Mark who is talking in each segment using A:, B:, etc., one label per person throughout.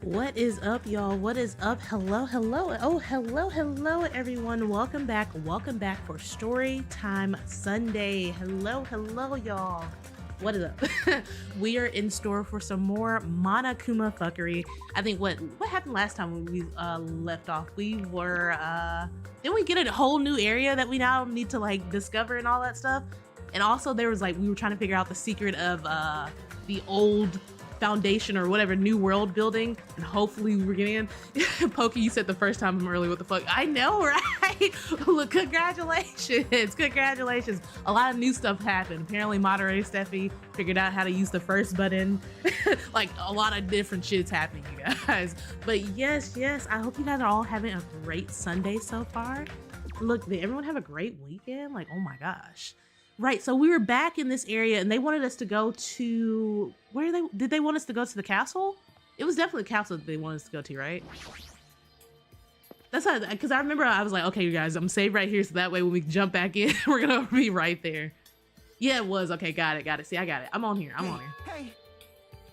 A: What is up, y'all? What is up? Hello, hello. Oh, hello, everyone. Welcome back for Story Time Sunday. Hello, y'all. What is up? We are in store for some more Monokuma fuckery. I think what happened last time when we left off, we were didn't we get a whole new area that we now need to like discover and all that stuff? And also there was like we were trying to figure out the secret of the old foundation or whatever new world building, and hopefully we were getting in. Pokey, you said the first time I'm early. What the fuck? I know, right? Look, congratulations. A lot of new stuff happened. Apparently moderator Steffi figured out how to use the first button. Like a lot of different shit's happening, you guys. But yes, I hope you guys are all having a great Sunday so far. Look, did everyone have a great weekend? Like, oh my gosh. Right, so we were back in this area and they wanted us to go to, did they want us to go to the castle? It was definitely the castle that they wanted us to go to, right? That's how, because I remember I was like, okay, you guys, I'm saved right here so that way when we jump back in, we're gonna be right there. Yeah, it was, okay, got it. See, I got it. I'm on here.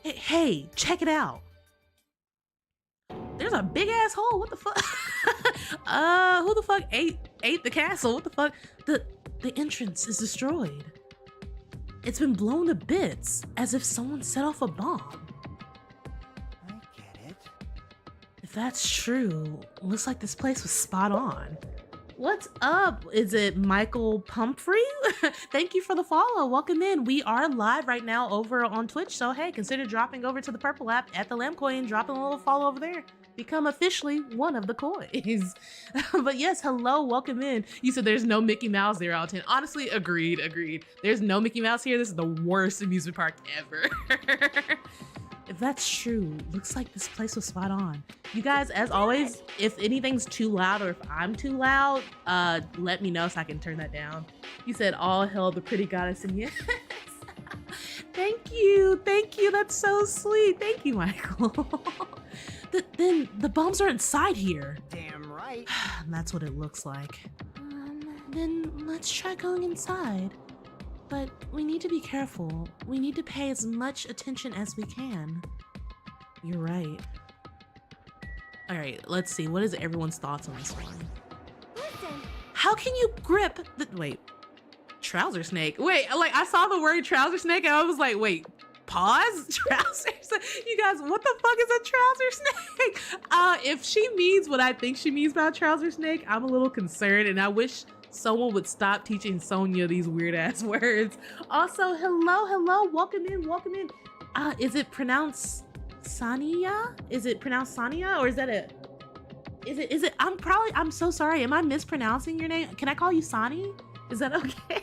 A: Hey, check it out. There's a big ass hole, what the fuck? Who the fuck ate the castle? What the fuck? The entrance is destroyed. It's been blown to bits, as if someone set off a bomb.
B: I get it.
A: If that's true, looks like this place was spot on. What's up? Is it Michael Pumphrey? Thank you for the follow. Welcome in. We are live right now over on Twitch, so hey, consider dropping over to the purple app at the Lamb Coin, dropping a little follow over there. Become officially one of the coins. But yes, hello, welcome in. You said there's no Mickey Mouse there, out of 10. Honestly, agreed. There's no Mickey Mouse here. This is the worst amusement park ever. If that's true, looks like this place was spot on. You guys, as always, if anything's too loud or if I'm too loud, let me know so I can turn that down. You said all hail the pretty goddess, and yes. Thank you, that's so sweet. Thank you, Michael. Then the bombs are inside here.
B: Damn right.
A: That's what it looks like. Then let's try going inside. But we need to be careful. We need to pay as much attention as we can. You're right. All right, let's see. What is everyone's thoughts on this one?
C: Listen.
A: How can you grip the, wait. trouser snake. Wait, like I saw the word trouser snake and I was like, wait, pause? Trousers? You guys, what the fuck is a trouser snake? If she means what I think she means by trouser snake, I'm a little concerned and I wish someone would stop teaching Sonia these weird ass words. Also, hello, welcome in. Is it pronounced Sania? Is it pronounced Sania or is that it? Is it, I'm so sorry. Am I mispronouncing your name? Can I call you Sani? Is that okay?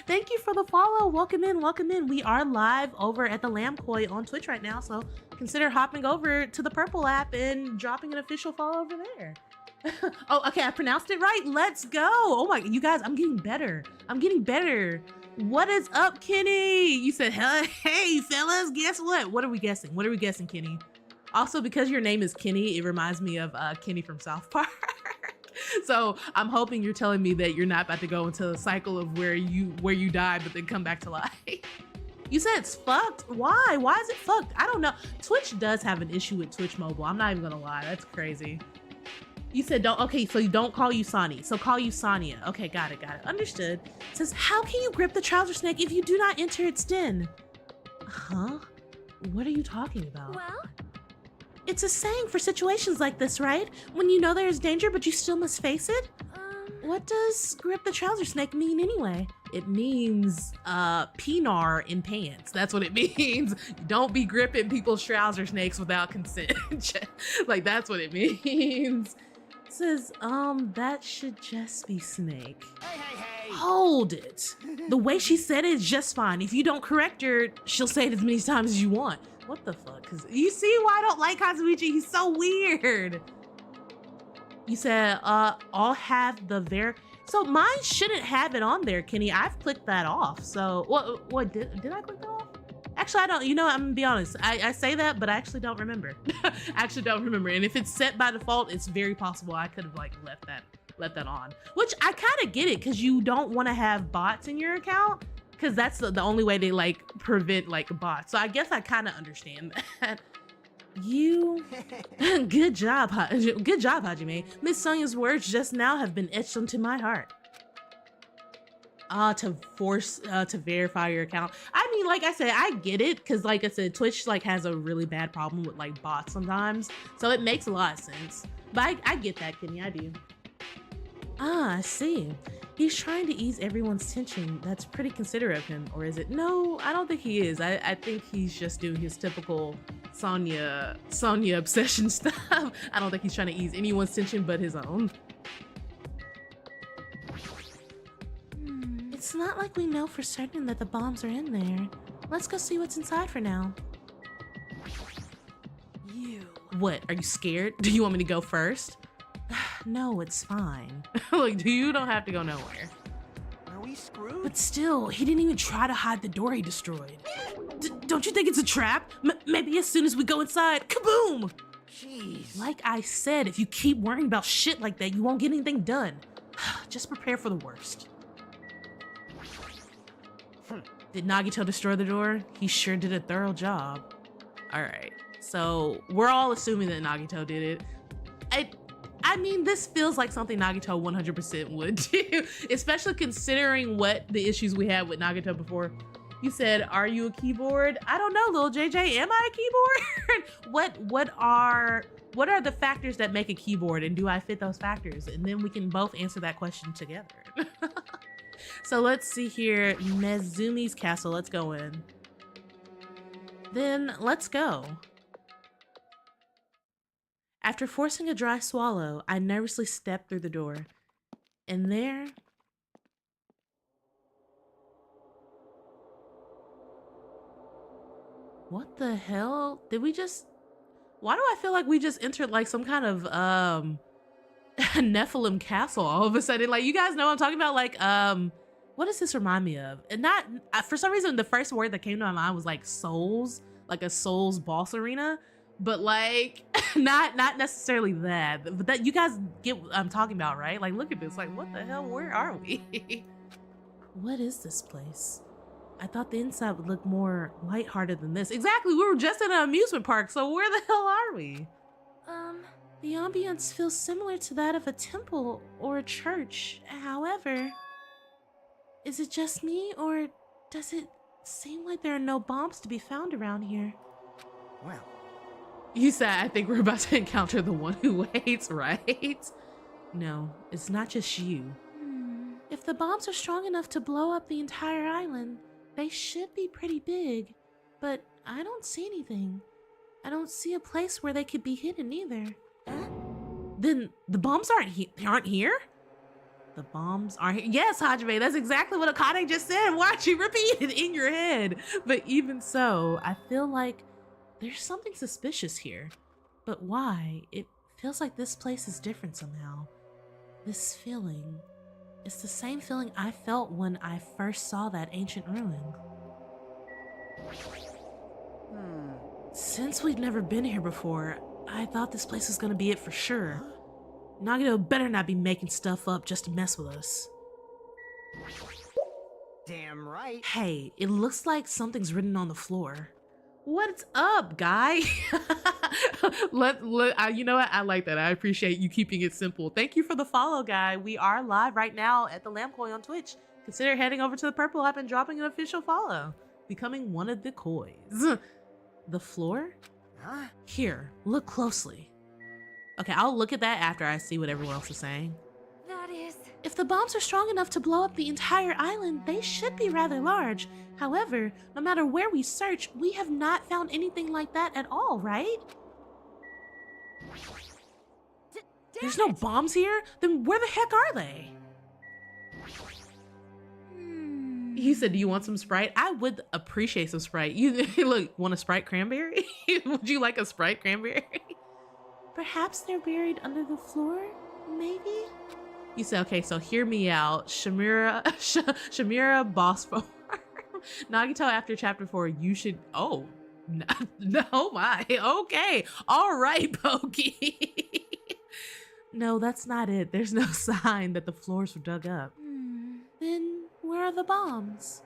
A: Thank you for the follow. Welcome in. We are live over at the Lambkoi on Twitch right now. So consider hopping over to the Purple app and dropping an official follow over there. Oh, okay. I pronounced it right. Let's go. Oh my, you guys, I'm getting better. What is up, Kenny? You said, hey, fellas, guess what? What are we guessing, Kenny? Also, because your name is Kenny, it reminds me of Kenny from South Park. So I'm hoping you're telling me that you're not about to go into a cycle of where you die, but then come back to life. You said it's fucked. Why? Why is it fucked? I don't know. Twitch does have an issue with Twitch Mobile. I'm not even gonna lie. That's crazy. You said don't. Okay, so you don't call you Sani. So call you Sania. Okay, got it. Understood. It says, how can you grip the trouser snake if you do not enter its den? Huh? What are you talking about?
C: Well,
A: it's a saying for situations like this, right? When you know there is danger, but you still must face it? What does grip the trouser snake mean anyway? It means pinar in pants. That's what it means. Don't be gripping people's trouser snakes without consent. Like, that's what it means. It says, that should just be snake.
B: Hey.
A: Hold it. The way she said it is just fine. If you don't correct her, she'll say it as many times as you want. What the fuck? Cause you see why I don't like Kazuichi? He's so weird. You said, I'll have the so mine shouldn't have it on there, Kenny. I've clicked that off. So what did I click that off? Actually, I don't, you know, I'm gonna be honest. I say that, but I actually don't remember. And if it's set by default, it's very possible I could have like left that on, which I kind of get it. Cause you don't want to have bots in your account. Because that's the only way they like prevent like bots. So I guess I kind of understand that. You, good job, Hajime. Miss Sonia's words just now have been etched onto my heart. To force to verify your account. I mean, like I said, I get it because, like I said, Twitch like has a really bad problem with like bots sometimes. So it makes a lot of sense. But I get that, Kenny. I do. I see. He's trying to ease everyone's tension. That's pretty considerate of him, or is it? No, I don't think he is. I think he's just doing his typical Sonia obsession stuff. I don't think he's trying to ease anyone's tension but his own. It's not like we know for certain that the bombs are in there. Let's go see what's inside for now. You. What, are you scared? Do you want me to go first? No, it's fine. Like, you don't have to go nowhere.
B: Are we screwed?
A: But still, he didn't even try to hide the door he destroyed. Don't you think it's a trap? Maybe as soon as we go inside, kaboom!
B: Jeez.
A: Like I said, if you keep worrying about shit like that, you won't get anything done. Just prepare for the worst. Did Nagito destroy the door? He sure did a thorough job. All right, so we're all assuming that Nagito did it. I mean, this feels like something Nagito 100% would do, especially considering what the issues we had with Nagito before. You said, are you a keyboard? I don't know, little JJ, am I a keyboard? what are the factors that make a keyboard, and do I fit those factors? And then we can both answer that question together. So let's see here, Nezumi's castle, let's go in. Then let's go. After forcing a dry swallow, I nervously stepped through the door. And there... What the hell? Did we just... Why do I feel like we just entered like some kind of Nephilim castle all of a sudden? Like, you guys know what I'm talking about? Like, what does this remind me of? And not, for some reason, the first word that came to my mind was like souls, like a souls boss arena. But like, not necessarily that, but that you guys get what I'm talking about, right? Like, look at this, like, what the hell, where are we? What is this place? I thought the inside would look more lighthearted than this. Exactly, we were just in an amusement park, so where the hell are we? The ambience feels similar to that of a temple or a church. However, Is it just me, or does it seem like there are no bombs to be found around here?
B: Well,
A: You said I think we're about to encounter the one who waits, right? No, it's not just you. If the bombs are strong enough to blow up the entire island, they should be pretty big. But I don't see anything. I don't see a place where they could be hidden either.
B: huh?
A: Then the bombs aren't here? The bombs aren't here. Yes, Hajime, that's exactly what Akane just said. Watch you repeat it in your head. But even so, I feel like there's something suspicious here. But why? It feels like this place is different somehow. This feeling, it's the same feeling I felt when I first saw that ancient ruin. Since we've never been here before, I thought this place was gonna be it for sure. Nagito better not be making stuff up just to mess with us.
B: Damn right.
A: Hey, it looks like something's written on the floor. What's up, guy? You know what? I like that. I appreciate you keeping it simple. Thank you for the follow, guy. We are live right now at the Lamb-Koi on Twitch. Consider heading over to the purple app and dropping an official follow. Becoming one of the kois. The floor?
B: Huh?
A: Here, look closely. Okay, I'll look at that after I see what everyone else is saying.
C: That is...
A: If the bombs are strong enough to blow up the entire island, they should be rather large. However, no matter where we search, we have not found anything like that at all, right? There's no bombs here? Then where the heck are they? He said, do you want some Sprite? I would appreciate some Sprite. You look, want a Sprite cranberry? Would you like a Sprite cranberry? Perhaps they're buried under the floor, maybe? You said, okay, so hear me out. Shamira boss form. Nagito after chapter 4, you should, oh, no, my, okay. All right, Pokey. No, that's not it. There's no sign that the floors were dug up. Then where are the bombs?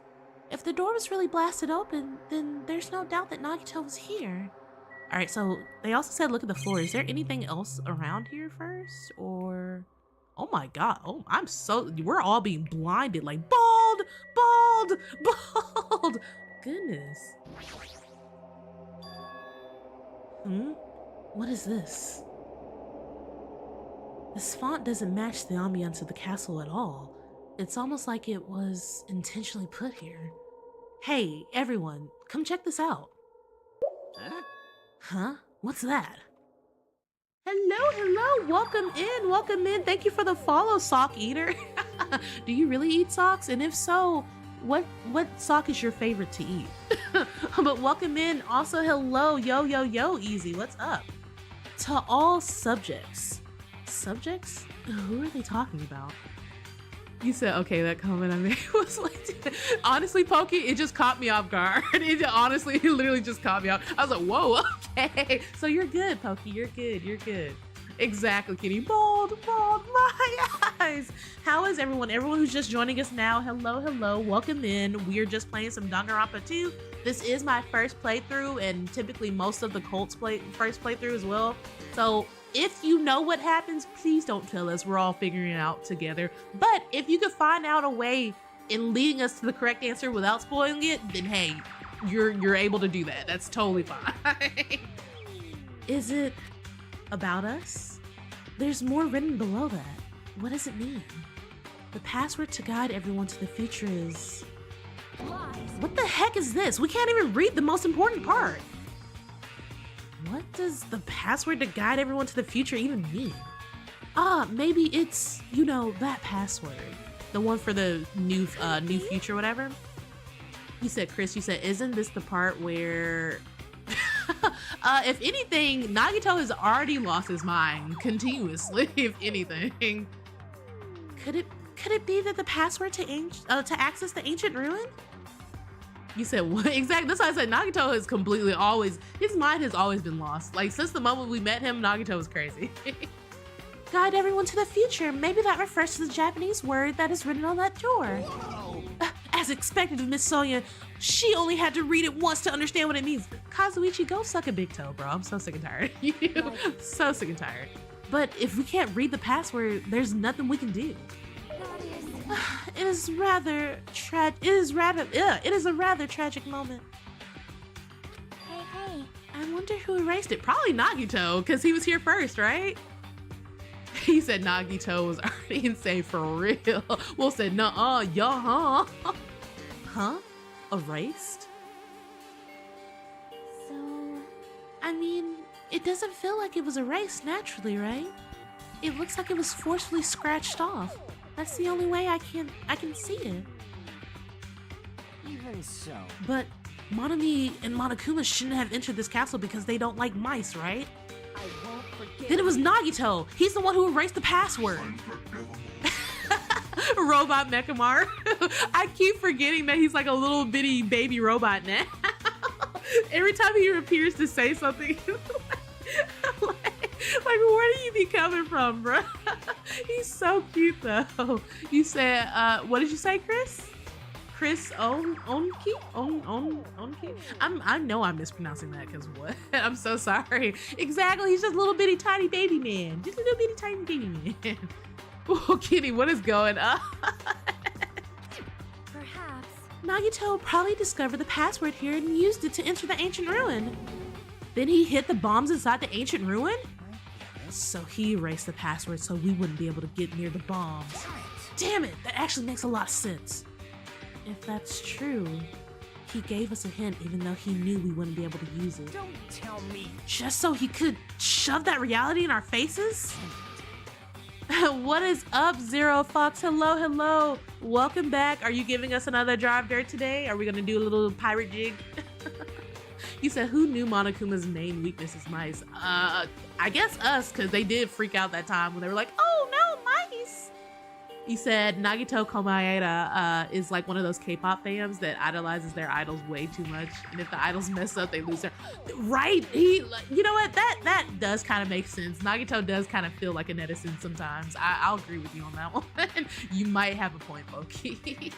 A: If the door was really blasted open, then there's no doubt that Nagito was here. All right, so they also said look at the floor. Is there anything else around here first? Or, oh my God, oh, we're all being blinded, like bald. Goodness. What is this? This font doesn't match the ambiance of the castle at all. It's almost like it was intentionally put here. Hey, everyone, come check this out.
B: Huh?
A: Huh? What's that? Hello, welcome in. Thank you for the follow, sock eater. Do you really eat socks? And if so, what sock is your favorite to eat? But welcome in. Also, hello, yo, easy. What's up? To all subjects. Subjects? Who are they talking about? You said, okay, that comment I made was like, honestly, Pokey, it just caught me off guard. It literally just caught me off. I was like, whoa, okay. So you're good, Pokey, you're good. Exactly, Kitty. Bald, my eyes. How is everyone? Everyone who's just joining us now, hello, welcome in. We are just playing some Danganronpa 2. This is my first playthrough, and typically most of the cults first playthrough as well. So if you know what happens, please don't tell us. We're all figuring it out together. But if you could find out a way in leading us to the correct answer without spoiling it, then hey, you're able to do that. That's totally fine. Is it about us? There's more written below that. What does it mean? The password to guide everyone to the future is...
C: lies.
A: What the heck is this? We can't even read the most important part. What does the password to guide everyone to the future even mean? Maybe it's, you know, that password. The one for the new future, whatever. You said, Chris, isn't this the part where... if anything, Nagito has already lost his mind continuously, if anything. Could it be that the password to access the ancient ruin? You said what? Exactly. That's why I said Nagito has his mind has always been lost. Like, since the moment we met him, Nagito was crazy. Guide everyone to the future. Maybe that refers to the Japanese word that is written on that door.
B: Whoa.
A: As expected of Miss Sonia, she only had to read it once to understand what it means. Kazuichi, go suck a big toe, bro. I'm so sick and tired. So sick and tired. But if we can't read the password, there's nothing we can do.
C: That is...
A: It is a rather tragic moment.
C: Hey.
A: I wonder who erased it. Probably Nagito, because he was here first, right? He said Nagito was already insane for real. Will said, nuh-uh, yeah, huh? Huh? Erased?
C: So,
A: I mean, it doesn't feel like it was erased naturally, right? It looks like it was forcefully scratched off. That's the only way I can see it.
B: Even so.
A: But Monami and Monokuma shouldn't have entered this castle because they don't like mice, right?
B: I won't forget.
A: Then it was Nagito. He's the one who erased the password. Robot Mechamar. I keep forgetting that he's like a little bitty baby robot now. Every time he appears to say something, like where do you be coming from, bro? He's so cute though. You said, what did you say, Chris? Chris Onki? Onki? I know I'm mispronouncing that because what? I'm so sorry. Exactly, he's just a little bitty tiny baby man. Just a little bitty tiny baby man. Oh, Kitty, what is going on?
C: perhaps.
A: Nagito probably discovered the password here and used it to enter the ancient ruin. Then he hid the bombs inside the ancient ruin? So he erased the password so we wouldn't be able to get near the bombs. Damn it, that actually makes a lot of sense. If that's true, he gave us a hint even though he knew we wouldn't be able to use it.
B: Don't tell me.
A: Just so he could shove that reality in our faces? What is up, Zero Fox? Hello. Welcome back. Are you giving us another drive dirt today? Are we gonna do a little pirate jig? You said, who knew Monokuma's main weakness is mice? I guess us, because they did freak out that time when they were like, oh no, mice! You said Nagito Komaeda is like one of those K-pop fans that idolizes their idols way too much, and if the idols mess up, they lose their... Right? You know what? That does kind of make sense. Nagito does kind of feel like a netizen sometimes. I'll agree with you on that one. You might have a point, Loki.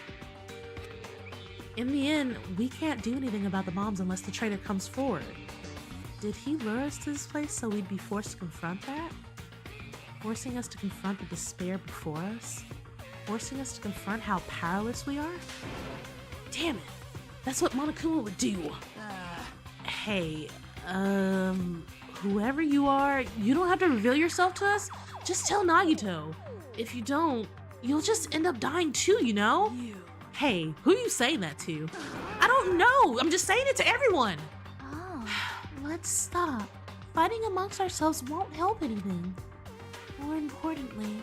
A: In the end, we can't do anything about the bombs unless the traitor comes forward. Did he lure us to this place so we'd be forced to confront that? Forcing us to confront the despair before us? Forcing us to confront how powerless we are? Damn it! That's what Monokuma would do! Hey, whoever you are, you don't have to reveal yourself to us. Just tell Nagito. If you don't, you'll just end up dying too, you know? Hey, who are you saying that to? I don't know! I'm just saying it to everyone!
C: Oh.
A: Let's stop. Fighting amongst ourselves won't help anything. More importantly,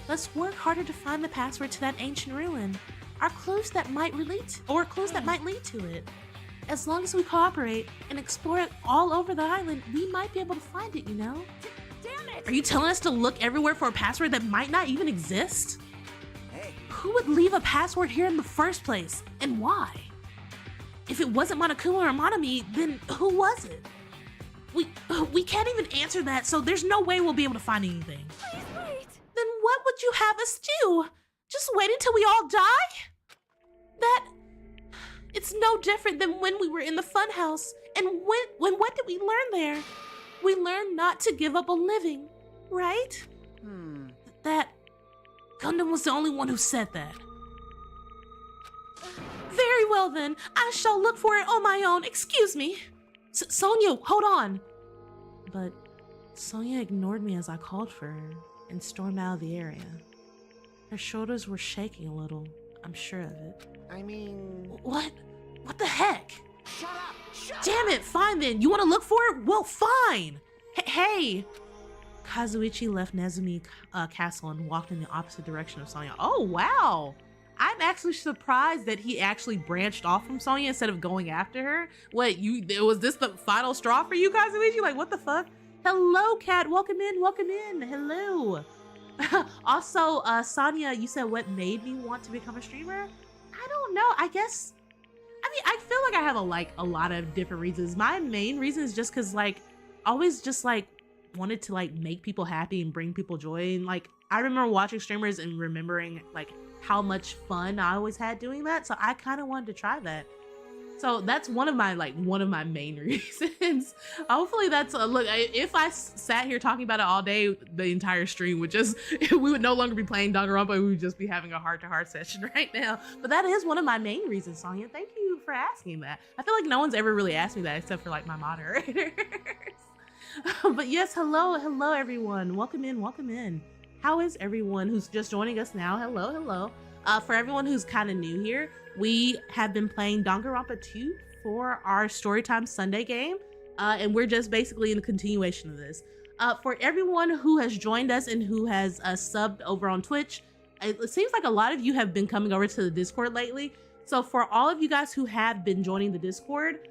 A: let's work harder to find the password to that ancient ruin. Or clues that might lead to it. As long as we cooperate and explore it all over the island, we might be able to find it, you know?
C: Damn it!
A: Are you telling us to look everywhere for a password that might not even exist?
B: Hey.
A: Who would leave a password here in the first place, and why? If it wasn't Monokuma or Monami, then who was it? We can't even answer that, so there's no way we'll be able to find anything.
C: Please wait!
A: Then what would you have us do? Just wait until we all die? It's no different than when we were in the funhouse. And what did we learn there? We learned not to give up on living, right? That Gundam was the only one who said that. Very well then, I shall look for it on my own. Excuse me. Sonia, hold on. But Sonia ignored me as I called for her and stormed out of the area. Her shoulders were shaking a little, I'm sure of it.
B: I mean...
A: What? What the heck?
B: Shut up! Shut
A: Damn it, fine then. You want to look for it? Well, fine. Hey. Kazuichi left Nezumi Castle and walked in the opposite direction of Sonia. Oh, wow. I'm actually surprised that he actually branched off from Sonia instead of going after her. What, was this the final straw for you, Kazuichi? Like, what the fuck? Hello, Kat. Welcome in. Hello. Also, Sonia, you said what made me want to become a streamer? I don't know. I feel like I have a lot of different reasons. My main reason is just because, like, always just, like, wanted to, like, make people happy and bring people joy. And, like, I remember watching streamers and remembering, like, how much fun I always had doing that. So I kind of wanted to try that. So that's one of my main reasons. Hopefully that's look. If I sat here talking about it all day, the entire stream would just we would no longer be playing Danganronpa. We would just be having a heart-to-heart session right now. But that is one of my main reasons, Sonia. Thank you for asking that. I feel like no one's ever really asked me that except for like my moderators. But yes, hello everyone. Welcome in. How is everyone who's just joining us now? Hello. For everyone who's kind of new here, we have been playing Danganronpa 2 for our Storytime Sunday game, and we're just basically in the continuation of this. For everyone who has joined us and who has subbed over on Twitch, it seems like a lot of you have been coming over to the Discord lately. So for all of you guys who have been joining the Discord,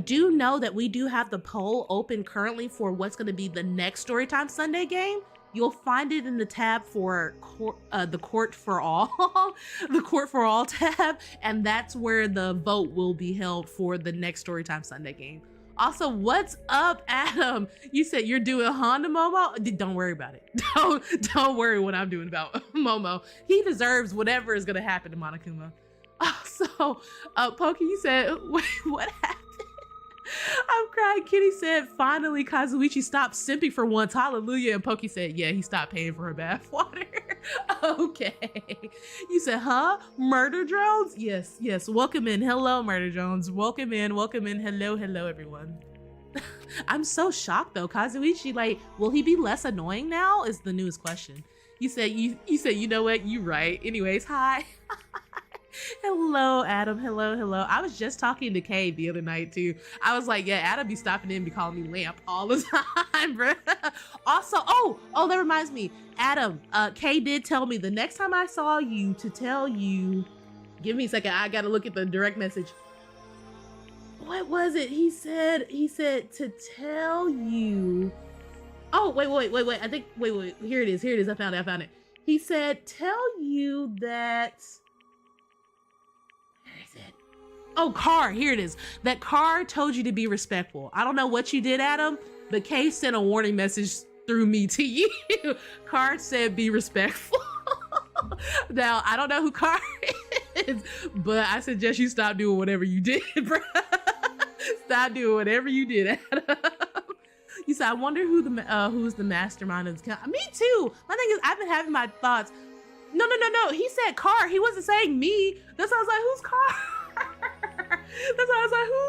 A: do know that we do have the poll open currently for what's going to be the next Storytime Sunday game. You'll find it in the tab for the Court for All, the Court for All tab, and that's where the vote will be held for the next Storytime Sunday game. Also, what's up, Adam? You said you're doing Honda Momo? Don't worry about it. Don't worry what I'm doing about Momo. He deserves whatever is gonna happen to Monokuma. So, Pokey, you said, wait, what happened? I'm crying. Kitty said, finally, Kazuichi stopped simping for once. Hallelujah. And Pokey said, yeah, he stopped paying for her bath water. Okay. You said, huh? Murder drones? Yes. Welcome in. Hello, Murder drones. Welcome in. Hello, everyone. I'm so shocked though. Kazuichi, like, will he be less annoying now? Is the newest question. You said, you know what? You right. Anyways, hi. Hello, Adam. Hello. I was just talking to Kay the other night too. I was like, yeah, Adam be stopping in and be calling me Lamp all the time, bro. Also, oh, that reminds me, Adam, Kay did tell me the next time I saw you to tell you, give me a second, I gotta look at the direct message. What was it? He said to tell you. Oh, wait. I think, wait. Here it is. I found it. He said, tell you that. Oh, Car, here it is. That Car told you to be respectful. I don't know what you did, Adam, but Kay sent a warning message through me to you. Car said be respectful. Now, I don't know who Car is, but I suggest you stop doing whatever you did, bro. Stop doing whatever you did, Adam. You said, I wonder who's the mastermind of this. Me too. My thing is, I've been having my thoughts. No. He said Car. He wasn't saying me. That's why I was like, who's Car? That's why I was like, who?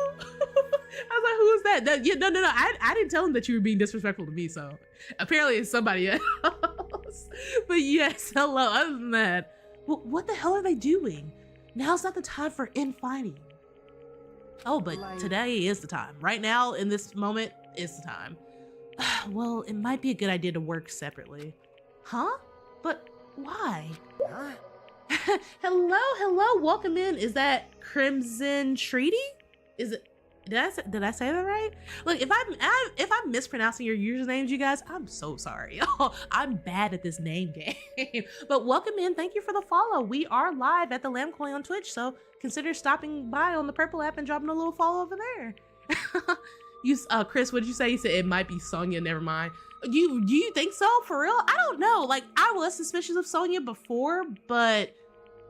A: I was like, who is that? Yeah, no. I didn't tell him that you were being disrespectful to me, so apparently it's somebody else. But yes, hello. Other than that, what the hell are they doing? Now's not the time for infighting. Oh, but today is the time. Right now, in this moment, is the time. Well, it might be a good idea to work separately. Huh? But why?
B: Huh?
A: Hello, welcome in. Is that Crimson Treaty? Is it? Did I say that right? Look, if I'm mispronouncing your usernames, you guys, I'm so sorry. I'm bad at this name game. But welcome in. Thank you for the follow. We are live at the Lamcoin on Twitch, so consider stopping by on the purple app and dropping a little follow over there. Chris, what did you say? You said it might be Sonya. Never mind. Do you think so? For real? I don't know. Like, I was suspicious of Sonya before, but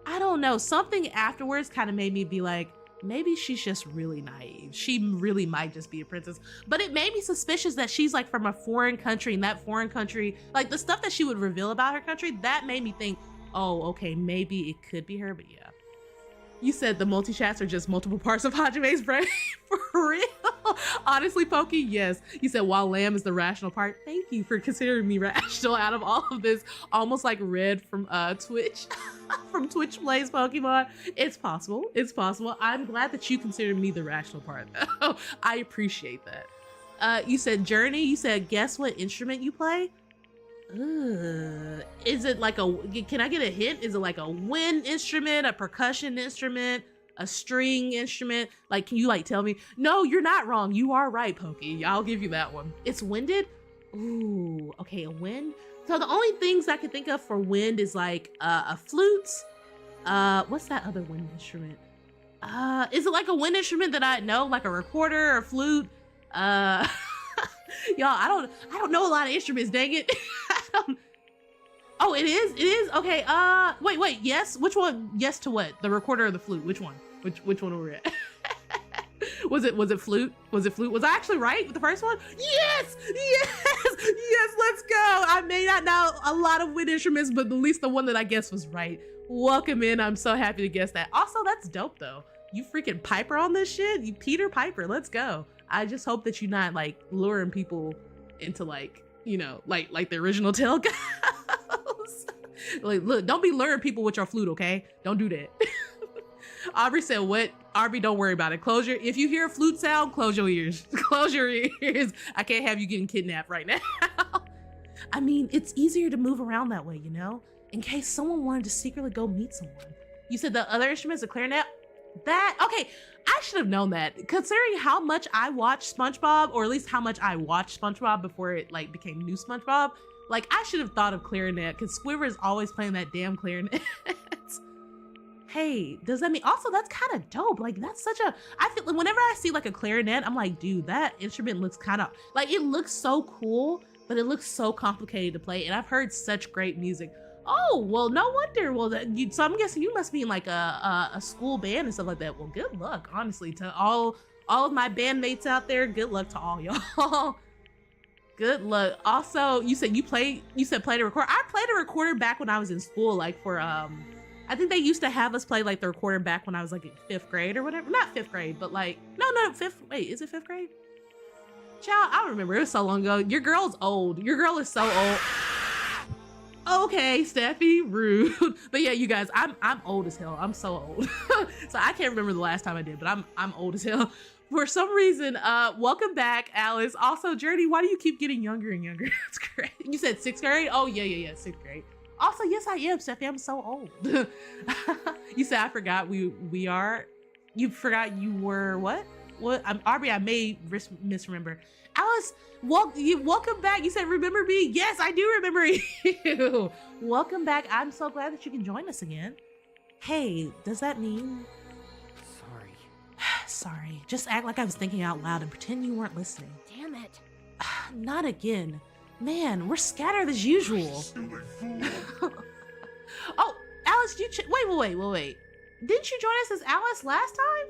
A: I don't know. Something afterwards kind of made me be like, maybe she's just really naive. She really might just be a princess. But it made me suspicious that she's like from a foreign country, and that foreign country, like the stuff that she would reveal about her country, that made me think, oh, okay, maybe it could be her, but yeah. You said the multi-chats are just multiple parts of Hajime's brain? For real? Honestly, Pokey, yes. You said while Lamb is the rational part. Thank you for considering me rational out of all of this. Almost like Red from Twitch. From Twitch Plays Pokemon. It's possible. I'm glad that you consider me the rational part. I appreciate that. You said Journey. You said guess what instrument you play? Is it like can I get a hint? Is it like a wind instrument, a percussion instrument, a string instrument? Like, can you like tell me? No, you're not wrong. You are right, Pokey. I'll give you that one. It's winded? Ooh, okay, a wind. So the only things I can think of for wind is like a flute. What's that other wind instrument? Is it like a wind instrument that I know, like a recorder or flute? Y'all, I don't know a lot of instruments, dang it. Oh, it is? Okay, wait, yes? Which one? Yes to what? The recorder or the flute? Which one? Which one are we at? Was it flute? Was it flute? Was I actually right with the first one? Yes! Yes, let's go. I may not know a lot of wind instruments, but at least the one that I guessed was right. Welcome in. I'm so happy to guess that. Also, that's dope though. You freaking Piper on this shit? You Peter Piper, let's go. I just hope that you're not like luring people into like, you know, like the original tale goes. Like, look, don't be luring people with your flute, okay? Don't do that. Aubrey said, what? Aubrey, don't worry about it. If you hear a flute sound, close your ears. Close your ears. I can't have you getting kidnapped right now. I mean, it's easier to move around that way, you know? In case someone wanted to secretly go meet someone. You said the other instrument's a clarinet? Okay, I should have known that. Considering how much I watched SpongeBob, or at least how much I watched SpongeBob before it like became new SpongeBob, like I should have thought of clarinet because Squidward is always playing that damn clarinet. Hey, does that mean also that's kind of dope? Like that's such a, I feel like whenever I see like a clarinet, I'm like, dude, that instrument looks kind of like, it looks so cool, but it looks so complicated to play. And I've heard such great music. Oh, well, no wonder. Well, so I'm guessing you must be in like a school band and stuff like that. Well, good luck, honestly, to all of my bandmates out there. Good luck to all y'all. Good luck. Also, you said play to record. I played a recorder back when I was in school, like for I think they used to have us play like the recorder back when I was like in 5th grade or whatever. Not 5th grade, but like, no, 5th, wait, is it 5th grade? Child, I don't remember, it was so long ago. Your girl's old. Your girl is so old. Okay, Steffi, rude. But yeah, you guys, I'm old as hell. I'm so old. So I can't remember the last time I did, but I'm old as hell. For some reason, welcome back, Alice. Also, Journey, why do you keep getting younger and younger? It's great. You said 6th grade? Oh, yeah, 6th grade. Also, yes, I am, Steffi. I'm so old. You said I forgot we are. You forgot you were what? What? Aubrey, I may misremember. Alice, welcome back. You said remember me? Yes, I do remember you. Welcome back. I'm so glad that you can join us again. Hey, does that mean?
B: Sorry.
A: Sorry. Just act like I was thinking out loud and pretend you weren't listening.
C: Damn it.
A: Not again. Man, we're scattered as usual. Oh, Alice, wait. Didn't you join us as Alice last time?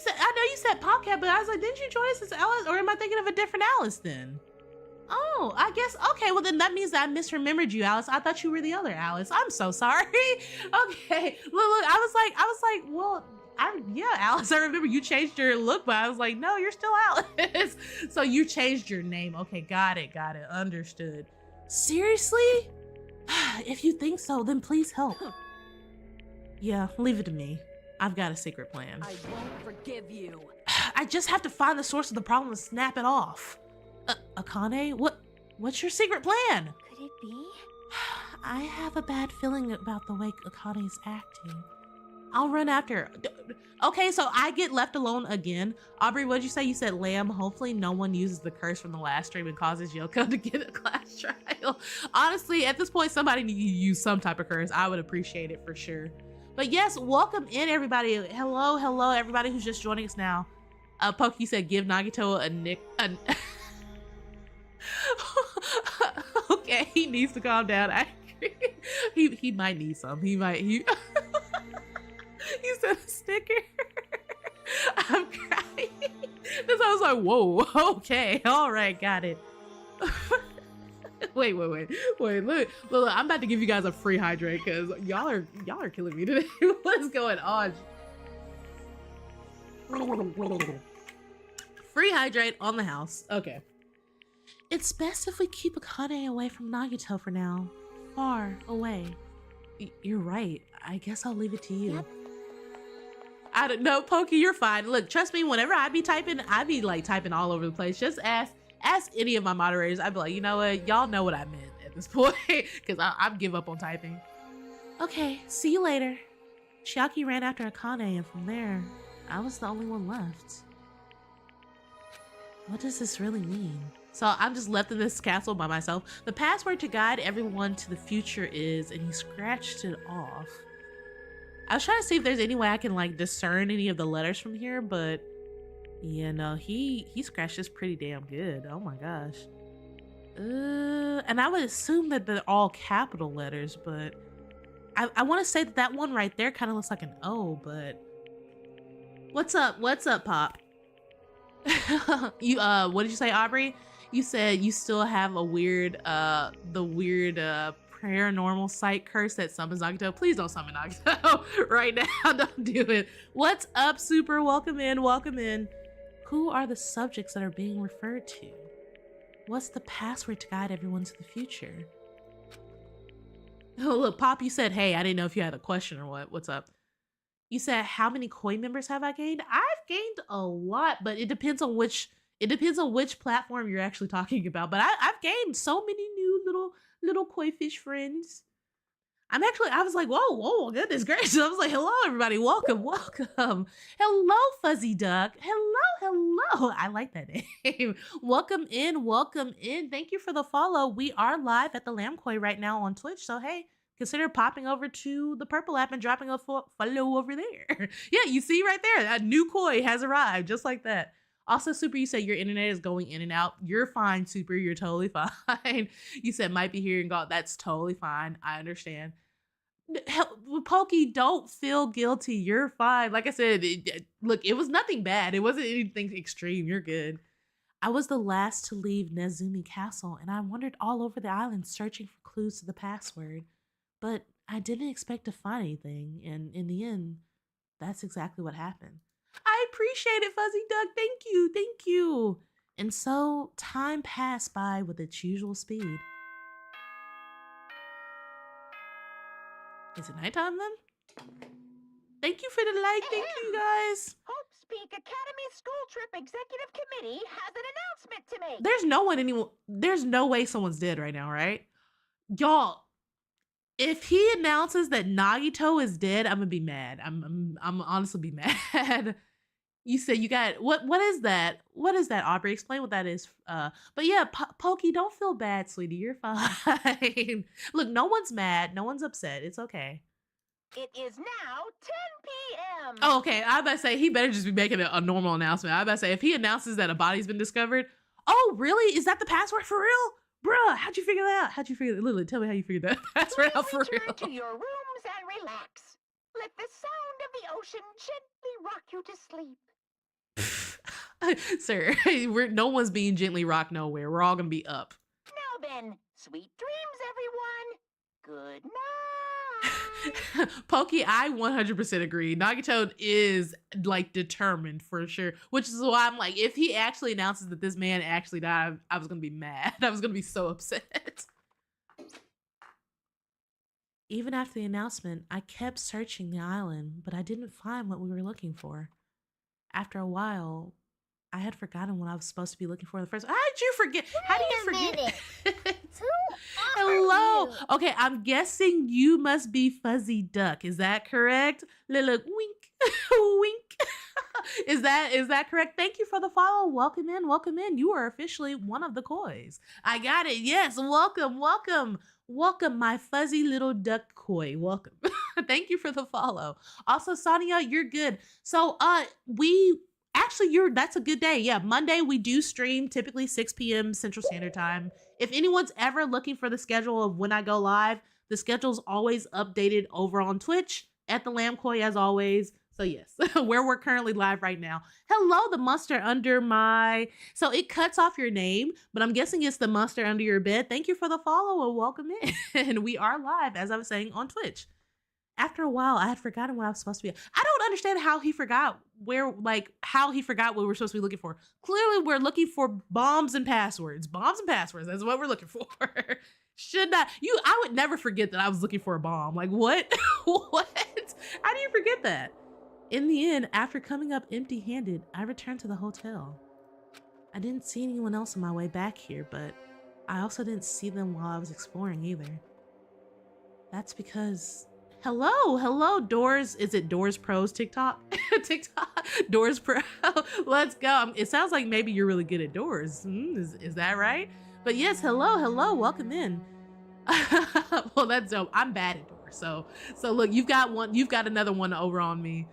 A: I know you said Popcat, but I was like, didn't you join us as Alice? Or am I thinking of a different Alice then? Oh, I guess, okay, well then that means that I misremembered you, Alice. I thought you were the other Alice. I'm so sorry. Okay, look, I was like, well, yeah, Alice, I remember you changed your look, but I was like, no, you're still Alice. So you changed your name. Okay, got it, understood. Seriously? If you think so, then please help. Yeah, leave it to me. I've got a secret plan.
C: I won't forgive you.
A: I just have to find the source of the problem and snap it off. Akane, what's your secret plan?
C: Could it be?
A: I have a bad feeling about the way Akane's acting. I'll run after her. Okay, so I get left alone again. Aubrey, what'd you say? You said lamb. Hopefully no one uses the curse from the last stream and causes Yoko to get a class trial. Honestly, at this point, somebody needs to use some type of curse. I would appreciate it for sure. But yes, welcome in everybody. Hello, everybody who's just joining us now. Pokey said, give Nagito a nick. Okay, he needs to calm down. I agree. He might need some. He he said a sticker. I'm crying. This I was like, whoa, okay, all right, got it. Wait, look, I'm about to give you guys a free hydrate because y'all are killing me today. What is going on? Free hydrate on the house. Okay. It's best if we keep Akane away from Nagito for now. Far away. You're right. I guess I'll leave it to you.
C: Yep.
A: I don't know, Pokey, you're fine. Look, trust me, whenever I be typing, I be like typing all over the place. Just ask any of my moderators. I'd be like, you know what? Y'all know what I meant at this point because I give up on typing. Okay, see you later. Chiaki ran after Akane and from there, I was the only one left. What does this really mean? So I'm just left in this castle by myself. The password to guide everyone to the future is, and he scratched it off. I was trying to see if there's any way I can like discern any of the letters from here, but yeah, no, he scratched this pretty damn good. Oh my gosh. And I would assume that they're all capital letters, but I want to say that one right there kind of looks like an O, but What's up? What's up, Pop? You what did you say, Aubrey? You said you still have a weird the weird paranormal site curse that summons Nagito. Please don't summon Nagito right now. Don't do it. What's up, Super? Welcome in, welcome in. Who are the subjects that are being referred to? What's the password to guide everyone to the future? Oh, look, Pop, you said, hey, I didn't know if you had a question or what. What's up? You said, how many koi members have I gained? I've gained a lot, but it depends on which platform you're actually talking about. But I've gained so many new little koi fish friends. I was like, whoa, goodness gracious. I was like, hello, everybody. Welcome. Hello, Fuzzy Duck. Hello. I like that name. Welcome in. Thank you for the follow. We are live at the Lamb Koi right now on Twitch. So, hey, consider popping over to the Purple app and dropping a follow over there. Yeah, you see right there, a new koi has arrived, just like that. Also, Super, you said your internet is going in and out. You're fine, Super. You're totally fine. You said might be hearing God. That's totally fine. I understand. Pokey, don't feel guilty. You're fine. Like I said, look, it was nothing bad. It wasn't anything extreme. You're good. I was the last to leave Nezumi Castle, and I wandered all over the island searching for clues to the password. But I didn't expect to find anything, and in the end, that's exactly what happened. I appreciate it, Fuzzy Duck. Thank you. And so, time passed by with its usual speed. Is it nighttime then? Thank you for the like. Thank you, guys.
C: Hope Speak Academy School Trip Executive Committee has an announcement to make.
A: There's no way someone's dead right now, right? Y'all, if he announces that Nagito is dead, I'm gonna be mad. I'm honestly be mad. You said you got what is that? What is that, Aubrey? Explain what that is. But yeah, Pokey, don't feel bad, sweetie. You're fine. Look, no one's mad. No one's upset. It's okay.
C: It is now 10 p.m.
A: Oh, okay. I was about to say he better just be making a normal announcement. I was about to say if he announces that a body's been discovered. Oh, really? Is that the password for real? Bruh, how'd you figure that out? Literally, tell me how you figured that password out for real.
C: Return to your rooms and relax. Let the sound of the ocean gently rock you to sleep.
A: Sir, no one's being gently rocked nowhere. We're all gonna be up.
C: Now then, sweet dreams, everyone. Good night.
A: Pokey, I 100% agree. Nagito is like determined for sure, which is why I'm like, if he actually announces that this man actually died, I was gonna be mad. I was gonna be so upset. Even after the announcement, I kept searching the island, but I didn't find what we were looking for. After a while, I had forgotten what I was supposed to be looking for in the first. How did you forget? How do you forget? Hello. Okay, I'm guessing you must be Fuzzy Duck. Is that correct? Little wink, wink. Is that correct? Thank you for the follow. Welcome in. You are officially one of the kois. I got it. Yes. Welcome, my fuzzy little duck koi. Welcome. Thank you for the follow. Also, Sonia, you're good. So, that's a good day. Yeah, Monday we do stream typically 6 p.m. Central Standard Time. If anyone's ever looking for the schedule of when I go live, the schedule's always updated over on Twitch at the Lamb Koi as always. So yes, where we're currently live right now. Hello, the monster under my... So it cuts off your name, but I'm guessing it's the monster under your bed. Thank you for the follow and welcome in. We are live, as I was saying, on Twitch. After a while, I had forgotten what I was supposed to be. I don't understand how he forgot how he forgot what we were supposed to be looking for. Clearly, we're looking for bombs and passwords. Bombs and passwords. That's what we're looking for. I would never forget that I was looking for a bomb. Like, what? What? How do you forget that? In the end, after coming up empty-handed, I returned to the hotel. I didn't see anyone else on my way back here, but I also didn't see them while I was exploring either. That's because... Hello, Doors. Is it Doors Pro's TikTok? TikTok, Doors Pro. Let's go. It sounds like maybe you're really good at doors. Is that right? But yes, hello, welcome in. Well, that's dope. I'm bad at doors. So look, you've got another one over on me.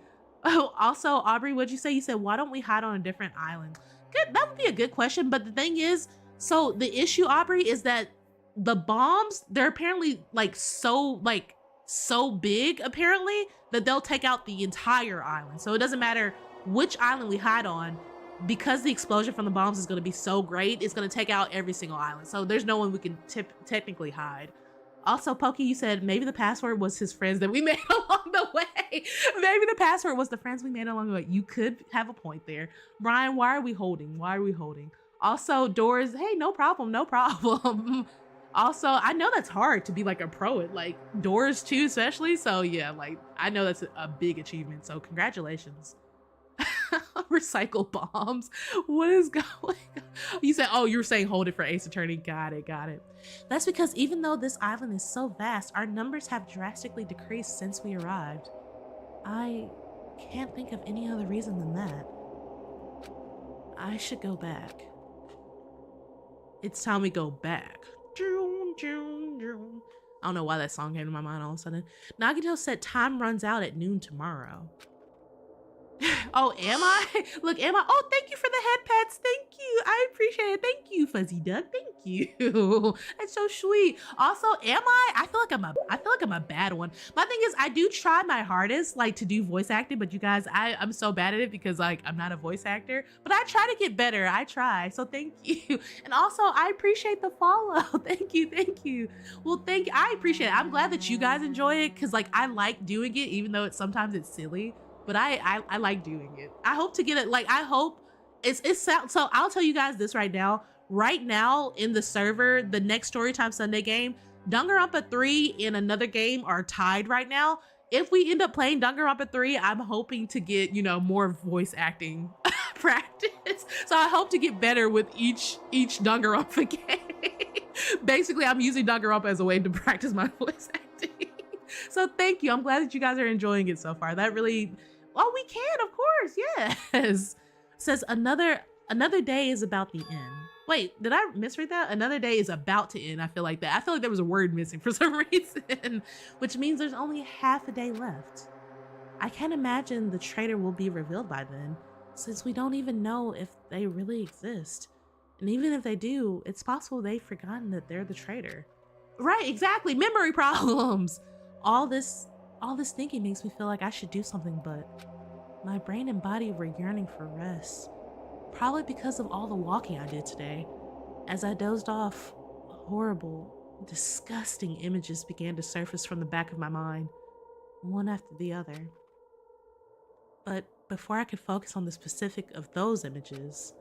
A: Oh, also, Aubrey, what'd you say? You said, why don't we hide on a different island? Good, that would be a good question. But the thing is, so the issue, Aubrey, is that the bombs, they're apparently so big apparently that they'll take out the entire island. So it doesn't matter which island we hide on, because the explosion from the bombs is going to be so great, it's going to take out every single island. So there's no one we can technically hide. Also, Pokey, you said maybe the password was his friends that we made along the way. Maybe the password was the friends we made along the way. You could have a point there. Brian, why are we holding? Why are we holding? Also, Doors, hey, no problem, no problem. Also, I know that's hard to be like a pro at like Doors too, especially. So yeah, like I know that's a big achievement. So congratulations. Recycle bombs. What is going on? You said, oh, you were saying hold it for Ace Attorney. Got it, got it. That's because even though this island is so vast, our numbers have drastically decreased since we arrived. I can't think of any other reason than that. I should go back. It's time we go back. I don't know why that song came to my mind all of a sudden. Nagito said time runs out at noon tomorrow. Oh, am I? Look, am I? Oh, thank you for the head pats. Thank you. I appreciate it. Thank you, Fuzzy Duck. Thank you. That's so sweet. Also, am I? I feel like I'm a bad one. My thing is, I do try my hardest, like to do voice acting, but you guys, I'm so bad at it because like I'm not a voice actor. But I try to get better. I try. So thank you. And also, I appreciate the follow. Thank you. Thank you. Well, thank you. I appreciate it. I'm glad that you guys enjoy it because like I like doing it, even though sometimes it's silly. But I like doing it. I hope to get it. Like, I hope it's so I'll tell you guys this right now. Right now in the server, the next Storytime Sunday game, Danganronpa 3 and another game are tied right now. If we end up playing Danganronpa 3, I'm hoping to get, you know, more voice acting practice. So I hope to get better with each Danganronpa game. Basically, I'm using Danganronpa as a way to practice my voice acting. So thank you. I'm glad that you guys are enjoying it so far. That really, oh, we can, of course, yes. Says another day is about the end. Wait, did I misread that? Another day is about to end. I feel like that. I feel like there was a word missing for some reason, which means there's only half a day left. I can't imagine the traitor will be revealed by then, since we don't even know if they really exist. And even if they do, it's possible they've forgotten that they're the traitor. Right, exactly. Memory problems. All this thinking makes me feel like I should do something, but my brain and body were yearning for rest. Probably because of all the walking I did today. As I dozed off, horrible, disgusting images began to surface from the back of my mind, one after the other. But before I could focus on the specific of those images,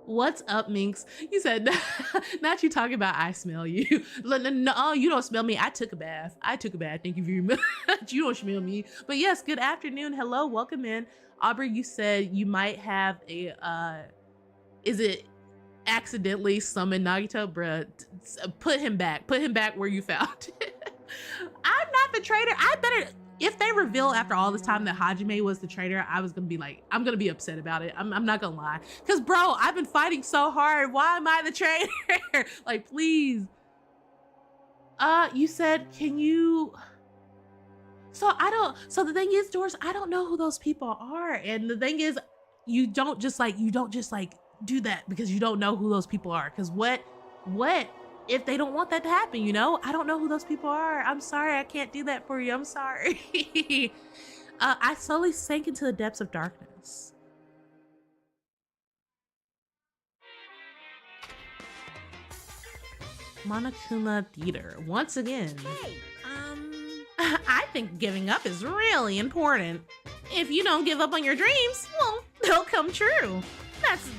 A: what's up, Minx? You said, not you talking about I smell you. No, you don't smell me. I took a bath. Thank you very much. You don't smell me. But yes, good afternoon. Hello, welcome in. Aubrey, you said you might have a, is it accidentally summon Nagito? Bruh, put him back where you found it. I'm not the traitor. I better, if they reveal after all this time that Hajime was the traitor, I was gonna be like, I'm gonna be upset about it. I'm not gonna lie. Cause bro, I've been fighting so hard. Why am I the traitor? Like, please. You said, can you? So the thing is, Doris, I don't know who those people are. And the thing is, you don't just like do that because you don't know who those people are. Cause what if they don't want that to happen, you know? I don't know who those people are. I'm sorry, I can't do that for you. I'm sorry. I slowly sank into the depths of darkness. Monokuma Theater, once again.
B: Hey,
A: I think giving up is really important. If you don't give up on your dreams, well, they'll come true.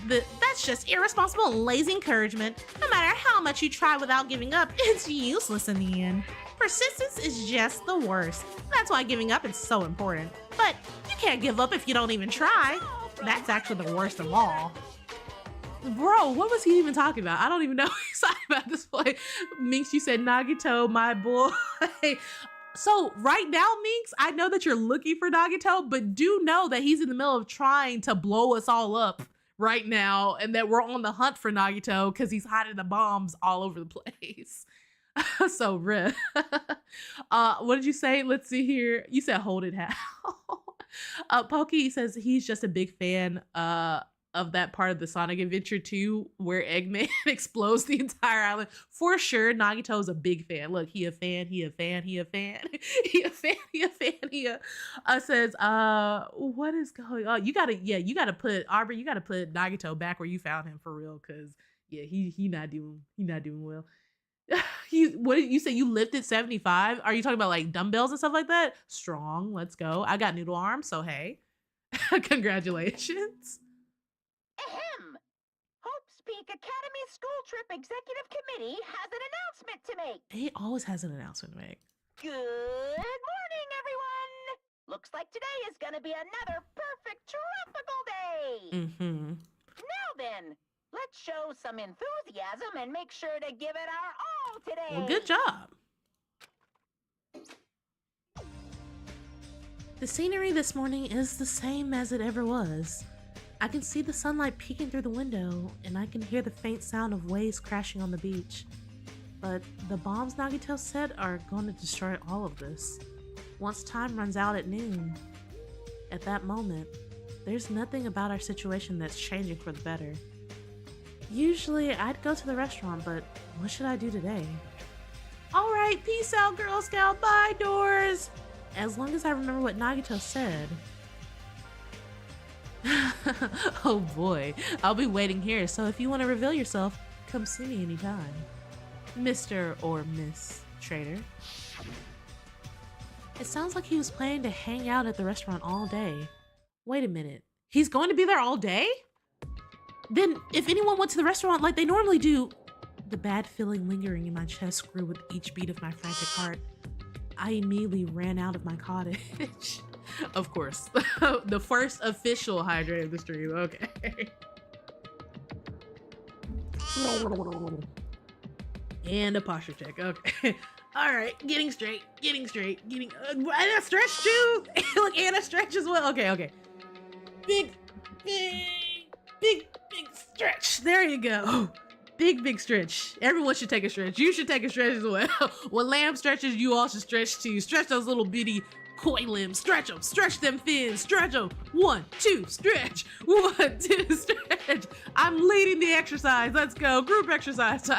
A: That's just irresponsible and lazy encouragement. No matter how much you try without giving up, it's useless in the end. Persistence is just the worst. That's why giving up is so important. But you can't give up if you don't even try. That's actually the worst of all. Bro, what was he even talking about? I don't even know what he's talking about at this point. Minx, you said Nagito, my boy. So right now, Minx, I know that you're looking for Nagito, but do know that he's in the middle of trying to blow us all up right now, and that we're on the hunt for Nagito because he's hiding the bombs all over the place. So, Riff. What did you say? Let's see here. You said hold it how. Pokey says he's just a big fan of that part of the Sonic Adventure 2 where Eggman explodes the entire island. For sure, Nagito is a big fan. Look, he a fan, he a fan, he a fan, he a fan, he a fan, he a says, what is going on? You gotta put Aubrey, you gotta put Nagito back where you found him for real, cause yeah, he not doing well. What did you say? You lifted 75? Are you talking about like dumbbells and stuff like that? Strong, let's go. I got noodle arms, so hey. Congratulations.
C: Ahem! Hope's Peak Academy School Trip Executive Committee has an announcement to make.
A: He always has an announcement to make.
C: Good morning, everyone! Looks like today is gonna be another perfect tropical day!
A: Mm-hmm.
C: Now then, let's show some enthusiasm and make sure to give it our all today!
A: Well, good job. The scenery this morning is the same as it ever was. I can see the sunlight peeking through the window, and I can hear the faint sound of waves crashing on the beach. But the bombs Nagito said are going to destroy all of this. Once time runs out at noon. At that moment, there's nothing about our situation that's changing for the better. Usually, I'd go to the restaurant, but what should I do today? Alright, peace out, Girl Scout, bye, doors! As long as I remember what Nagito said. Oh boy, I'll be waiting here, so if you want to reveal yourself, come see me anytime. Mr. or Miss Trader. It sounds like he was planning to hang out at the restaurant all day. Wait a minute, he's going to be there all day? Then, if anyone went to the restaurant like they normally do... The bad feeling lingering in my chest grew with each beat of my frantic heart. I immediately ran out of my cottage. Of course. The first official hydrate of the stream. Okay. And a posture check. Okay. All right. Getting straight. And a stretch too. Look, and a stretch as well. Okay. Big stretch. There you go. Big stretch. Everyone should take a stretch. You should take a stretch as well. When Lamb stretches, you all should stretch too. Stretch those little bitty koi limbs. Stretch them. Stretch them fins. Stretch them. 1, 2, stretch. 1, 2, stretch. I'm leading the exercise. Let's go. Group exercise.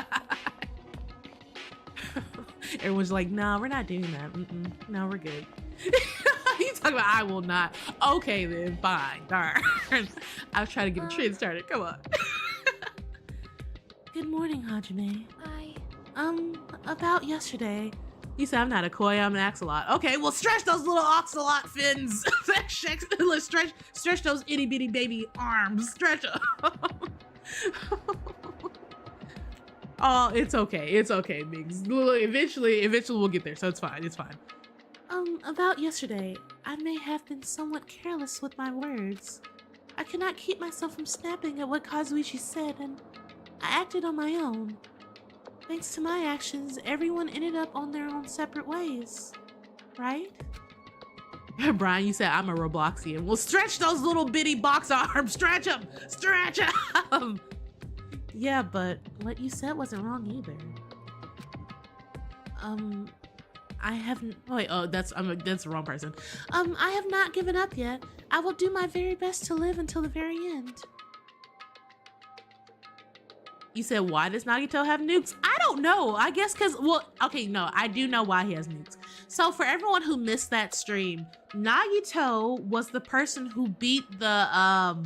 A: Everyone's like, no, we're not doing that. No, we're good. You talking about I will not. Okay then, fine. Darn. I was trying to get a trend started. Come on. Good morning, Hajime. About yesterday. You said I'm not a koi, I'm an axolot. Okay, well stretch those little oxalot fins. Let's stretch those itty bitty baby arms. Stretch them. Oh, it's okay, Migs. Eventually we'll get there, so it's fine. About yesterday, I may have been somewhat careless with my words. I could not keep myself from snapping at what Kazuichi said, and I acted on my own. Thanks to my actions, everyone ended up on their own separate ways. Right? Brian, you said I'm a Robloxian. Well, stretch those little bitty box arms. Stretch them. Yeah, but what you said wasn't wrong either. I haven't... Oh, wait, that's the wrong person. I have not given up yet. I will do my very best to live until the very end. You said, why does Nagito have nukes? I don't know. I guess because, well, okay, no, I do know why he has nukes. So for everyone who missed that stream, Nagito was the person who beat the,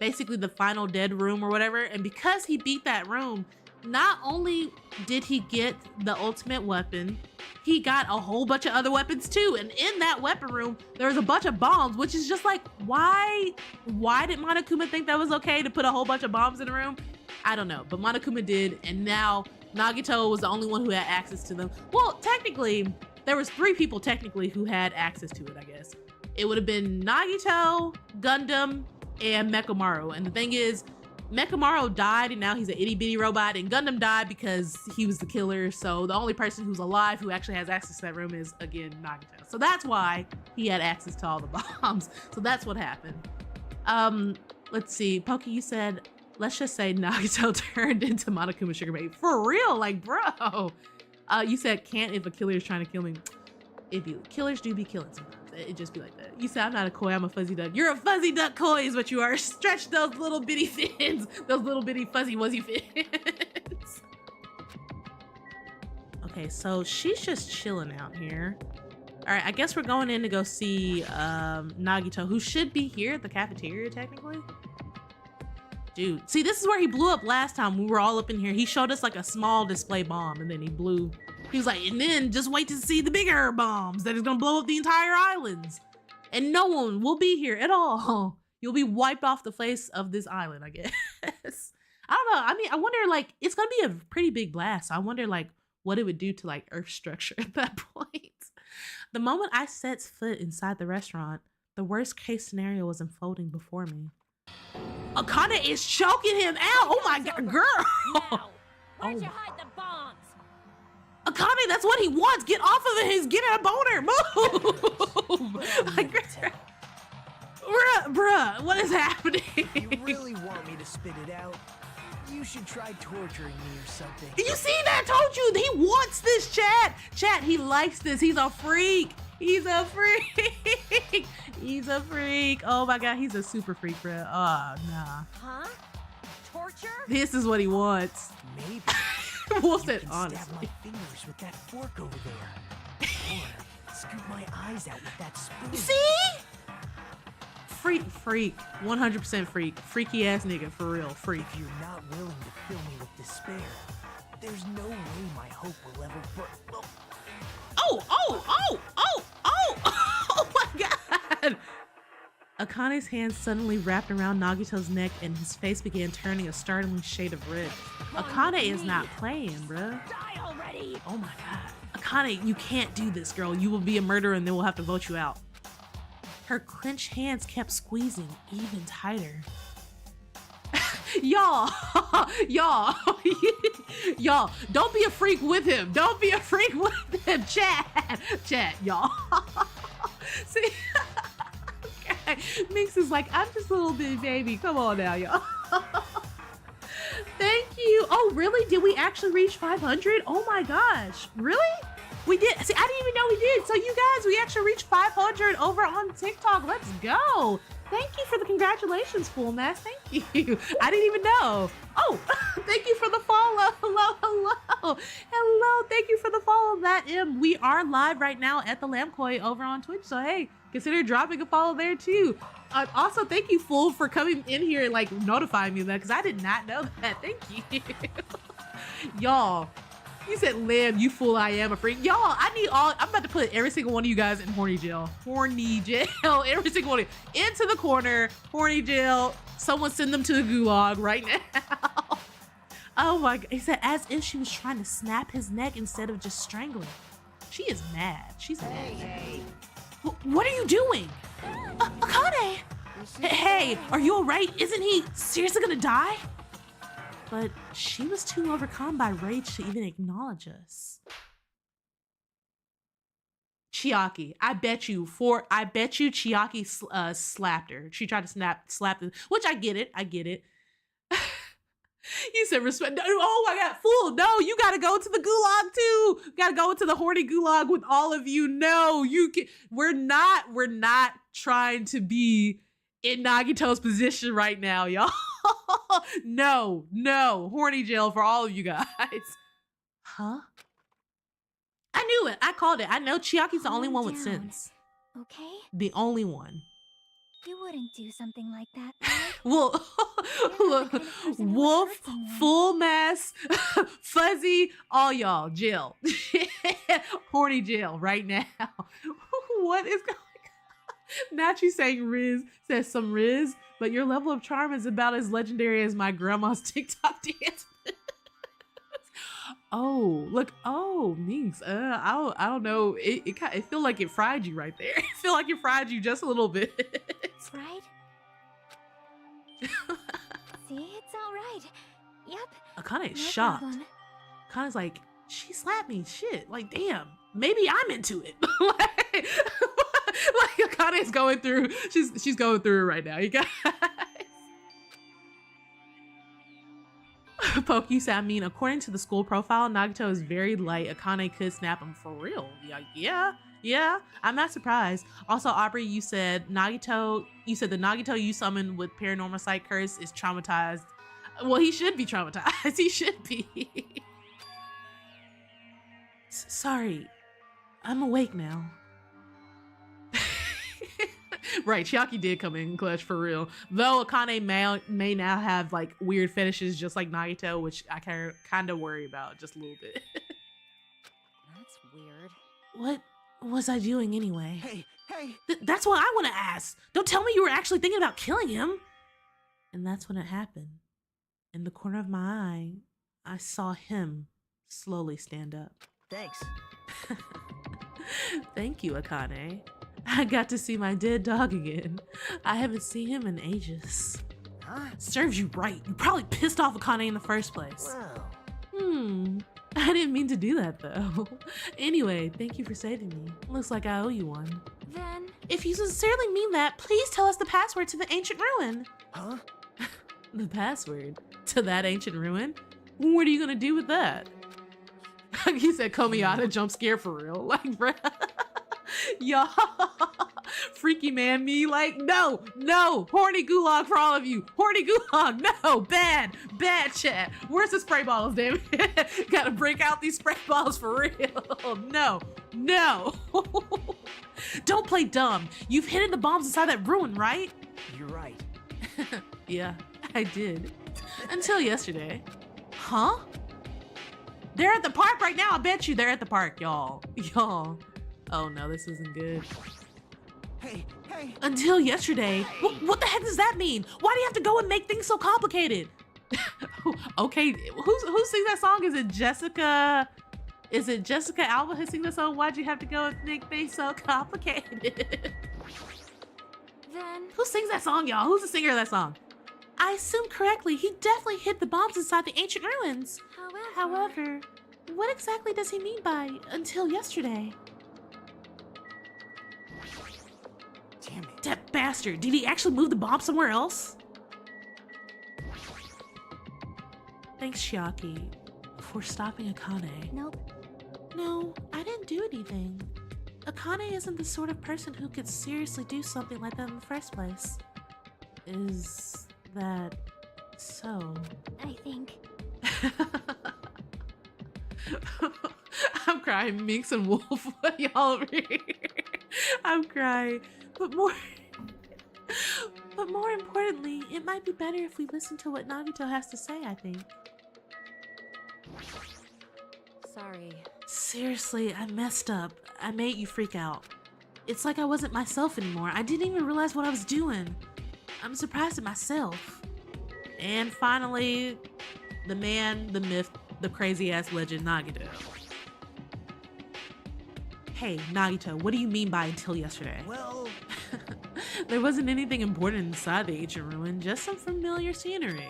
A: basically the final dead room or whatever. And because he beat that room, not only did he get the ultimate weapon, he got a whole bunch of other weapons too. And in that weapon room, there was a bunch of bombs, which is just like, why did Monokuma think that was okay to put a whole bunch of bombs in the room? I don't know, but Monokuma did, and now Nagito was the only one who had access to them. Well, technically, there was 3 people technically who had access to it, I guess. It would have been Nagito, Gundam, and Mechamaru. And the thing is, Mechamaru died, and now he's an itty bitty robot, and Gundam died because he was the killer. So the only person who's alive who actually has access to that room is, again, Nagito. So that's why he had access to all the bombs. So that's what happened. Let's see, Pokey, you said, let's just say Nagito turned into Monokuma Sugar Baby. For real, like, bro. You said, can't if a killer is trying to kill me. Killers do be killing sometimes. It just be like that. You say I'm not a koi, I'm a fuzzy duck. You're a fuzzy duck koi is what you are. Stretch those little bitty fins. Those little bitty fuzzy wuzzy fins. Okay, so she's just chilling out here. All right, I guess we're going in to go see Nagito, who should be here at the cafeteria technically. Dude, see, this is where he blew up last time. We were all up in here. He showed us like a small display bomb and then he blew. He was like, and then just wait to see the bigger bombs that is gonna blow up the entire islands. And no one will be here at all. You'll be wiped off the face of this island, I guess. I don't know. I mean, I wonder, like, it's gonna be a pretty big blast. I wonder, like, what it would do to, like, Earth structure at that point. The moment I set foot inside the restaurant, the worst case scenario was unfolding before me. Akane is choking him out. Oh my god, girl.
C: Now, where'd you hide the bombs?
A: Akane, that's what he wants. Get off of it. He's getting a boner. Move. Like, bruh, what is happening?
B: You really want me to spit it out? You should try torturing me or something.
A: You see that? I told you. He wants this, chat. Chat, he likes this. He's a freak. He's a freak. He's a freak. Oh my god, he's a super freak, bruh. Oh, nah.
C: Huh? Torture?
A: This is what he wants.
B: Maybe.
A: We'll
B: you
A: say
B: can
A: honestly.
B: stab my fingers with that fork over there. Or scoop my eyes out with that spoon.
A: See? Freak. 100% freak. Freaky ass nigga, for real. Freak.
B: If you're not willing to fill me with despair, there's no way my hope will ever burn.
A: Oh my god! Akane's hands suddenly wrapped around Nagito's neck and his face began turning a startling shade of red. Akane is not playing, bruh.
C: Die already!
A: Oh my god. Akane, you can't do this, girl. You will be a murderer and then we'll have to vote you out. Her clenched hands kept squeezing even tighter. Y'all, don't be a freak with him. Don't be a freak with him, chat, y'all. See, okay. Minx is like, I'm just a little bitty baby. Come on now, y'all. Thank you. Oh, really? Did we actually reach 500? Oh my gosh, really? We did. See, I didn't even know we did. So you guys, we actually reached 500 over on TikTok. Let's go. Thank you for the congratulations, Full Mass. Thank you. I didn't even know. Oh, thank you for the follow. Hello. Thank you for the follow. We are live right now at the Lamkoi over on Twitch. So hey, consider dropping a follow there too. Also, thank you, Full, for coming in here and like notifying me of that because I did not know that. Thank you. Y'all. You said, Lamb, you fool, I am a freak. Y'all, I'm about to put every single one of you guys in horny jail. Horny jail. Every single one of you. Into the corner, horny jail. Someone send them to the gulag right now. Oh my god. He said, as if she was trying to snap his neck instead of just strangling. She is mad. She's mad.
B: Hey.
A: What are you doing? Akane! Hey, are you alright? Isn't he seriously gonna die? But she was too overcome by rage to even acknowledge us. Chiaki, I bet you Chiaki slapped her. She tried to slap the, which I get it. You said respect. Oh my god, fool! No, you gotta go to the gulag too. You gotta go into the horny gulag with all of you. No, you can. We're not trying to be in Nagito's position right now, y'all. No, horny jail for all of you guys. Huh? I knew it. I called it. I know Chiaki's the only one with sense.
D: Okay?
A: The only one.
D: You wouldn't do something like that, right?
A: Well, look, Wolf, Full Mass, Fuzzy, all y'all, jail. Horny jail right now. What is going on? Not you saying Riz says some Riz, but your level of charm is about as legendary as my grandma's TikTok dance. Oh, look. Oh, Minx. I don't know. It feel like it fried you right there. It feel like it fried you just a little bit.
D: Right? See, it's all right. Yep.
A: Akane is
D: no
A: shocked.
D: problem.
A: Akane's like, she slapped me. Shit. Like, damn. Maybe I'm into it. like Akane's going through. She's going through it right now. You guys. Poke, you said, I mean, according to the school profile, Nagito is very light. Akane could snap him for real. Yeah. Yeah, I'm not surprised. Also, Aubrey, you said the Nagito you summoned with paranormal sight curse is traumatized. Well, he should be traumatized. He should be. Sorry, I'm awake now. Right, Chiaki did come in clutch for real. Though Akane may now have like weird fetishes just like Nagito, which I kind of worry about just a little bit.
D: That's weird.
A: What was I doing anyway?
B: Hey, hey!
A: That's what I want to ask. Don't tell me you were actually thinking about killing him. And that's when it happened. In the corner of my eye, I saw him slowly stand up.
B: Thanks.
A: Thank you, Akane. I got to see my dead dog again. I haven't seen him in ages.
B: Huh?
A: Serves you right. You probably pissed off Akane in the first place.
B: Well,
A: I didn't mean to do that though. Anyway, thank you for saving me. Looks like I owe you one.
D: Then,
A: If you sincerely mean that, please tell us the password to the ancient ruin.
B: huh?
A: The password to that ancient ruin? What are you gonna do with that? He said Komiata jump scare for real. Like, bruh. Y'all, freaky man me, like, no, horny gulag for all of you. Horny gulag, no, bad chat. Where's the spray bottles, damn it? Gotta break out these spray bottles for real. No. Don't play dumb. You've hidden the bombs inside that ruin, right?
B: You're right.
A: Yeah, I did. Until yesterday. Huh? They're at the park right now. I bet you they're at the park, y'all. Oh no, this isn't good.
B: Hey, hey!
A: Until yesterday. What the heck does that mean? Why do you have to go and make things so complicated? Okay, who sings that song? Is it Jessica? Is it Jessica Alba who sings that song? Why'd you have to go and make things so complicated?
D: then,
A: Who sings that song, y'all? Who's the singer of that song? I assume correctly, he definitely hid the bombs inside the ancient ruins. However, what exactly does he mean by until yesterday?
B: Damn it.
A: That bastard, did he actually move the bomb somewhere else? Thanks, Chiaki, for stopping Akane.
D: nope.
A: No, I didn't do anything. Akane isn't the sort of person who could seriously do something like that in the first place. Is that so?
D: I think.
A: I'm crying, Minx and Wolf, y'all over here. I'm crying, but more importantly, it might be better if we listen to what Nagito has to say, I think.
D: Sorry.
A: Seriously, I messed up. I made you freak out. It's like I wasn't myself anymore. I didn't even realize what I was doing. I'm surprised at myself. And finally, the man, the myth, the crazy-ass legend, Nagito. Hey, Nagito, what do you mean by until yesterday?
B: Well,
A: There wasn't anything important inside the ancient ruin, just some familiar scenery.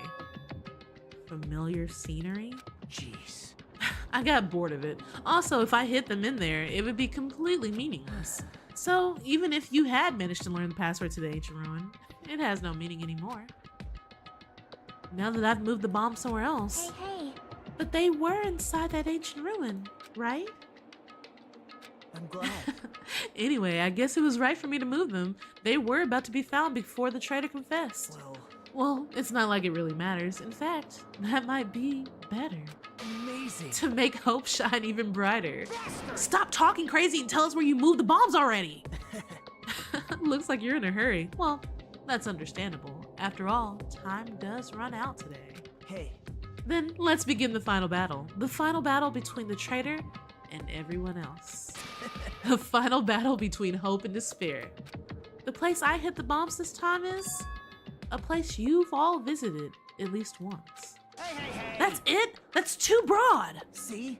A: Familiar scenery?
B: jeez.
A: I got bored of it. Also, if I hid them in there, it would be completely meaningless. So, even if you had managed to learn the password to the ancient ruin, it has no meaning anymore. Now that I've moved the bomb somewhere else.
D: Hey.
A: But they were inside that ancient ruin, right?
B: I'm glad.
A: Anyway, I guess it was right for me to move them. They were about to be found before the traitor confessed. Well, it's not like it really matters. In fact, that might be better.
B: Amazing.
A: To make hope shine even brighter. Stop talking crazy and tell us where you moved the bombs already. Looks like you're in a hurry. Well, that's understandable. After all, time does run out today.
B: Hey,
A: Then let's begin the final battle. The final battle between the traitor and everyone else. The final battle between hope and despair. The place I hit the bombs this time is a place you've all visited at least once.
B: hey.
A: That's it? That's too broad.
B: See?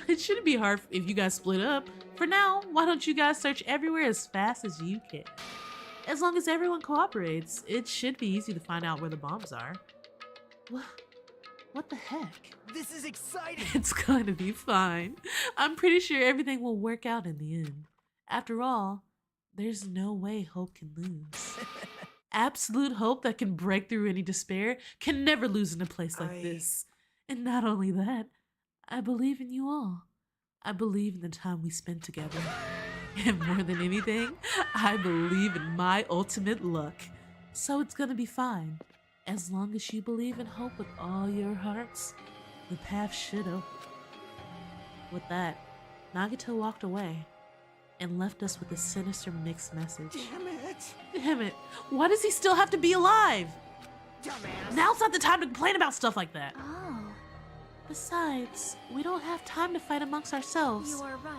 A: It shouldn't be hard if you guys split up. For now, why don't you guys search everywhere as fast as you can? As long as everyone cooperates, it should be easy to find out where the bombs are. What the heck?
B: This is exciting.
A: It's going to be fine. I'm pretty sure everything will work out in the end. After all, there's no way hope can lose. Absolute hope that can break through any despair can never lose in a place like this. And not only that, I believe in you all. I believe in the time we spent together. And more than anything, I believe in my ultimate luck. So it's gonna be fine. As long as you believe and hope with all your hearts, the path should open. With that, Nagito walked away and left us with a sinister mixed message.
B: Damn it!
A: Damn it, why does he still have to be alive?
B: Dumbass!
A: Now's not the time to complain about stuff like that.
D: Oh,
A: Besides, we don't have time to fight amongst ourselves.
D: you are right.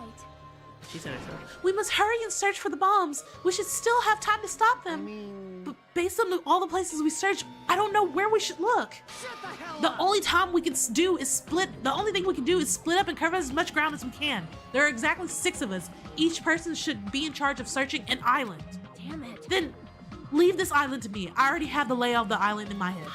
A: She said herself. We must hurry and search for the bombs. We should still have time to stop
B: I
A: them.
B: mean...
A: But based on all the places we search, I don't know where we should look.
B: Shut the hell
A: The
B: up!
A: only time we can do is split. The only thing we can do is split up and cover as much ground as we can. There are exactly 6 of us. Each person should be in charge of searching an island.
D: Damn it.
A: Then leave this island to me. I already have the layout of the island in my head.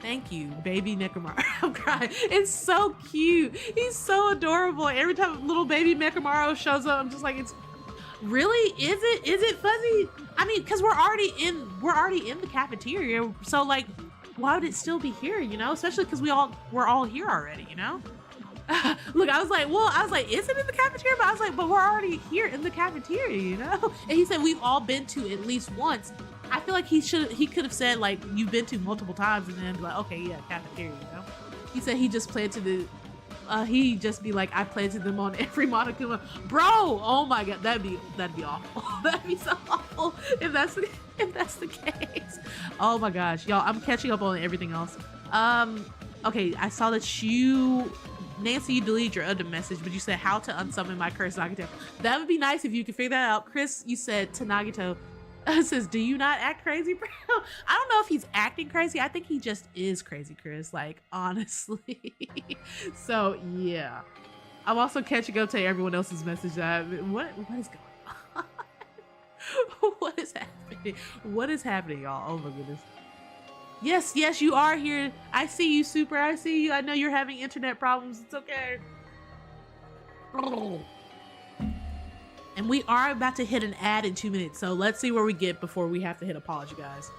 A: Thank you, baby Nekomaru. I'm crying. It's so cute. He's so adorable. Every time little baby Nekomaru shows up, I'm just like, it's really, is it fuzzy? I mean, because we're already in the cafeteria, so like, why would it still be here? You know, especially because we're all here already. You know. Look, I was like, is it in the cafeteria? But I was like, but we're already here in the cafeteria, you know? And he said we've all been to at least once. I feel like he could have said like you've been to multiple times and then be like, okay, yeah, cafeteria, you know? He said he just planted the he just be like, I planted them on every Monokuma. Bro, oh my god, that'd be awful. That'd be so awful if that's the case. Oh my gosh, y'all, I'm catching up on everything else. Okay, I saw that Nancy, you deleted your other message, but you said how to unsummon my cursed Nagito. That would be nice if you could figure that out. Chris, you said to Nagito, says, do you not act crazy, bro? I don't know if he's acting crazy. I think he just is crazy, Chris, like, honestly. So, yeah. I'm also catching up to everyone else's message. What is going on? What is happening? What is happening, y'all? Oh my goodness. Yes, you are here. I see you, Super. I see you. I know you're having internet problems. It's okay. And we are about to hit an ad in 2 minutes, so let's see where we get before we have to hit apology, guys.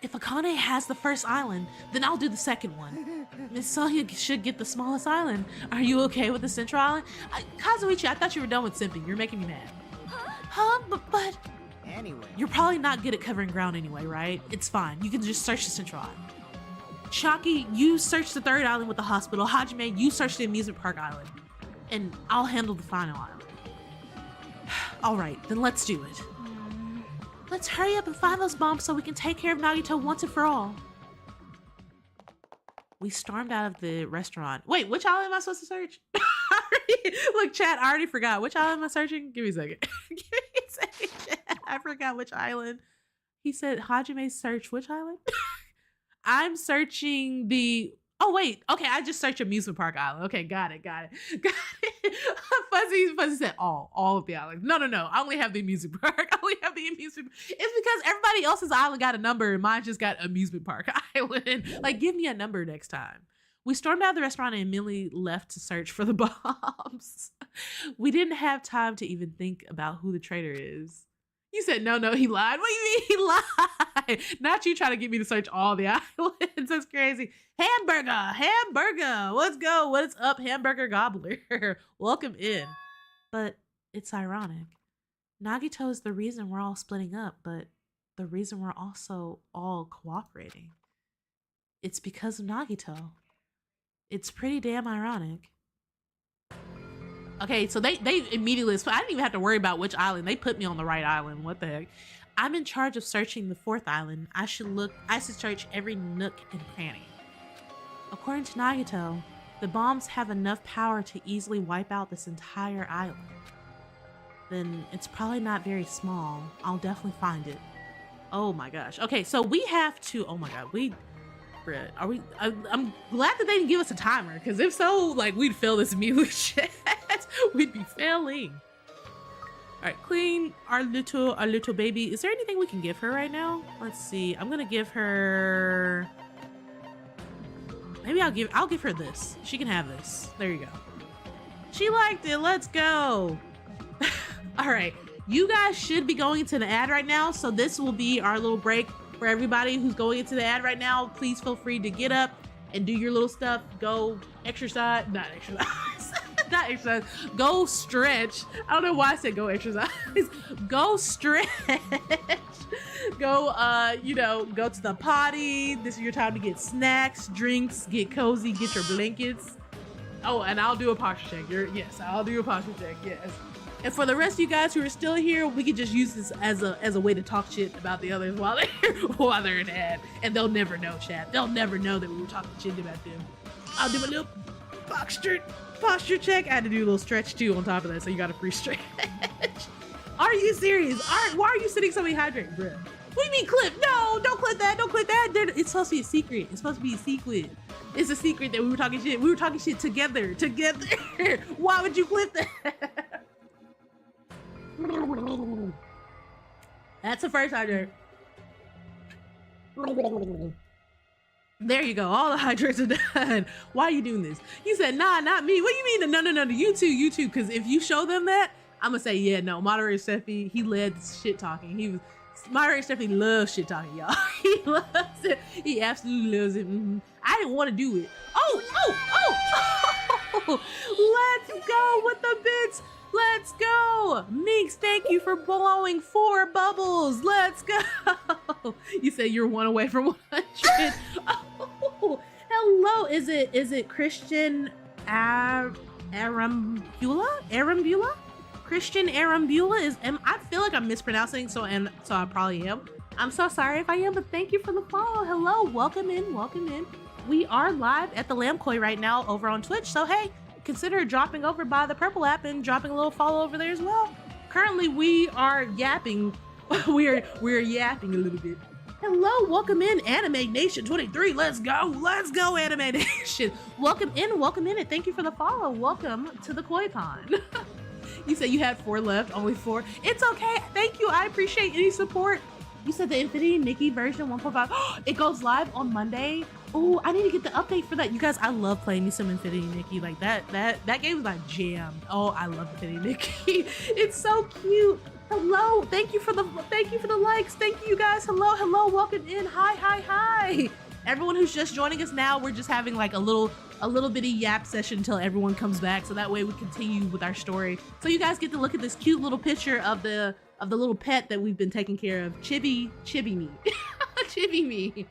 A: If Akane has the first island, then I'll do the second one. Miss Sonia should get the smallest island. Are you okay with the central island? Kazuichi, I thought you were done with simping. You're making me mad. Huh? But...
B: Anyway.
A: You're probably not good at covering ground anyway, right? It's fine. You can just search the central island. Shaki, you search the third island with the hospital. Hajime, you search the amusement park island. And I'll handle the final island. All right, then let's do it. Let's hurry up and find those bombs so we can take care of Nagito once and for all. We stormed out of the restaurant. Wait, which island am I supposed to search? Look, chat, I already forgot. Which island am I searching? Give me a second. Give me a second, chat. I forgot which island. He said Hajime search which island? I'm searching the... Oh, wait. Okay, I just searched amusement park island. Okay, got it. Fuzzy said all of the islands. No. I only have the amusement park. It's because everybody else's island got a number and mine just got amusement park island. Like, give me a number next time. We stormed out of the restaurant and immediately left to search for the bombs. We didn't have time to even think about who the traitor is. You said, no, he lied. What do you mean he lied? Not you trying to get me to search all the islands. That's crazy. Hamburger. Let's go. What is up, Hamburger Gobbler? Welcome in. But it's ironic. Nagito is the reason we're all splitting up, but the reason we're also all cooperating. It's because of Nagito. It's pretty damn ironic. Okay, so they immediately, I didn't even have to worry about which island. They put me on the right island. What the heck? I'm in charge of searching the 4th island. I should search every nook and cranny. According to Nagito, the bombs have enough power to easily wipe out this entire island. Then it's probably not very small. I'll definitely find it. Oh my gosh. Okay, so we have to, oh my god, I'm glad that they didn't give us a timer, because if so, like, we'd fail this immediately. We'd be failing. All right, clean our little baby. Is there anything we can give her right now? Let's see. I'm gonna give her, maybe I'll give her this. She can have this. There you go. She liked it. Let's go. All right, you guys should be going into the ad right now, so this will be our little break. For everybody who's going into the ad right now, please feel free to get up and do your little stuff. Go exercise, not exercise. Not exercise. Go stretch. I don't know why I said go exercise. Go stretch. Go, you know, go to the potty. This is your time to get snacks, drinks, get cozy, get your blankets. Oh, and I'll do a posture check. Yes, I'll do a posture check. Yes. And for the rest of you guys who are still here, we could just use this as a way to talk shit about the others while they're in ad, and they'll never know, chat. They'll never know that we were talking shit about them. I'll do a little posture check. I had to do a little stretch too on top of that, so you got a free stretch. Are you serious? Why are you sitting so hydrated, bro? What do you mean clip? No, don't clip that. Don't clip that. It's supposed to be a secret. It's supposed to be a secret. It's a secret that we were talking shit. We were talking shit together. Why would you clip that? That's the first hydrate. There you go. All the hydrates are done. Why are you doing this? You said, nah, not me. What do you mean? No, you too. Because if you show them that, I'm going to say, yeah, no, moderator Steffi, he led shit talking. Moderator Steffi loves shit talking, y'all. He loves it. He absolutely loves it. I didn't want to do it. Oh. Let's go with the bits. Let's go! Minx, thank you for blowing 4 bubbles. Let's go! You said you're 1 away from 100. Oh, hello. Is it Christian Arambula? Christian Arambula I feel like I'm mispronouncing, so I probably am. I'm so sorry if I am, but thank you for the follow. Hello, welcome in. We are live at the Lamkoi right now over on Twitch, so hey, consider dropping over by the purple app and dropping a little follow over there as well. Currently, we are yapping. we're yapping a little bit. Hello, welcome in, Anime Nation 23. Let's go, Anime Nation. Welcome in, and thank you for the follow. Welcome to the Koi Con. You said you had 4 left, only 4. It's okay. Thank you. I appreciate any support. You said the Infinity Nikki version 1.5. It goes live on Monday. Oh, I need to get the update for that. You guys, I love playing me some Infinity Nikki. Like that game is my jam. Oh, I love Infinity Nikki. It's so cute. Hello. Thank you for the likes. Thank you guys. Hello. Welcome in. Hi. Everyone who's just joining us now, we're just having like a little bitty yap session until everyone comes back. So that way we continue with our story. So you guys get to look at this cute little picture of the little pet that we've been taking care of. Chibi me. Chibi me.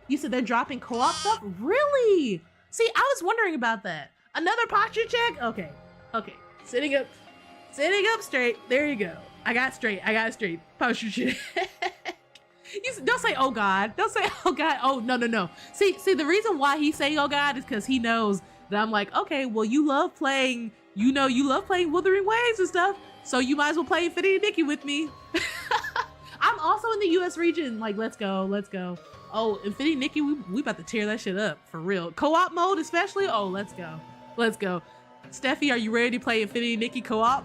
A: You said they're dropping co-op stuff? Really? See, I was wondering about that. Another posture check? Okay. Sitting up straight. There you go. I got straight. Posture check. Don't say, oh God. Don't say, oh God. Oh, no. See, the reason why he's saying, oh God, is because he knows that I'm like, okay, well, you love playing Wuthering Waves and stuff, so you might as well play Infinity Nikki with me. I'm also in the US region. Like, let's go. Oh, Infinity Nikki, we about to tear that shit up for real. Co-op mode especially. Oh, let's go. Steffi, are you ready to play Infinity Nikki co-op?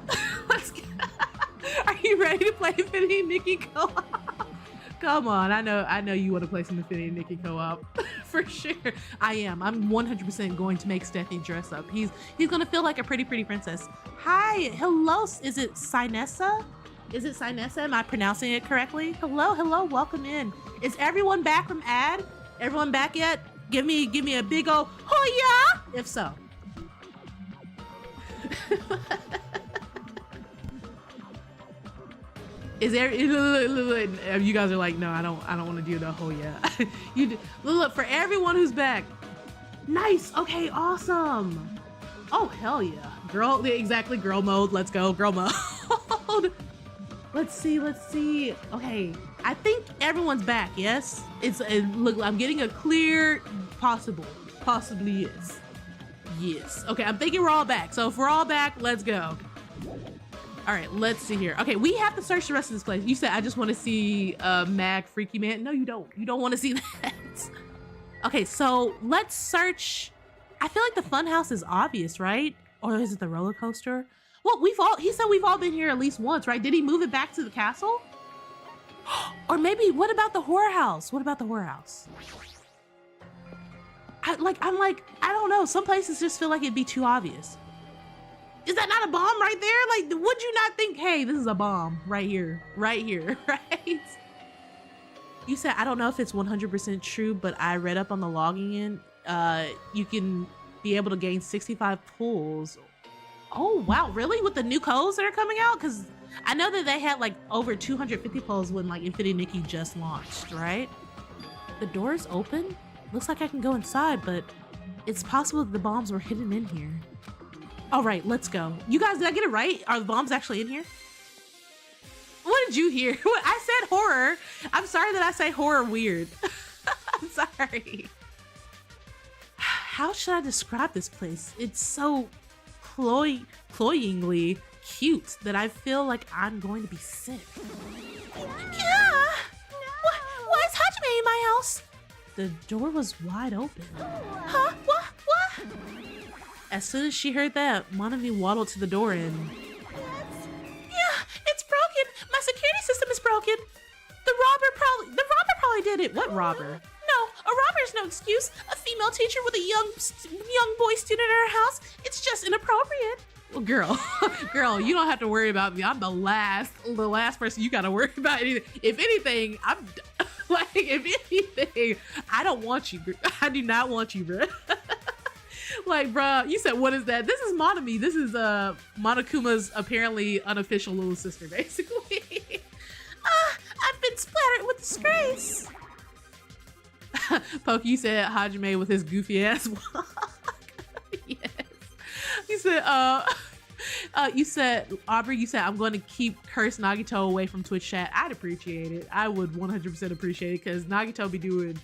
A: Let's go. Are you ready to play Infinity Nikki co-op? Come on, I know you want to play some Infinity Nikki co-op. For sure. I am. I'm 100% going to make Steffi dress up. He's gonna feel like a pretty princess. Hi, hello, is it Sinessa? Am I pronouncing it correctly? Hello, welcome in. Is everyone back from ad? Everyone back yet? Give me a big ol' hoya! If so. Is there? You guys are like, no, I don't want to do the hoya. You do, look for everyone who's back. Nice. Okay, awesome. Oh hell yeah, girl. Exactly, girl mode. Let's go, girl mode. Let's see. Okay, I think everyone's back. Yes, look. I'm getting a clear possibly yes. Okay, I'm thinking we're all back. So if we're all back, let's go. All right, let's see here. Okay, we have to search the rest of this place. You said I just want to see Mag Freaky Man. No, you don't. You don't want to see that. Okay, so let's search. I feel like the funhouse is obvious, right? Or is it the roller coaster? Well, he said we've all been here at least once, right? Did he move it back to the castle? Or maybe, what about the horror house? I'm like, I don't know. Some places just feel like it'd be too obvious. Is that not a bomb right there? Like, would you not think, hey, this is a bomb right here, right? You said, I don't know if it's 100% true, but I read up on the logging in. You can be able to gain 65 pulls. Oh, wow. Really? With the new codes that are coming out? Because I know that they had like over 250 polls when like Infinity Nikki just launched, right? The door is open. Looks like I can go inside, but it's possible that the bombs were hidden in here. All right, let's go. You guys, did I get it right? Are the bombs actually in here? What did you hear? I said horror. I'm sorry that I say horror weird. I'm sorry. How should I describe this place? It's so cloyingly cute that I feel like I'm going to be sick. Yeah. Why is Hajime in my house? The door was wide open. Huh? What? As soon as she heard that, Monami waddled to the door and... Yeah, it's broken. My security system is broken. The robber probably did it. What robber? No, a robber is no excuse. A female teacher with a young boy student in her house. It's just inappropriate. Well, girl, you don't have to worry about me. I'm the last person you gotta worry about anything. If anything, I don't want you. I do not want you, bro. Like, bruh, you said, what is that? This is Monami. This is Monokuma's apparently unofficial little sister, basically. I've been splattered with disgrace. Pokey said Hajime with his goofy ass walk. Yes. You said, Aubrey, you said, I'm going to keep Curse Nagito away from Twitch chat. I'd appreciate it. I would 100% appreciate it because Nagito be doing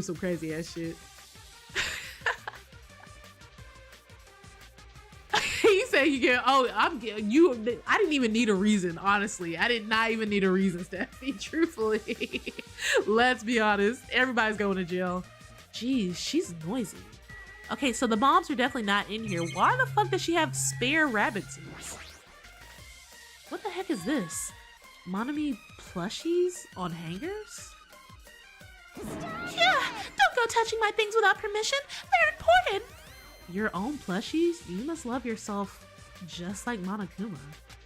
A: some crazy ass shit. You say you get, I didn't even need a reason, honestly. I did not even need a reason, Steffi, truthfully. Let's be honest. Everybody's going to jail. Jeez, she's noisy. Okay, so the bombs are definitely not in here. Why the fuck does she have spare rabbit suits? What the heck is this? Monami plushies on hangers? Yeah, don't go touching my things without permission. They're important. Your own plushies? You must love yourself just like Monokuma.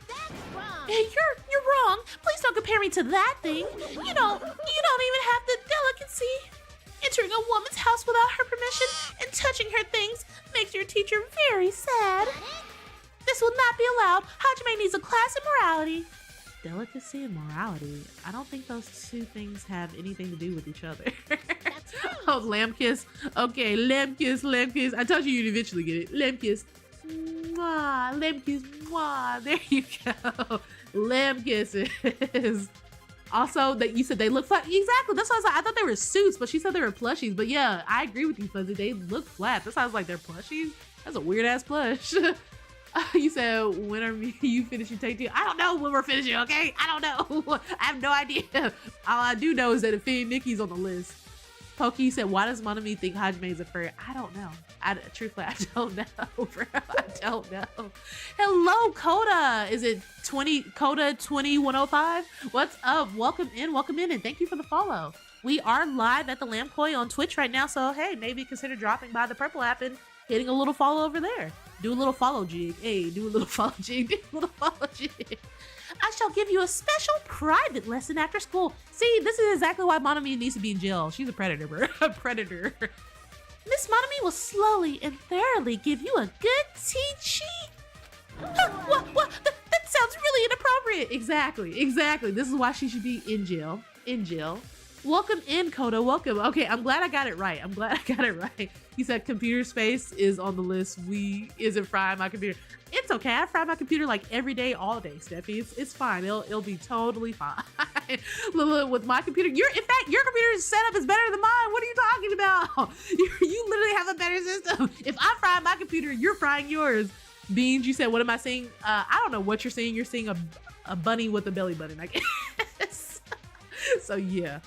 C: That's wrong.
A: Hey, you're wrong. Please don't compare me to that thing. You don't even have the delicacy. Entering a woman's house without her permission and touching her things makes your teacher very sad. This will not be allowed. Hajime needs a class in morality. Delicacy and morality. I don't think those two things have anything to do with each other.
C: That's right.
A: Oh, lamb kiss. Okay, lamb kiss. I told you'd eventually get it. Lamb kiss. Mwah, lamb kiss. Mwah. There you go. Lamb kisses. Also, that you said they look flat. Exactly. That's why I was like, I thought they were suits, but she said they were plushies. But yeah, I agree with you, Fuzzy. They look flat. That sounds like they're plushies. That's a weird ass plush. You said, when are you finishing take two? I don't know when we're finishing, okay? I don't know. I have no idea. All I do know is that Infinity Nikki's on the list. Pokey said, why does Monami think Hajime is a furry? I don't know. Truthfully, I don't know, bro. I don't know. Hello, Coda. Is it Coda 2105? What's up? Welcome in, and thank you for the follow. We are live at the Lamp Koi on Twitch right now, so hey, maybe consider dropping by the Purple app and hitting a little follow over there. Do a little follow jig. Hey, do a little follow jig. I shall give you a special private lesson after school. See, this is exactly why Monami needs to be in jail. She's a predator, bro. A predator. Miss Monami will slowly and thoroughly give you a good teaching. What? That sounds really inappropriate. Exactly. This is why she should be in jail. Welcome in, Coda. Welcome. Okay, I'm glad I got it right. You said computer space is on the list. Isn't frying my computer. It's okay. I fry my computer like every day, all day, Steffi. It's fine. It'll be totally fine. With my computer, in fact, your computer's setup is better than mine. What are you talking about? You literally have a better system. If I fry my computer, you're frying yours. Beans, you said, what am I seeing? I don't know what you're seeing. You're seeing a bunny with a belly button, I guess. So yeah.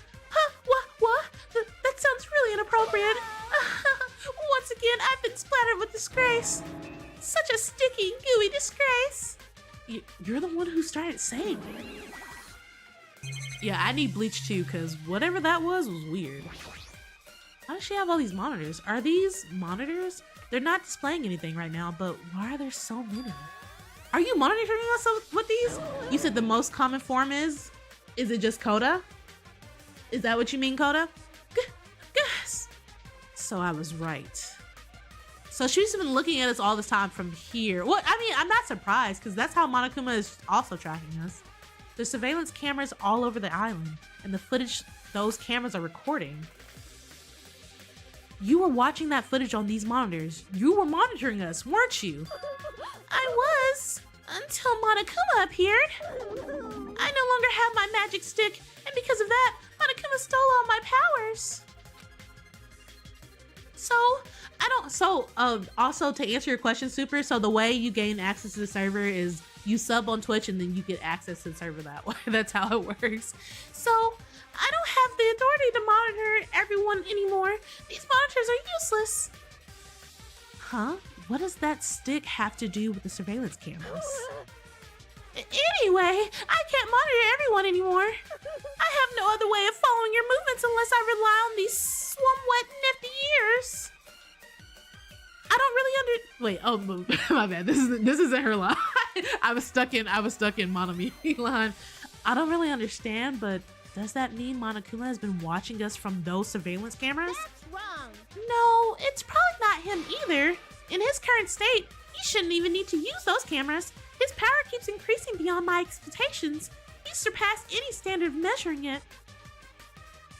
A: What? That sounds really inappropriate. Once again, I've been splattered with disgrace. Such a sticky, gooey disgrace. You're the one who started saying it. Yeah, I need bleach too, because whatever that was weird. How does she have all these monitors? Are these monitors? They're not displaying anything right now, but why are there so many? Are you monitoring us with these? You said the most common form is it just Coda? Is that what you mean, Coda? Yes. So I was right. So she's been looking at us all this time from here. Well, I mean, I'm not surprised because that's how Monokuma is also tracking us. There's surveillance cameras all over the island, and the footage those cameras are recording. You were watching that footage on these monitors. You were monitoring us, weren't you? I was, until Monokuma appeared. I no longer have my magic stick, and because of that, Monokuma stole all my powers. Also to answer your question, Super, so the way you gain access to the server is you sub on Twitch and then you get access to the server that way. That's how it works. So I don't have the authority to monitor everyone anymore. These monitors are useless. Huh? What does that stick have to do with the surveillance cameras? Anyway, I can't monitor everyone anymore. I have no other way of following your movements unless I rely on these somewhat nifty ears. I don't really wait, oh my bad. This isn't her line. I was stuck in Monami line. I don't really understand, but does that mean Monokuma has been watching us from those surveillance cameras?
C: That's wrong.
A: No, it's probably not him either. In his current state, he shouldn't even need to use those cameras. His power keeps increasing beyond my expectations. He's surpassed any standard of measuring it.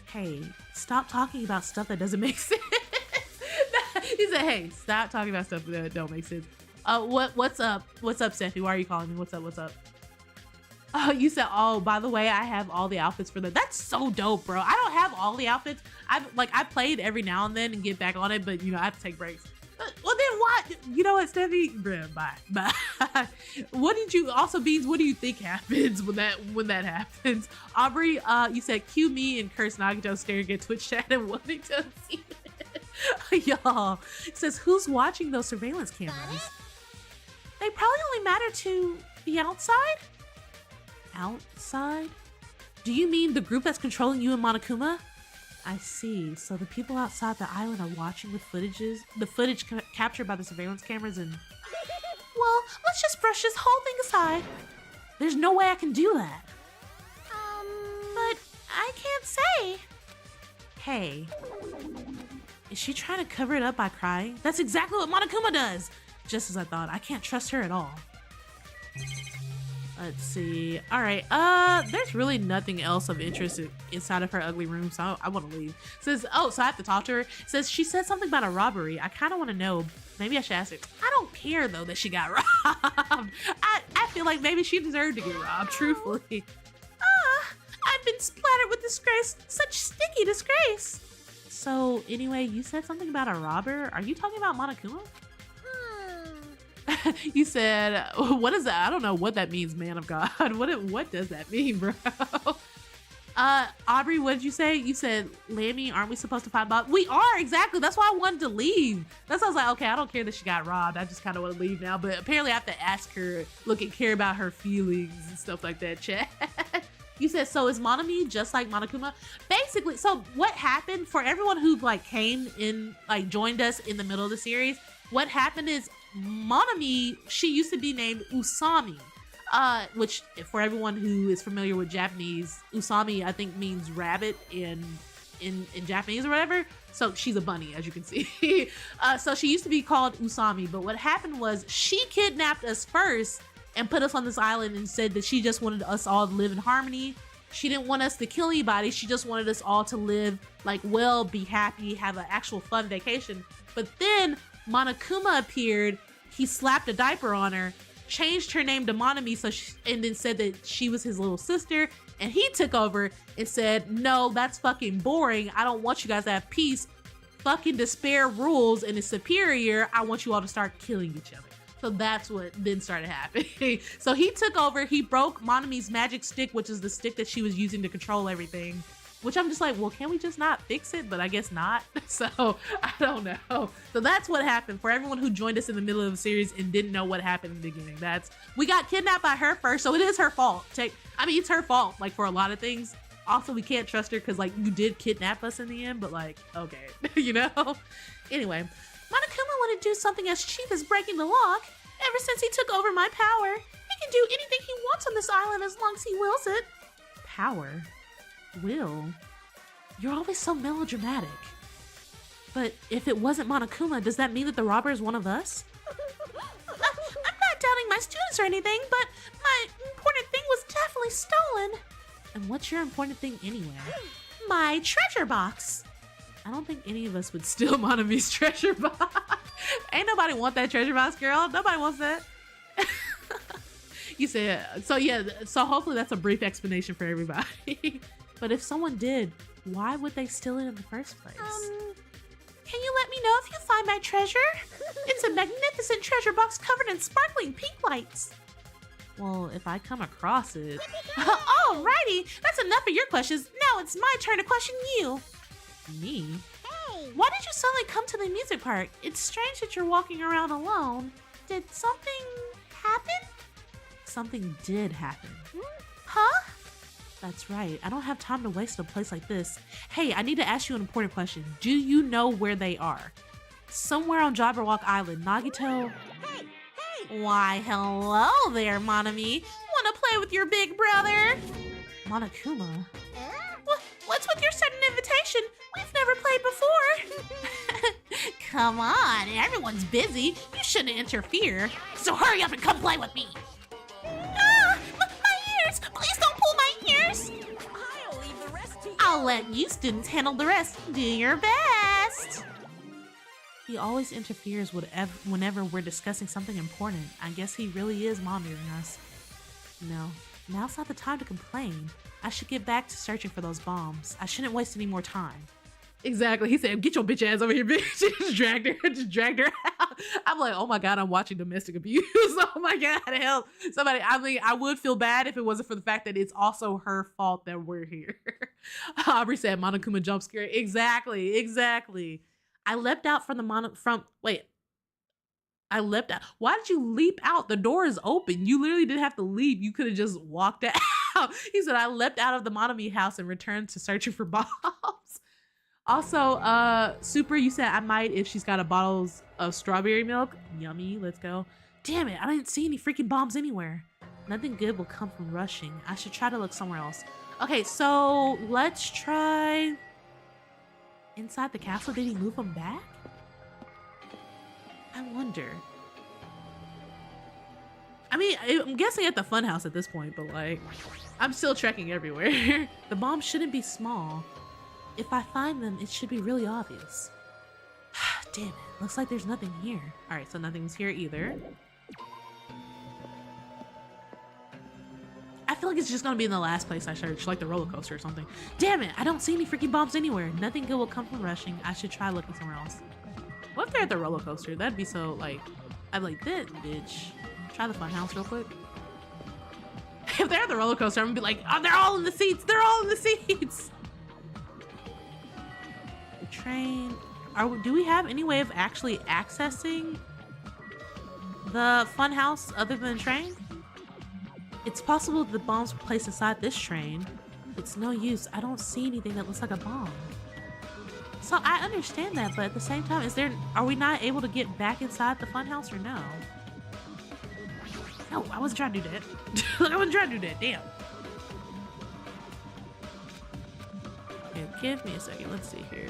A: Hey, stop talking about stuff that doesn't make sense. He said, hey, stop talking about stuff that don't make sense. What's up? What's up, Steffi? Why are you calling me? What's up? Oh, you said, oh, by the way, I have all the outfits for that. That's so dope, bro. I don't have all the outfits. I played every now and then and get back on it, but I have to take breaks. Well, then what? You know what, Steffi? Bruh, bye. What did you, also, Beans, what do you think happens when that happens? Aubrey, you said, cue me and curse Nagito staring at Twitch chat and wanting to see it. Y'all, it says, who's watching those surveillance cameras? They probably only matter to the outside? Outside? Do you mean the group that's controlling you and Monokuma? I see. So the people outside the island are watching the footage captured by the surveillance cameras and... Well, let's just brush this whole thing aside. There's no way I can do that. But I can't say. Hey. Is she trying to cover it up by crying? That's exactly what Monokuma does. Just as I thought. I can't trust her at all. Let's see. All right. There's really nothing else of interest inside of her ugly room, so I want to leave. Says, oh, so I have to talk to her. Says she said something about a robbery. I kind of want to know. Maybe I should ask her. I don't care though that she got robbed. I feel like maybe she deserved to get robbed. Truthfully. I've been splattered with disgrace. Such sticky disgrace. So anyway, you said something about a robber. Are you talking about Monokuma? You said, what is that? I don't know what that means, man of God. What does that mean, bro? Aubrey, what did you say? You said, Lammy, aren't we supposed to find Bob? We are, exactly. That's why I wanted to leave. That's why I was like, okay, I don't care that she got robbed. I just kind of want to leave now. But apparently I have to ask her, look and care about her feelings and stuff like that, chat. You said, so is Monami just like Monokuma? Basically, so what happened for everyone who came in, joined us in the middle of the series, what happened is Monami, she used to be named Usami, which for everyone who is familiar with Japanese, Usami I think means rabbit in Japanese or whatever. So she's a bunny, as you can see. So she used to be called Usami, but what happened was she kidnapped us first and put us on this island and said that she just wanted us all to live in harmony. She didn't want us to kill anybody. She just wanted us all to live well, be happy, have an actual fun vacation. But then Monokuma appeared. He slapped a diaper on her, changed her name to Monami, and then said that she was his little sister. And he took over and said, no, that's fucking boring. I don't want you guys to have peace. Fucking despair rules and is superior. I want you all to start killing each other. So that's what then started happening. So he took over. He broke Monami's magic stick, which is the stick that she was using to control everything. Which I'm just like, well, can we just not fix it? But I guess not. So I don't know. So that's what happened for everyone who joined us in the middle of the series and didn't know what happened in the beginning. We got kidnapped by her first, so it is her fault. It's her fault, for a lot of things. Also, we can't trust her because, you did kidnap us in the end, but, okay, Anyway, Monokuma want to do something as cheap as breaking the lock. Ever since he took over my power, he can do anything he wants on this island as long as he wills it. Power? Will? You're always so melodramatic. But if it wasn't Monokuma, does that mean that the robber is one of us? I'm not doubting my students or anything, but my important thing was definitely stolen. And what's your important thing anyway? My treasure box. I don't think any of us would steal Monami's treasure box. Ain't nobody want that treasure box, girl. Nobody wants that. You said, so yeah, so hopefully that's a brief explanation for everybody. But if someone did, why would they steal it in the first place? Can you let me know if you find my treasure? It's a magnificent treasure box covered in sparkling pink lights. Well, if I come across it... Alrighty, that's enough of your questions. Now it's my turn to question you. Me?
C: Hey!
A: Why did you suddenly come to the music park? It's strange that you're walking around alone. Did something happen? Something did happen. Huh? That's right. I don't have time to waste at a place like this. Hey, I need to ask you an important question. Do you know where they are? Somewhere on Jabberwock Island. Nagito?
C: Hey! Hey!
A: Why, hello there, Monami. Wanna play with your big brother? Monokuma? What's with your sudden invitation? We've never played before. Come on, everyone's busy. You shouldn't interfere. So hurry up and come play with me. My ears! Please don't pull my ears!
C: I'll leave the rest to you.
A: I'll let you students handle the rest. Do your best. He always interferes whenever we're discussing something important. I guess he really is monitoring us. No, now's not the time to complain. I should get back to searching for those bombs. I shouldn't waste any more time. Exactly. He said, get your bitch ass over here, bitch. Just dragged her out. I'm like, oh my God, I'm watching domestic abuse. Oh my God, hell. Somebody, I mean, I would feel bad if it wasn't for the fact that it's also her fault that we're here. Aubrey said, Monokuma jump scare. Exactly. I leapt out from the I leapt out. Why did you leap out? The door is open. You literally didn't have to leap. You could have just walked out. He said, I leapt out of the Monami house and returned to searching for bombs. Also, Super, you said I might if she's got a bottles of strawberry milk. Yummy, let's go. Damn it, I didn't see any freaking bombs anywhere. Nothing good will come from rushing. I should try to look somewhere else. Okay, so let's try... Inside the castle, did he move them back? I wonder. I mean, I'm guessing at the funhouse at this point, but like, I'm still checking everywhere. The bombs shouldn't be small. If I find them, it should be really obvious. Damn it, looks like there's nothing here. All right, so nothing's here either. I feel like it's just gonna be in the last place I searched, like the roller coaster or something. Damn it, I don't see any freaking bombs anywhere. Nothing good will come from rushing. I should try looking somewhere else. What if they're at the roller coaster? That'd be so like, I'd be like, that bitch. Try the funhouse real quick. If they're at the roller coaster, I'm gonna be like, oh, they're all in the seats. They're all in the seats. The train. Do we have any way of actually accessing the funhouse other than the train? It's possible that the bombs were placed inside this train. It's no use. I don't see anything that looks like a bomb. So I understand that, but at the same time, are we not able to get back inside the funhouse or no? No, I wasn't trying to do that. I wasn't trying to do that, damn. Okay, give me a second, let's see here.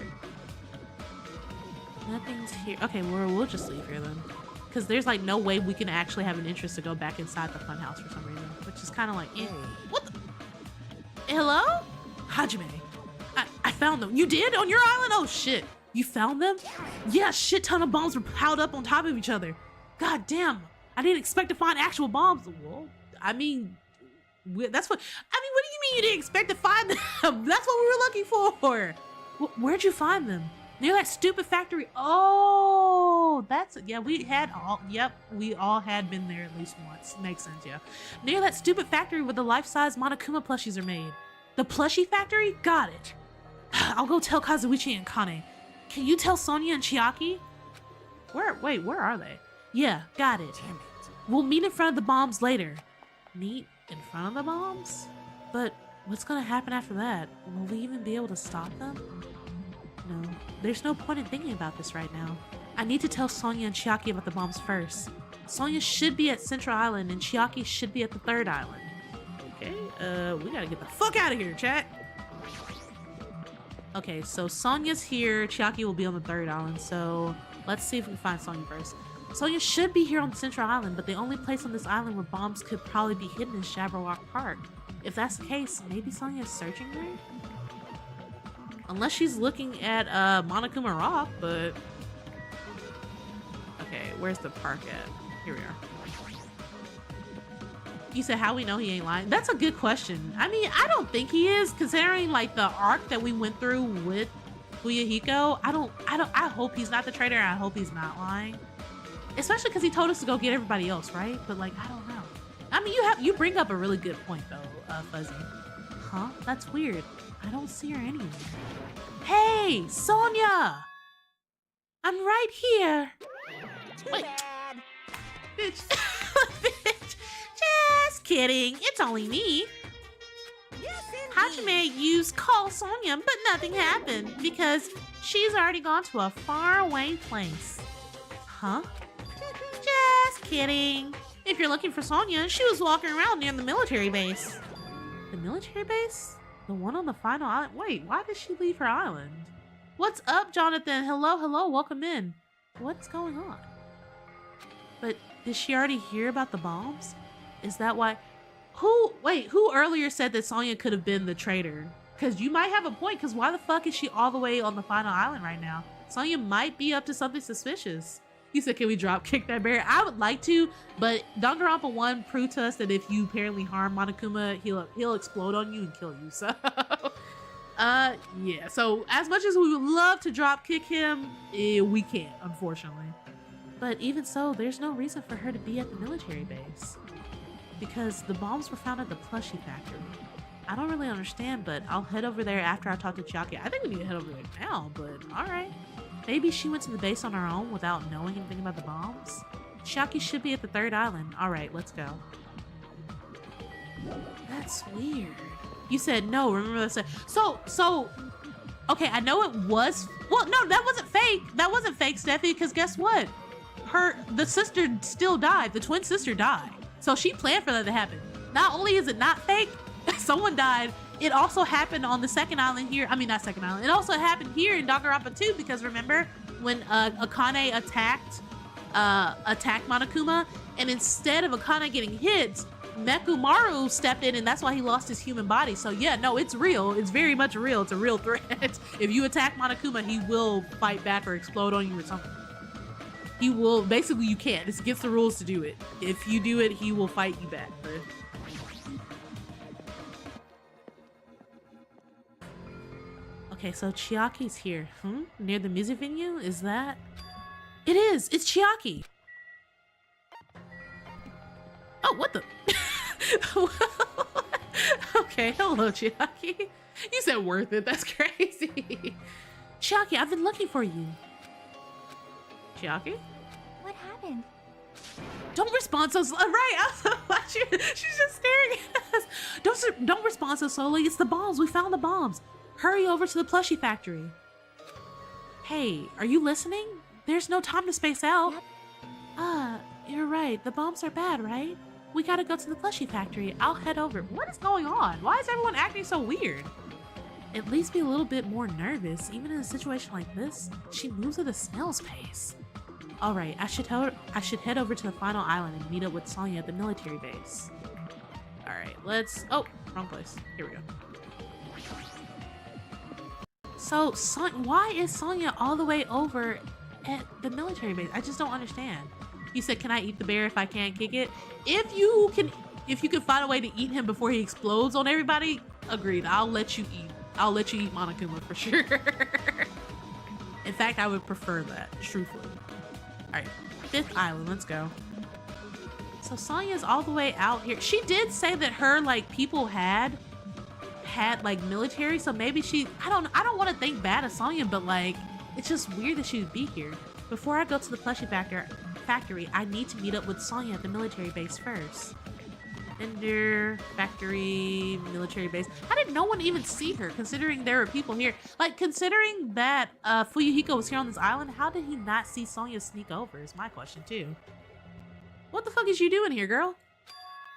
A: Nothing's here. Okay, we'll just leave here then. Because there's like no way we can actually have an interest to go back inside the funhouse for some reason. Which is kind of like, eh. What the? Hello? Hajime. I found them. You did? On your island? Oh shit. You found them? Yeah, shit ton of bombs were piled up on top of each other. God damn. I didn't expect to find actual bombs. Well, I mean, what do you mean you didn't expect to find them? That's what we were looking for. Where'd you find them? Near that stupid factory. Oh, yeah, we all had been there at least once. Makes sense, yeah. Near that stupid factory where the life-size Monokuma plushies are made. The plushie factory? Got it. I'll go tell Kazuichi and Kane. Can you tell Sonia and Chiaki? Wait, where are they? Yeah, got it. Damn it. We'll meet in front of the bombs later. Meet in front of the bombs? But what's gonna happen after that? Will we even be able to stop them? No, there's no point in thinking about this right now. I need to tell Sonia and Chiaki about the bombs first. Sonia should be at Central Island and Chiaki should be at the third island. Okay, we gotta get the fuck out of here, chat. Okay, so Sonya's here. Chiaki will be on the third island, so let's see if we can find Sonya first. Sonya should be here on the central island, but the only place on this island where bombs could probably be hidden is Jabberwock Park. If that's the case, maybe Sonya's searching there? Unless she's looking at Monokuma Rock, but... Okay, where's the park at? Here we are. You said how we know he ain't lying? That's a good question. I mean, I don't think he is, considering like the arc that we went through with Fuyuhiko. I hope he's not the traitor, and I hope he's not lying. Especially because he told us to go get everybody else, right? But like, I don't know. I mean, you bring up a really good point though, Fuzzy. Huh? That's weird. I don't see her anywhere. Hey, Sonya! I'm right here.
C: Too
A: Wait.
C: bad.
A: Bitch. Bitch. Just kidding. It's only me.
C: Yes, indeed.
A: Hajime used call Sonya, but nothing happened because she's already gone to a faraway place. Huh? Just kidding. If you're looking for Sonya, she was walking around near the military base. The military base? The one on the final island? Wait, why did she leave her island? What's up, Jonathan? Hello, hello, welcome in. What's going on? But did she already hear about the bombs? Is that why? Who earlier said that Sonya could have been the traitor? Because you might have a point, because why the fuck is she all the way on the final island right now? Sonya might be up to something suspicious. You said, can we drop kick that bear? I would like to, but Danganronpa 1 proved to us that if you apparently harm Monokuma, he'll explode on you and kill you. So, yeah. So as much as we would love to drop kick him, we can't, unfortunately. But even so, there's no reason for her to be at the military base. Because the bombs were found at the plushie factory. I don't really understand, but I'll head over there after I talk to Chiaki. I think we need to head over there now, but alright. Maybe she went to the base on her own without knowing anything about the bombs? Chiaki should be at the third island. Alright, let's go. That's weird. You said no, remember I said so okay, I know it was, well, no, that wasn't fake. That wasn't fake, Steffi, because guess what? The sister still died. The twin sister died. So she planned for that to happen. Not only is it not fake, someone died. It also happened on the second island here. I mean, not second island. It also happened here in Danganronpa 2 because remember when Akane attacked Monokuma, and instead of Akane getting hit, Mekumaru stepped in, and that's why he lost his human body. So yeah, no, it's real. It's very much real. It's a real threat. If you attack Monokuma, he will fight back or explode on you or something. He will, basically you can't. It's against the rules to do it. If you do it, he will fight you back. But... Okay, so Chiaki's here. Near the music venue? Is that? It is! It's Chiaki! Oh, what the? Okay, hello, Chiaki. You said worth it. That's crazy. Chiaki, I've been looking for you. Chiaki?
D: What happened?
A: Don't respond so slowly. Right, I was watching. She's just staring at us. Don't respond so slowly. It's the bombs. We found the bombs. Hurry over to the plushie factory. Hey, are you listening? There's no time to space out. Yep. You're right. The bombs are bad, right? We gotta go to the plushie factory. I'll head over. What is going on? Why is everyone acting so weird? At least be a little bit more nervous. Even in a situation like this, she moves at a snail's pace. Alright, I should head over to the final island and meet up with Sonya at the military base. Alright, let's... Oh, wrong place. Here we go. So, why is Sonya all the way over at the military base? I just don't understand. You said, can I eat the bear if I can't kick it? If you can find a way to eat him before he explodes on everybody, agreed. I'll let you eat Monokuma for sure. In fact, I would prefer that, truthfully. Alright, 5th island, let's go. So Sonya's all the way out here. She did say that her like people had like military, so maybe she, I don't want to think bad of Sonya, but like it's just weird that she would be here. Before I go to the plushie factory, I need to meet up with Sonya at the military base first. Vendor, factory, military base. How did no one even see her, considering there were people here? Like, considering that Fuyuhiko was here on this island, how did he not see Sonya sneak over is my question, too. What the fuck is you doing here, girl?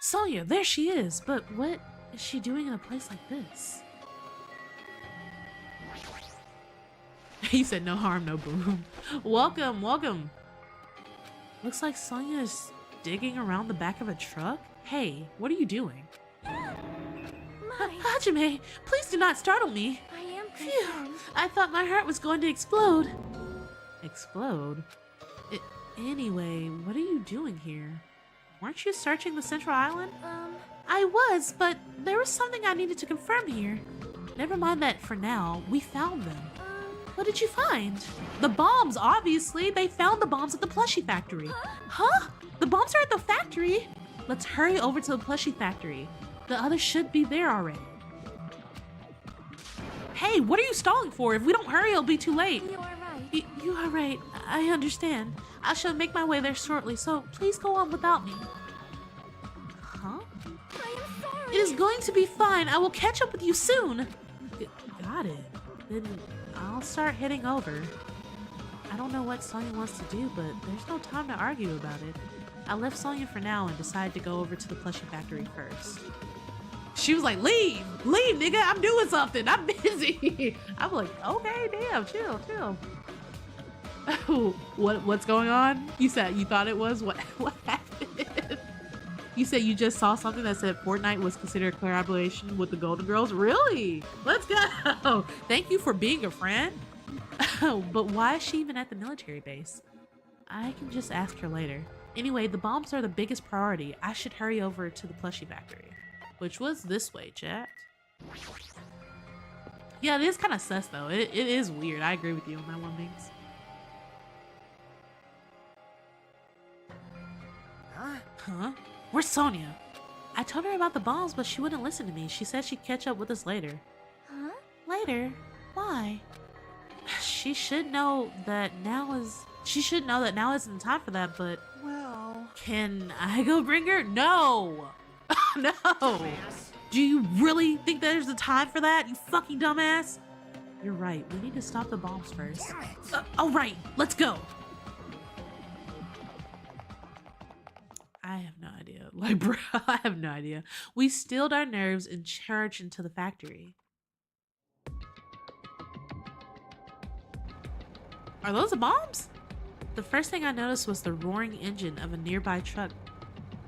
A: Sonya, there she is, but what is she doing in a place like this? He said no harm, no boom. Welcome, welcome. Looks like Sonia is digging around the back of a truck. Hey, what are you doing? Hajime, please do not startle me.
D: I am
A: Phew,
D: concerned.
A: I thought my heart was going to explode. Explode? Anyway, what are you doing here? Weren't you searching the Central Island? I was, but there was something I needed to confirm here. Never mind that for now. We found them. What did you find? The bombs, obviously. They found the bombs at the plushie factory. Huh? The bombs are at the factory? Let's hurry over to the plushie factory. The others should be there already. Hey, what are you stalling for? If we don't hurry, it'll be too late.
D: You are right.
A: You are right. I understand. I shall make my way there shortly, so please go on without me. Huh?
D: I am sorry.
A: It is going to be fine. I will catch up with you soon. Got it. Then I'll start heading over. I don't know what Sonia wants to do, but there's no time to argue about it. I left Sonia for now and decided to go over to the plushie factory first. She was like, leave, nigga, I'm doing something, I'm busy. I'm like, okay, damn, chill. What's going on? You said you thought it was? What happened? You said you just saw something that said Fortnite was considered a collaboration with the Golden Girls? Really? Let's go. Thank you for being a friend. But why is she even at the military base? I can just ask her later. Anyway, the bombs are the biggest priority. I should hurry over to the plushie factory. Which was this way, chat. Yeah, it is kind of sus though. It is weird. I agree with you on that one, Minx. Huh? Where's Sonia? I told her about the bombs, but she wouldn't listen to me. She said she'd catch up with us later.
D: Huh?
A: Later? Why? She should know that now isn't the time for that, but
B: Well,
A: can I go bring her? No! No! Do you really think there's a time for that, you fucking dumbass? You're right. We need to stop the bombs first.
B: damn it.
A: All right, let's go. I have no idea. Like, bro, I have no idea. We stilled our nerves and charged into the factory. Are those the bombs? The first thing I noticed was the roaring engine of a nearby truck.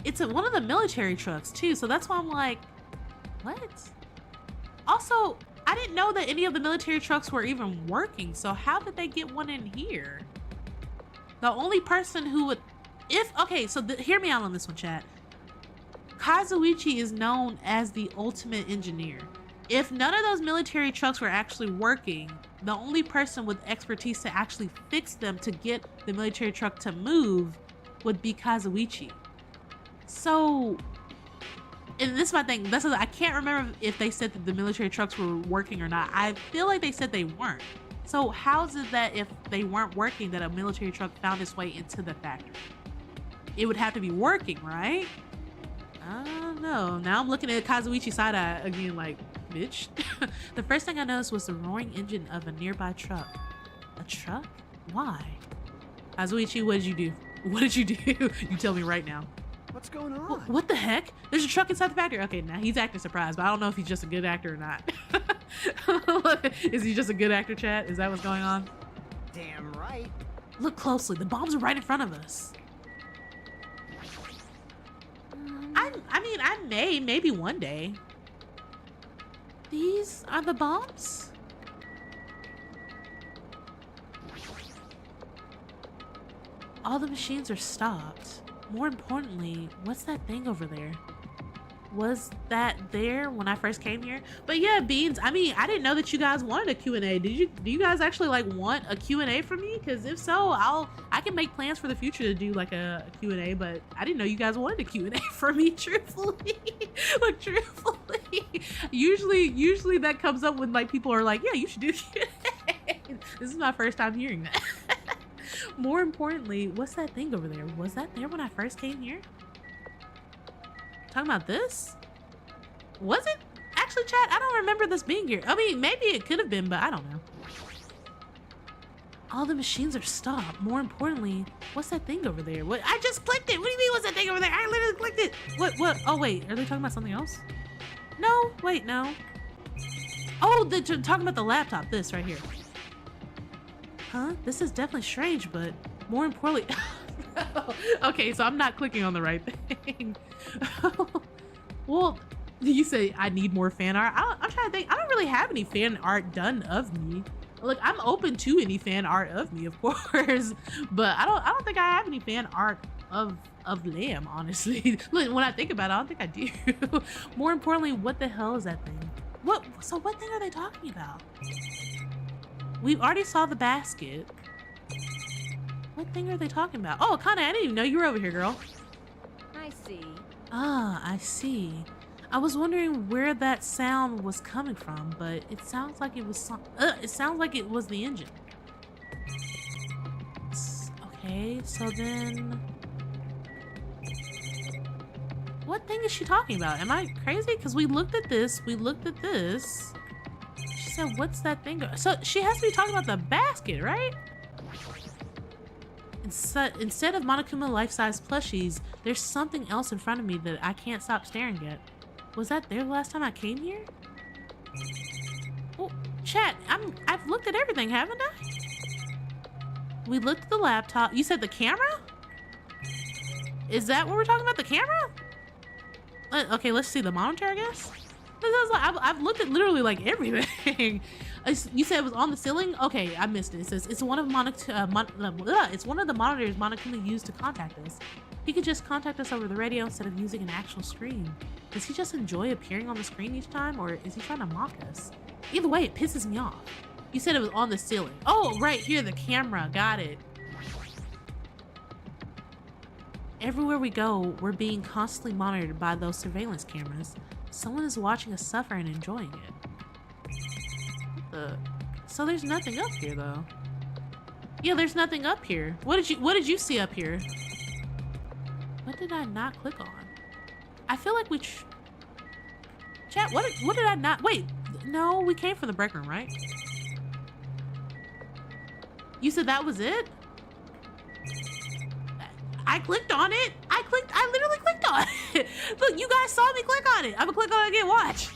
A: It's one of the military trucks too, so that's why I'm like, what? Also, I didn't know that any of the military trucks were even working, so how did they get one in here? The only person who would, hear me out on this one, chat. Kazuichi is known as the ultimate engineer. If none of those military trucks were actually working, the only person with expertise to actually fix them to get the military truck to move would be Kazuichi. So, and this is my thing, I can't remember if they said that the military trucks were working or not. I feel like they said they weren't. So how is it that if they weren't working that a military truck found its way into the factory? It would have to be working, right? I don't know. Now I'm looking at Kazuichi's side eye again like, bitch. The first thing I noticed was the roaring engine of a nearby truck. A truck? Why? Kazuichi, what did you do? What did you do? You tell me right now.
B: What's going on?
A: What the heck? There's a truck inside the factory. Okay, now he's acting surprised, but I don't know if he's just a good actor or not. Is he just a good actor, chat? Is that what's going on?
B: Damn right.
A: Look closely. The bombs are right in front of us. Maybe one day. These are the bombs? All the machines are stopped. More importantly, what's that thing over there? Was that there when I first came here? But yeah, Beans, I didn't know that you guys wanted a Q&A. Do you guys actually like want a Q&A from me? Because if so, I can make plans for the future to do like a Q&A, but I didn't know you guys wanted a Q&A from me, truthfully. Like, truthfully. Usually that comes up when like people are like, yeah, you should do Q&A. This is my first time hearing that. More importantly, what's that thing over there? Was that there when I first came here? Talking about this? Was it? Actually, chat, I don't remember this being here. I mean, maybe it could have been, but I don't know. All the machines are stopped. More importantly, what's that thing over there? What? I just clicked it. What do you mean, what's that thing over there? I literally clicked it. What? Oh, wait. Are they talking about something else? No. Wait, no. Oh, they're talking about the laptop. This right here. Huh? This is definitely strange, but more importantly... Okay, so I'm not clicking on the right thing. Well, you say I need more fan art. I'm trying to think. I don't really have any fan art done of me. Look, I'm open to any fan art of me, of course, but I don't think I have any fan art of Lamb, honestly. Look, when I think about it, I don't think I do. More importantly, what the hell is that thing? So what thing are they talking about? We already saw the basket. What thing are they talking about? Oh, Kana, I didn't even know you were over here, girl.
D: I see.
A: Ah, I see. I was wondering where that sound was coming from, but it sounds like it was it sounds like it was the engine. Okay, so then what thing is she talking about? Am I crazy? Because we looked at this, She said, what's that thing? So she has to be talking about the basket, right? Instead of Monokuma life-size plushies, there's something else in front of me that I can't stop staring at. Was that there the last time I came here? Oh, chat, I've looked at everything, haven't I? We looked at the laptop. You said the camera? Is that what we're talking about, the camera? Okay, let's see the monitor, I guess. I've looked at literally like everything. You said it was on the ceiling? Okay, I missed it. It says it's one of the monitors Monokuma used to contact us. He could just contact us over the radio instead of using an actual screen. Does he just enjoy appearing on the screen each time, or is he trying to mock us? Either way, it pisses me off. You said it was on the ceiling. Oh, right here, the camera. Got it. Everywhere we go, we're being constantly monitored by those surveillance cameras. Someone is watching us suffer and enjoying it. So there's nothing up here, though. Yeah, there's nothing up here. What did you see up here? What did I not click on? I feel like Chat, what did I not... Wait, no, we came from the break room, right? You said that was it? I clicked on it. I literally clicked on it. Look, you guys saw me click on it. I'm gonna click on it again, watch.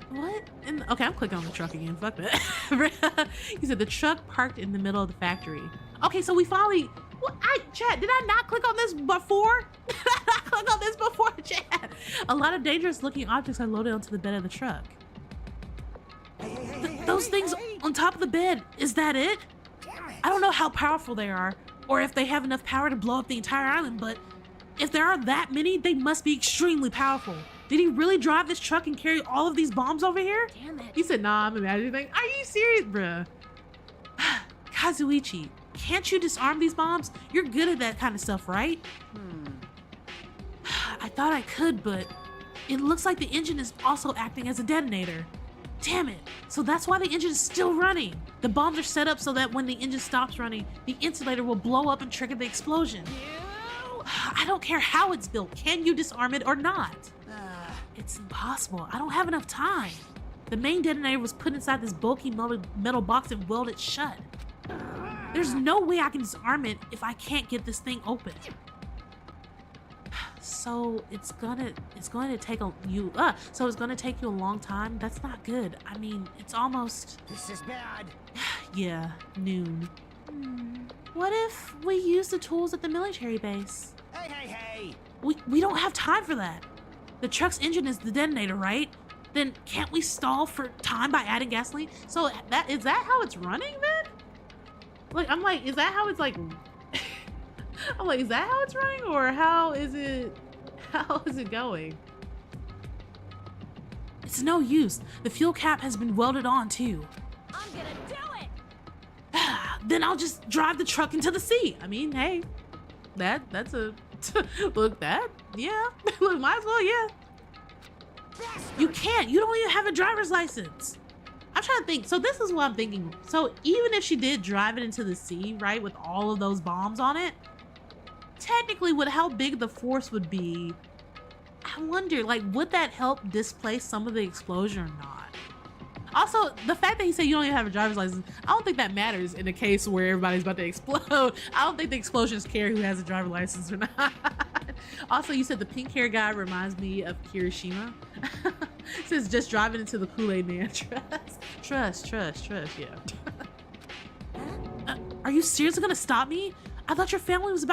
A: What? Okay, I'm clicking on the truck again, fuck that. You said the truck parked in the middle of the factory. Okay, so we finally, chat, did I not click on this before? Did I not click on this before, chat? A lot of dangerous looking objects are loaded onto the bed of the truck. Those things on top of the bed, is that it? I don't know how powerful they are, or if they have enough power to blow up the entire island, but if there are that many, they must be extremely powerful. Did he really drive this truck and carry all of these bombs over here?
D: Damn it.
A: He said, nah, I'm imagining. Are you serious, bruh? Kazuichi, can't you disarm these bombs? You're good at that kind of stuff, right? I thought I could, but it looks like the engine is also acting as a detonator. Damn it. So that's why the engine is still running. The bombs are set up so that when the engine stops running, the insulator will blow up and trigger the explosion. I don't care how it's built. Can you disarm it or not? It's impossible. I don't have enough time. The main detonator was put inside this bulky metal box and welded shut. There's no way I can disarm it if I can't get this thing open. So it's gonna take you a long time. That's not good. I mean, it's almost...
B: This is bad.
A: Yeah, noon. What if we use the tools at the military base?
B: Hey!
A: We don't have time for that. The truck's engine is the detonator, right? Then can't we stall for time by adding gasoline? So is that how it's running then? Like, I'm like, is that how it's like... I'm like, is that how it's running, or how is it going? It's no use. The fuel cap has been welded on too.
D: I'm gonna do it.
A: Then I'll just drive the truck into the sea. I mean, hey, that's a look, yeah. Look, might as well, yeah. You can't. You don't even have a driver's license. I'm trying to think. So this is what I'm thinking. So even if she did drive it into the sea, right, with all of those bombs on it, technically with how big the force would be, I wonder, like, would that help displace some of the explosion or not? Also, the fact that he said you don't even have a driver's license, I don't think that matters in a case where everybody's about to explode. I don't think the explosions care who has a driver's license or not. Also, you said the pink hair guy reminds me of Kirishima. Says just driving into the Kool-Aid man dress. Trust, yeah. Are you seriously gonna stop me? I thought your family was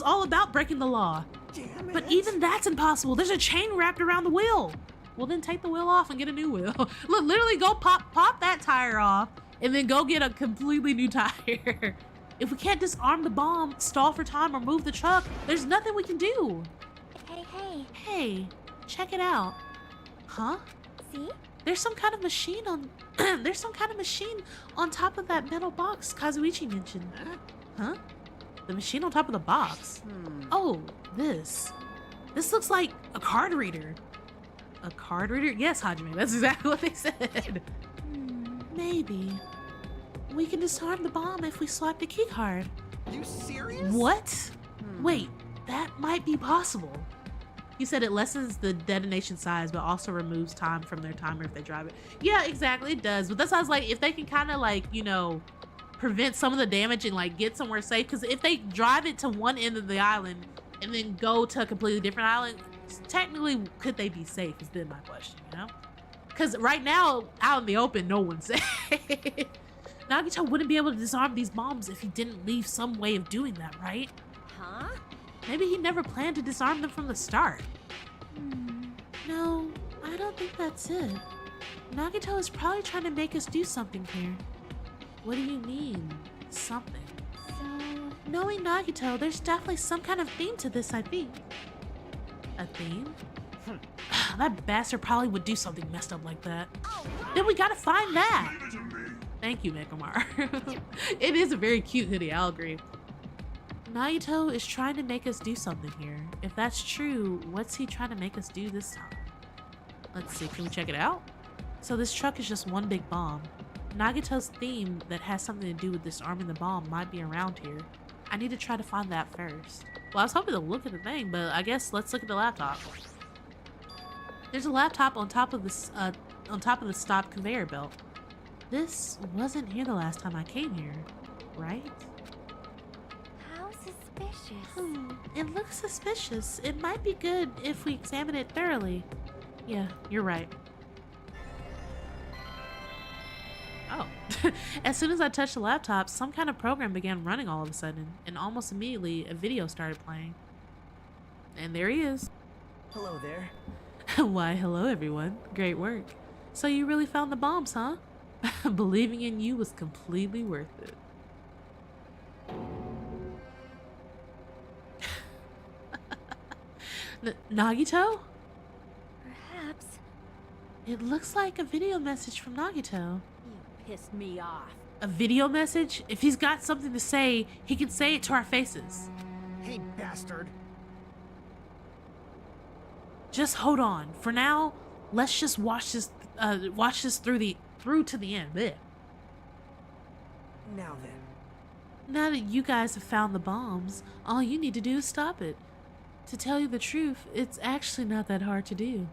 A: all about breaking the law.
B: Damn it.
A: But even that's impossible. There's a chain wrapped around the wheel. Well, then take the wheel off and get a new wheel. Look, literally go pop that tire off and then go get a completely new tire. If we can't disarm the bomb, stall for time, or move the truck, there's nothing we can do. Hey, check it out. Huh?
E: See?
A: There's some kind of machine on top of that metal box Kazuichi mentioned. Huh? The machine on top of the box? Oh, this looks like a card reader. A card reader? Yes, Hajime, that's exactly what they said. Maybe. We can disarm the bomb if we select a key card.
B: You serious?
A: What? Wait, that might be possible. You said it lessens the detonation size, but also removes time from their timer if they drive it. Yeah, exactly, it does. But that sounds like if they can kind of like, you know, prevent some of the damage and like get somewhere safe. Because if they drive it to one end of the island and then go to a completely different island, technically, could they be safe is then my question, you know? Because right now, out in the open, no one's safe. Nagito wouldn't be able to disarm these bombs if he didn't leave some way of doing that, right?
E: Huh?
A: Maybe he never planned to disarm them from the start. No, I don't think that's it. Nagito is probably trying to make us do something here. What do you mean, something?
E: So...
A: Knowing Nagito, there's definitely some kind of theme to this, I think. A theme? That bastard probably would do something messed up like that. Then we gotta find that! Thank you, Nekomar. It is a very cute hoodie, I'll agree. Nagito is trying to make us do something here. If that's true, what's he trying to make us do this time? Let's see, can we check it out? So this truck is just one big bomb. Nagito's theme that has something to do with disarming the bomb might be around here. I need to try to find that first. Well, I was hoping to look at the thing, but I guess let's look at the laptop. There's a laptop on top of this, the stop conveyor belt. This wasn't here the last time I came here, right?
E: How suspicious.
A: It looks suspicious. It might be good if we examine it thoroughly. Yeah, you're right. Oh. As soon as I touched the laptop, some kind of program began running all of a sudden, and almost immediately a video started playing. And there he is.
B: Hello there.
A: Why, hello everyone. Great work. So you really found the bombs, huh? Believing in you was completely worth it. Nagito?
E: Perhaps.
A: It looks like a video message from Nagito.
D: You pissed me off.
A: A video message? If he's got something to say, he can say it to our faces.
B: Hey, bastard.
A: Just hold on. For now, let's just watch this through to the end. Blech.
B: Now then.
A: Now that you guys have found the bombs, all you need to do is stop it. To tell you the truth, it's actually not that hard to do.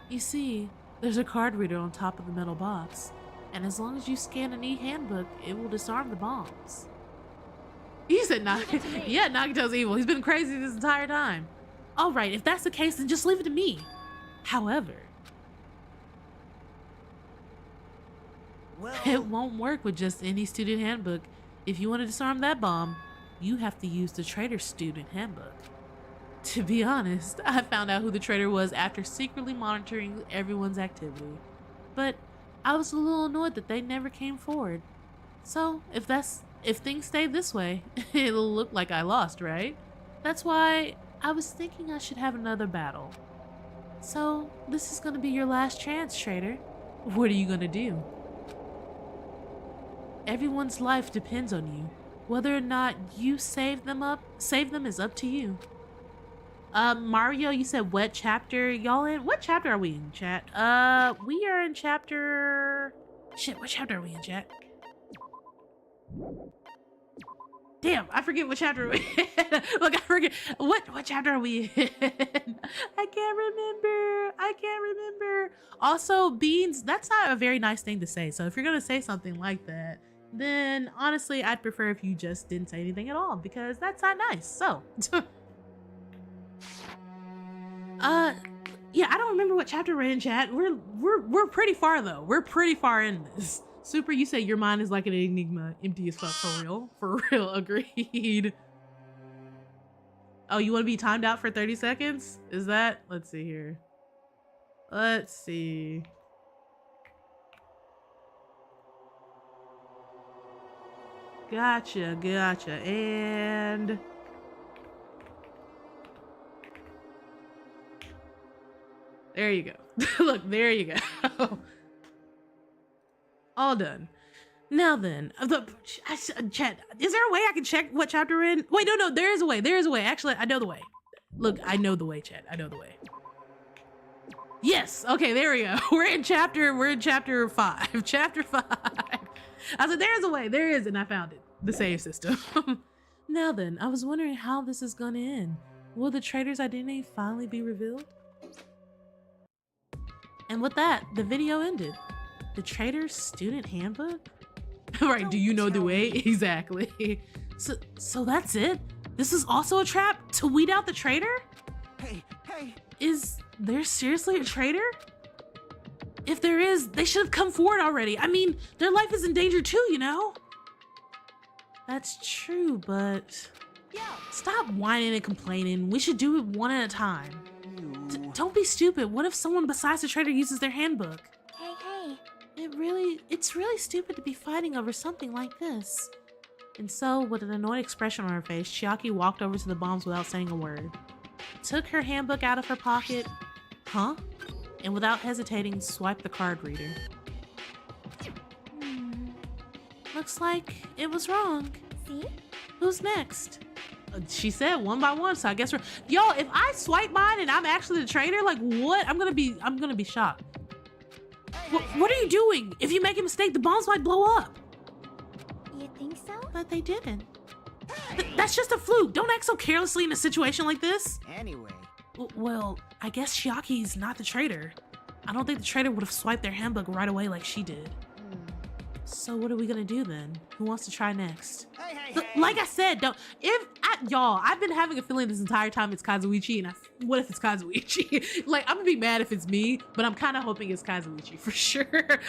A: You see, there's a card reader on top of the metal box, and as long as you scan an e-handbook, it will disarm the bombs. He said Nagito. Yeah, Nagito's evil. He's been crazy this entire time. Alright, if that's the case, then just leave it to me. However,
B: Well,
A: it won't work with just any student handbook. If you want to disarm that bomb, you have to use the traitor's student handbook. To be honest, I found out who the traitor was after secretly monitoring everyone's activity. But I was a little annoyed that they never came forward. So, if things stay this way, it'll look like I lost, right? That's why I was thinking I should have another battle. So, this is gonna be your last chance, traitor. What are you gonna do? Everyone's life depends on you. Whether or not you save them is up to you. Mario, you said what chapter y'all in? What chapter are we in, chat? We are in chapter... Shit, what chapter are we in, chat? Damn, I forget what chapter we're in. Look, I forget. What chapter are we in? I can't remember. Also, beans, that's not a very nice thing to say. So if you're going to say something like that, then honestly, I'd prefer if you just didn't say anything at all, because that's not nice. So, yeah, I don't remember what chapter we're in, chat. We're pretty far though. We're pretty far in this. Super, you say your mind is like an enigma, empty as fuck. For real? For real, agreed. Oh, you want to be timed out for 30 seconds? Is that? Let's see here. Let's see. Gotcha, gotcha. And there you go. Look, there you go. All done. Now then, chat, is there a way I can check what chapter we're in? Wait, no, there is a way. There is a way. Actually, I know the way. Look, I know the way, chat. I know the way. Yes. Okay, there we go. We're in chapter 5. Chapter 5. I said, there is a way. There is, and I found it. The save system. Now then, I was wondering how this is gonna end. Will the traitor's identity finally be revealed? And with that, the video ended. The traitor's student handbook? Right, do you know the way? Exactly. So that's it? This is also a trap to weed out the traitor?
B: Hey!
A: Is there seriously a traitor? If there is, they should have come forward already. I mean, their life is in danger too, you know? That's true, but stop whining and complaining. We should do it one at a time. Don't be stupid. What if someone besides the traitor uses their handbook?
E: Hey.
A: It's really stupid to be fighting over something like this. And so, with an annoyed expression on her face, Chiaki walked over to the bombs without saying a word. Took her handbook out of her pocket, and without hesitating, swiped the card reader. Looks like it was wrong.
E: See?
A: Who's next? She said one by one, so I guess we're... Yo, if I swipe mine and I'm actually the traitor, like what? I'm gonna be shocked. What are you doing? If you make a mistake, the bombs might blow up.
E: You think so?
A: But they didn't. That's just a fluke. Don't act so carelessly in a situation like this.
B: Anyway.
A: Well, I guess Chiaki's not the traitor. I don't think the traitor would have swiped their handbook right away like she did. So what are we gonna do then? Who wants to try next?
B: Hey.
A: Like I said, y'all, I've been having a feeling this entire time it's Kazuichi, and what if it's Kazuichi? Like, I'm gonna be mad if it's me, but I'm kind of hoping it's Kazuichi for sure.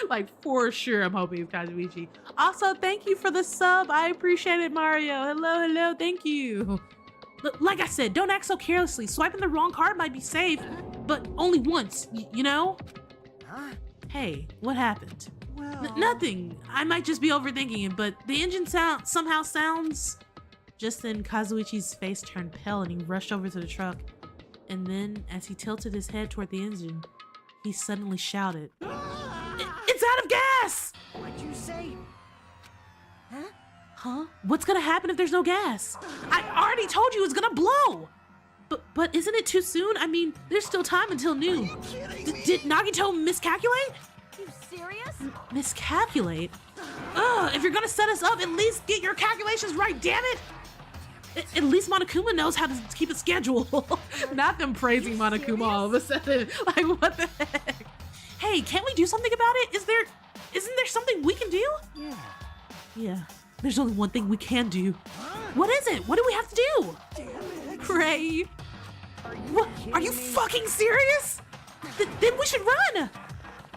A: Like, for sure, I'm hoping it's Kazuichi. Also, thank you for the sub. I appreciate it, Mario. Hello, thank you. Like I said, don't act so carelessly. Swiping the wrong card might be safe, but only once, you know?
B: Huh?
A: Hey, what happened?
B: Well...
A: Nothing. I might just be overthinking it, but the engine somehow sounds... Just then, Kazuichi's face turned pale and he rushed over to the truck. And then, as he tilted his head toward the engine, he suddenly shouted, "It's out of gas!"
B: What'd you say?
A: Huh? What's gonna happen if there's no gas? I already told you it's gonna blow! But isn't it too soon? I mean, there's still time until noon. Did Nagito miscalculate?
D: You serious?
A: Miscalculate? Ugh, if you're gonna set us up, at least get your calculations right, damn it! At least Monokuma knows how to keep a schedule. Not them praising Monokuma all of a sudden. Like, what the heck? Hey, can't we do something about it? Isn't there something we can do? Yeah, there's only one thing we can do. What is it? What do we have to do?
B: Damn it.
A: Pray. What? Are you fucking serious? Then we should run.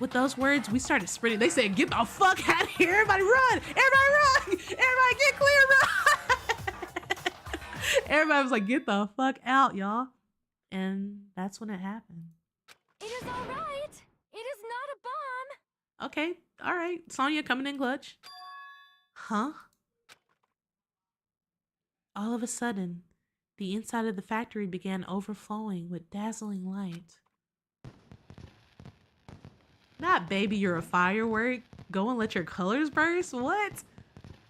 A: With those words, we started sprinting. They said, "Get the fuck out of here. Everybody run. Everybody run. Everybody get clear, run." Everybody was like, "Get the fuck out, y'all." And that's when it happened.
E: It is all right. It is not a bomb.
A: Okay, all right. Sonya coming in clutch. Huh? All of a sudden, the inside of the factory began overflowing with dazzling light. Not baby, you're a firework. Go and let your colors burst? What?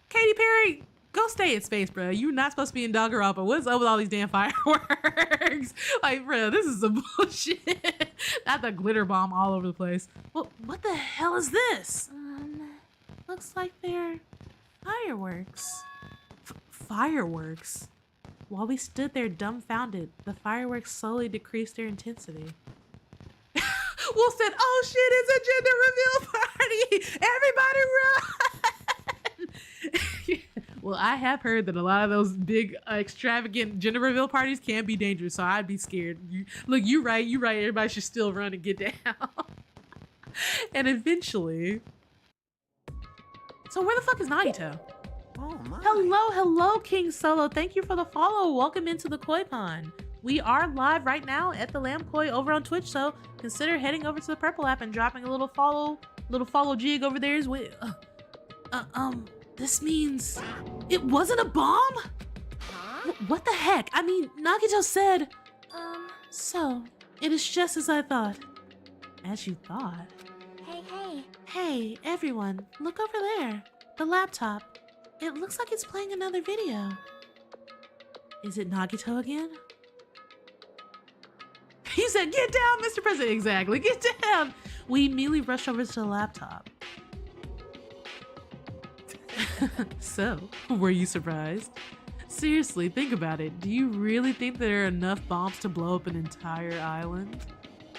A: Katy Perry, go stay in space, bro. You're not supposed to be in Danganronpa. What's up with all these damn fireworks? Like, bro, this is some bullshit. Not the glitter bomb all over the place. Well, what the hell is this? Looks like they're fireworks. Fireworks? While we stood there dumbfounded, the fireworks slowly decreased their intensity. Wolf said, "Oh shit, it's a gender reveal party! Everybody run!" Well, I have heard that a lot of those big extravagant gender reveal parties can be dangerous, so I'd be scared. Look, you're right. Everybody should still run and get down. And eventually... So where the fuck is Nagito?
B: Oh my.
A: Hello, King Solo. Thank you for the follow. Welcome into the Koi Pond. We are live right now at the Lamb Koi over on Twitch, so consider heading over to the Purple app and dropping a little follow jig over there as well. This means it wasn't a bomb?
E: Huh?
A: What the heck? I mean, Nagito said, so it is just as I thought. As you thought?
E: Hey.
A: Hey, everyone, look over there. The laptop. It looks like it's playing another video. Is it Nagito again? He said, get down, Mr. President. Exactly, get down. We immediately rushed over to the laptop. So, were you surprised? Seriously, think about it. Do you really think there are enough bombs to blow up an entire island?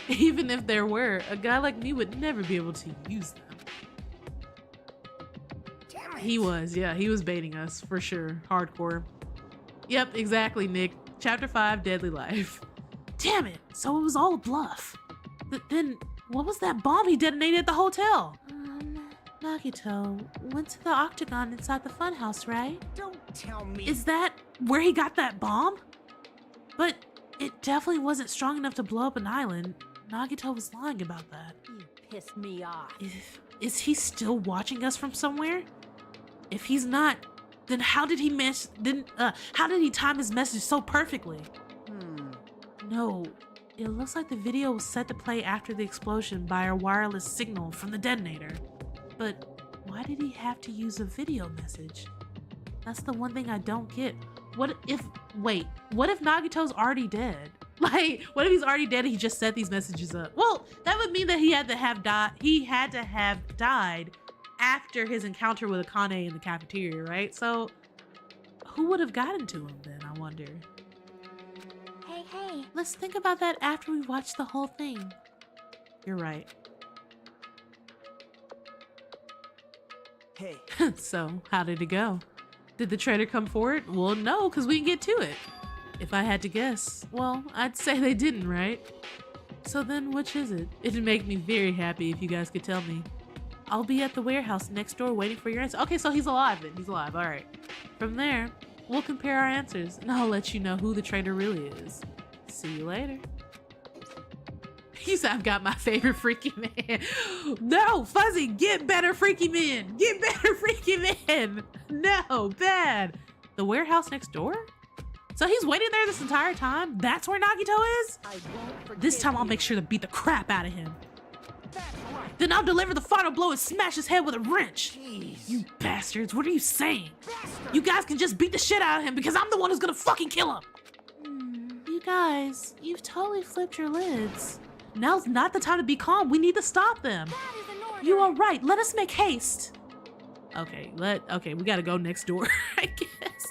A: Even if there were, a guy like me would never be able to use them.
B: Damn it.
A: He was baiting us for sure. Hardcore. Yep, exactly, Nick. Chapter 5, Deadly Life. Damn it, so it was all a bluff. Then, what was that bomb he detonated at the hotel? Nagito went to the octagon inside the funhouse, right?
B: Don't tell me.
A: Is that where he got that bomb? But it definitely wasn't strong enough to blow up an island. Nagito was lying about that.
D: You pissed me off.
A: Is he still watching us from somewhere? If he's not, then how did he time his message so perfectly? No, it looks like the video was set to play after the explosion by a wireless signal from the detonator. But why did he have to use a video message? That's the one thing I don't get. What if Nagito's already dead? Like, what if he's already dead and he just set these messages up? Well, that would mean that he had to have died after his encounter with Akane in the cafeteria, right? So who would have gotten to him then, I wonder?
E: Hey.
A: Let's think about that after we watch the whole thing. You're right.
B: Hey.
A: So, how did it go? Did the traitor come forward? Well, no, because we didn't get to it. If I had to guess, well, I'd say they didn't, right? So then, which is it? It'd make me very happy if you guys could tell me. I'll be at the warehouse next door waiting for your answer. Okay, so he's alive then. He's alive, all right. From there, we'll compare our answers, and I'll let you know who the traitor really is. See you later. He said, I've got my favorite freaky man. No, Fuzzy, get better freaky men. Get better freaky men. No, bad. The warehouse next door? So he's waiting there this entire time? That's where Nagito is?
D: I won't forgive
A: This time I'll
D: you.
A: make sure to beat the crap out of him.
B: That's right.
A: Then I'll deliver the final blow and smash his head with a wrench.
B: Jeez.
A: You bastards, what are you saying?
B: bastard.
A: You guys can just beat the shit out of him because I'm the one who's gonna fucking kill him. You guys, you've totally flipped your lids. Now's not the time to be calm. We need to stop them.
E: That is an order.
A: You are right. Let us make haste. Okay, we gotta go next door, I guess.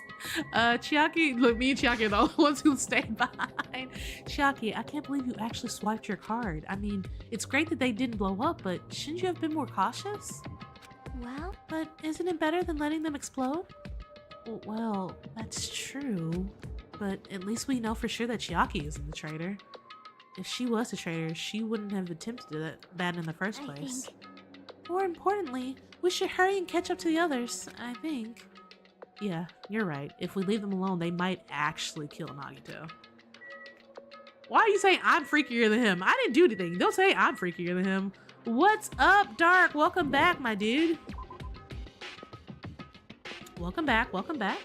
A: Chiaki, look, me and Chiaki are the only ones who stayed behind. Chiaki, I can't believe you actually swiped your card. I mean, it's great that they didn't blow up, but shouldn't you have been more cautious?
E: Well,
A: But isn't it better than letting them explode? Well, that's true. But at least we know for sure that Chiaki isn't the traitor. If she was a traitor, she wouldn't have attempted that in the first
E: I
A: place.
E: think.
A: More importantly, we should hurry and catch up to the others, I think. Yeah, you're right. If we leave them alone, they might actually kill Nagito. Why are you saying I'm freakier than him? I didn't do anything. Don't say I'm freakier than him. What's up, Dark? Welcome back, my dude. Welcome back, welcome back.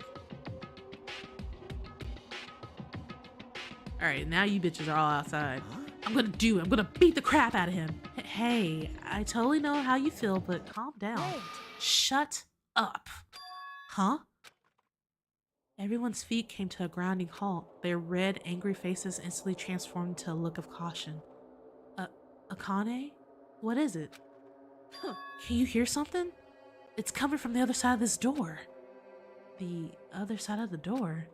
A: All right, now you bitches are all outside. I'm gonna beat the crap out of him. Hey, I totally know how you feel, but calm down.
E: Wait.
A: Shut up. Huh? Everyone's feet came to a grinding halt. Their red, angry faces instantly transformed into a look of caution. Akane? What is it? Can you hear something? It's coming from the other side of this door. The other side of the door?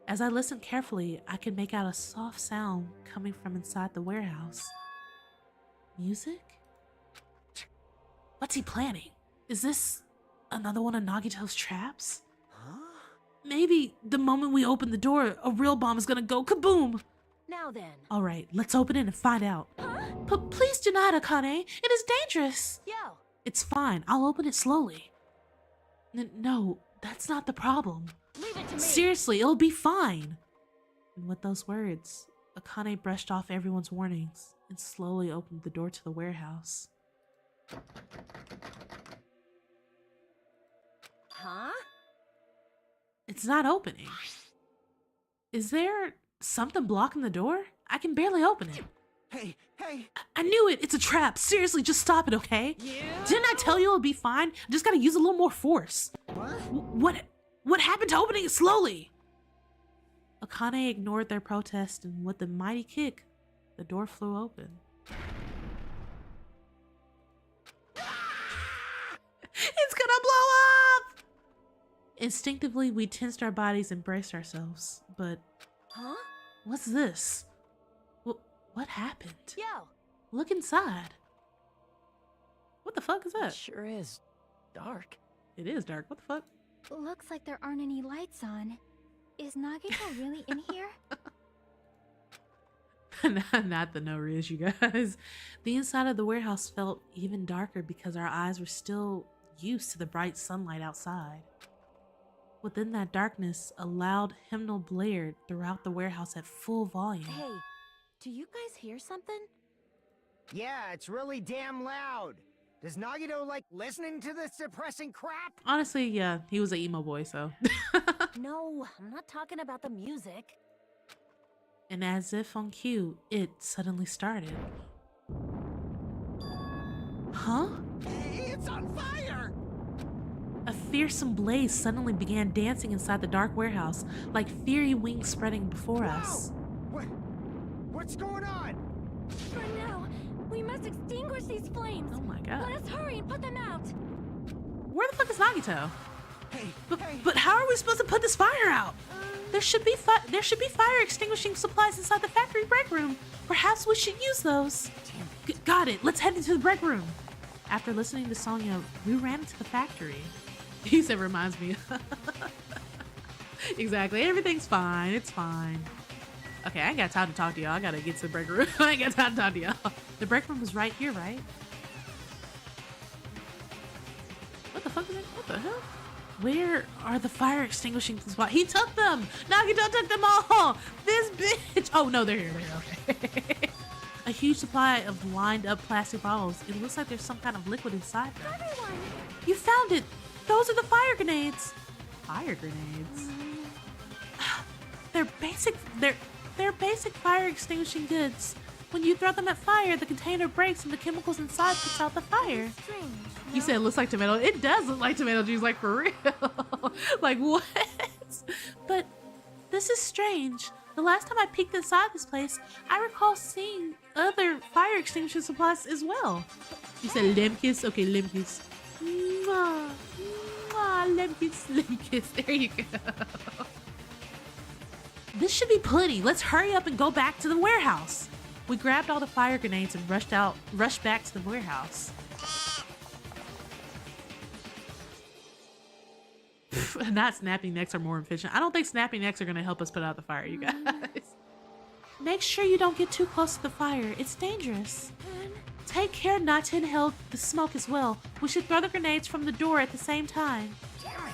A: As I listened carefully, I could make out a soft sound coming from inside the warehouse. Music? What's he planning? Is this another one of Nagito's traps?
B: Huh?
A: Maybe the moment we open the door, a real bomb is gonna go kaboom.
D: Now then.
A: All right, let's open it and find out.
D: Huh?
A: But please do not, Akane. It is dangerous.
D: Yo.
A: It's fine. I'll open it slowly. No, that's not the problem.
D: Leave it to me.
A: Seriously, it'll be fine. And with those words, Akane brushed off everyone's warnings and slowly opened the door to the warehouse.
D: Huh?
A: It's not opening. Is there something blocking the door? I can barely open it.
B: Hey, hey!
A: I knew it! It's a trap! Seriously, just stop it, okay? Didn't I tell you it'll be fine? I just gotta use a little more force.
B: What?
A: What happened to opening it slowly? Akane ignored their protest, and with a mighty kick, the door flew open. It's gonna blow up! Instinctively, we tensed our bodies and braced ourselves. But
D: Huh?
A: what's this? What happened?
D: Yo.
A: Look inside. What the fuck is
B: It
A: that?
B: sure is dark.
A: It is dark. What the fuck?
E: Looks like there aren't any lights on. Is Nagito really in here?
A: Not the no riz, you guys. The inside of the warehouse felt even darker because our eyes were still used to the bright sunlight outside. Within that darkness, a loud hymnal blared throughout the warehouse at full volume.
D: Hey, do you guys hear something?
F: Yeah, it's really damn loud. Does Nagito like listening to this depressing crap?
A: Honestly, yeah, he was an emo boy, so.
D: No, I'm not talking about the music.
A: And as if on cue, it suddenly started. Huh?
F: It's on fire!
A: A fearsome blaze suddenly began dancing inside the dark warehouse, like fiery wings spreading before us.
F: What's going on?
E: For now, we must extinguish these flames.
A: Oh my god.
E: Let us hurry and put them out.
A: Where the fuck is Nagito?
B: Hey, hey!
A: But how are we supposed to put this fire out? There should be fire extinguishing supplies inside the factory break room. Perhaps we should use those. Got it. Let's head into the break room. After listening to Sonya, we ran into the factory. He said, reminds me. Exactly. Everything's fine. It's fine. Okay, I ain't got time to talk to y'all. I gotta get to the break room. I ain't got time to talk to y'all. The break room is right here, right? What the fuck is it? What the hell? Where are the fire extinguishing supplies? He took them! Nagito took them all! This bitch! Oh, no, they're here. Okay. A huge supply of lined up plastic bottles. It looks like there's some kind of liquid inside them.
E: Everyone!
A: You found it! Those are the fire grenades! Fire grenades? They're basic fire extinguishing goods. When you throw them at fire, the container breaks and the chemicals inside puts out the fire.
E: Strange.
A: You said it looks like tomato. It does look like tomato juice, like for real. Like what? But this is strange. The last time I peeked inside this place, I recall seeing other fire extinguishing supplies as well. You said lemkis? Okay, lemkis. Mwah, mwah, lemkis. There you go. This should be plenty. Let's hurry up and go back to the warehouse. We grabbed all the fire grenades and rushed back to the warehouse. Not snapping necks are more efficient. I don't think snapping necks are going to help us put out the fire, you guys. Make sure you don't get too close to the fire. It's dangerous. Take care not to inhale the smoke as well. We should throw the grenades from the door at the same time.
F: Damn it!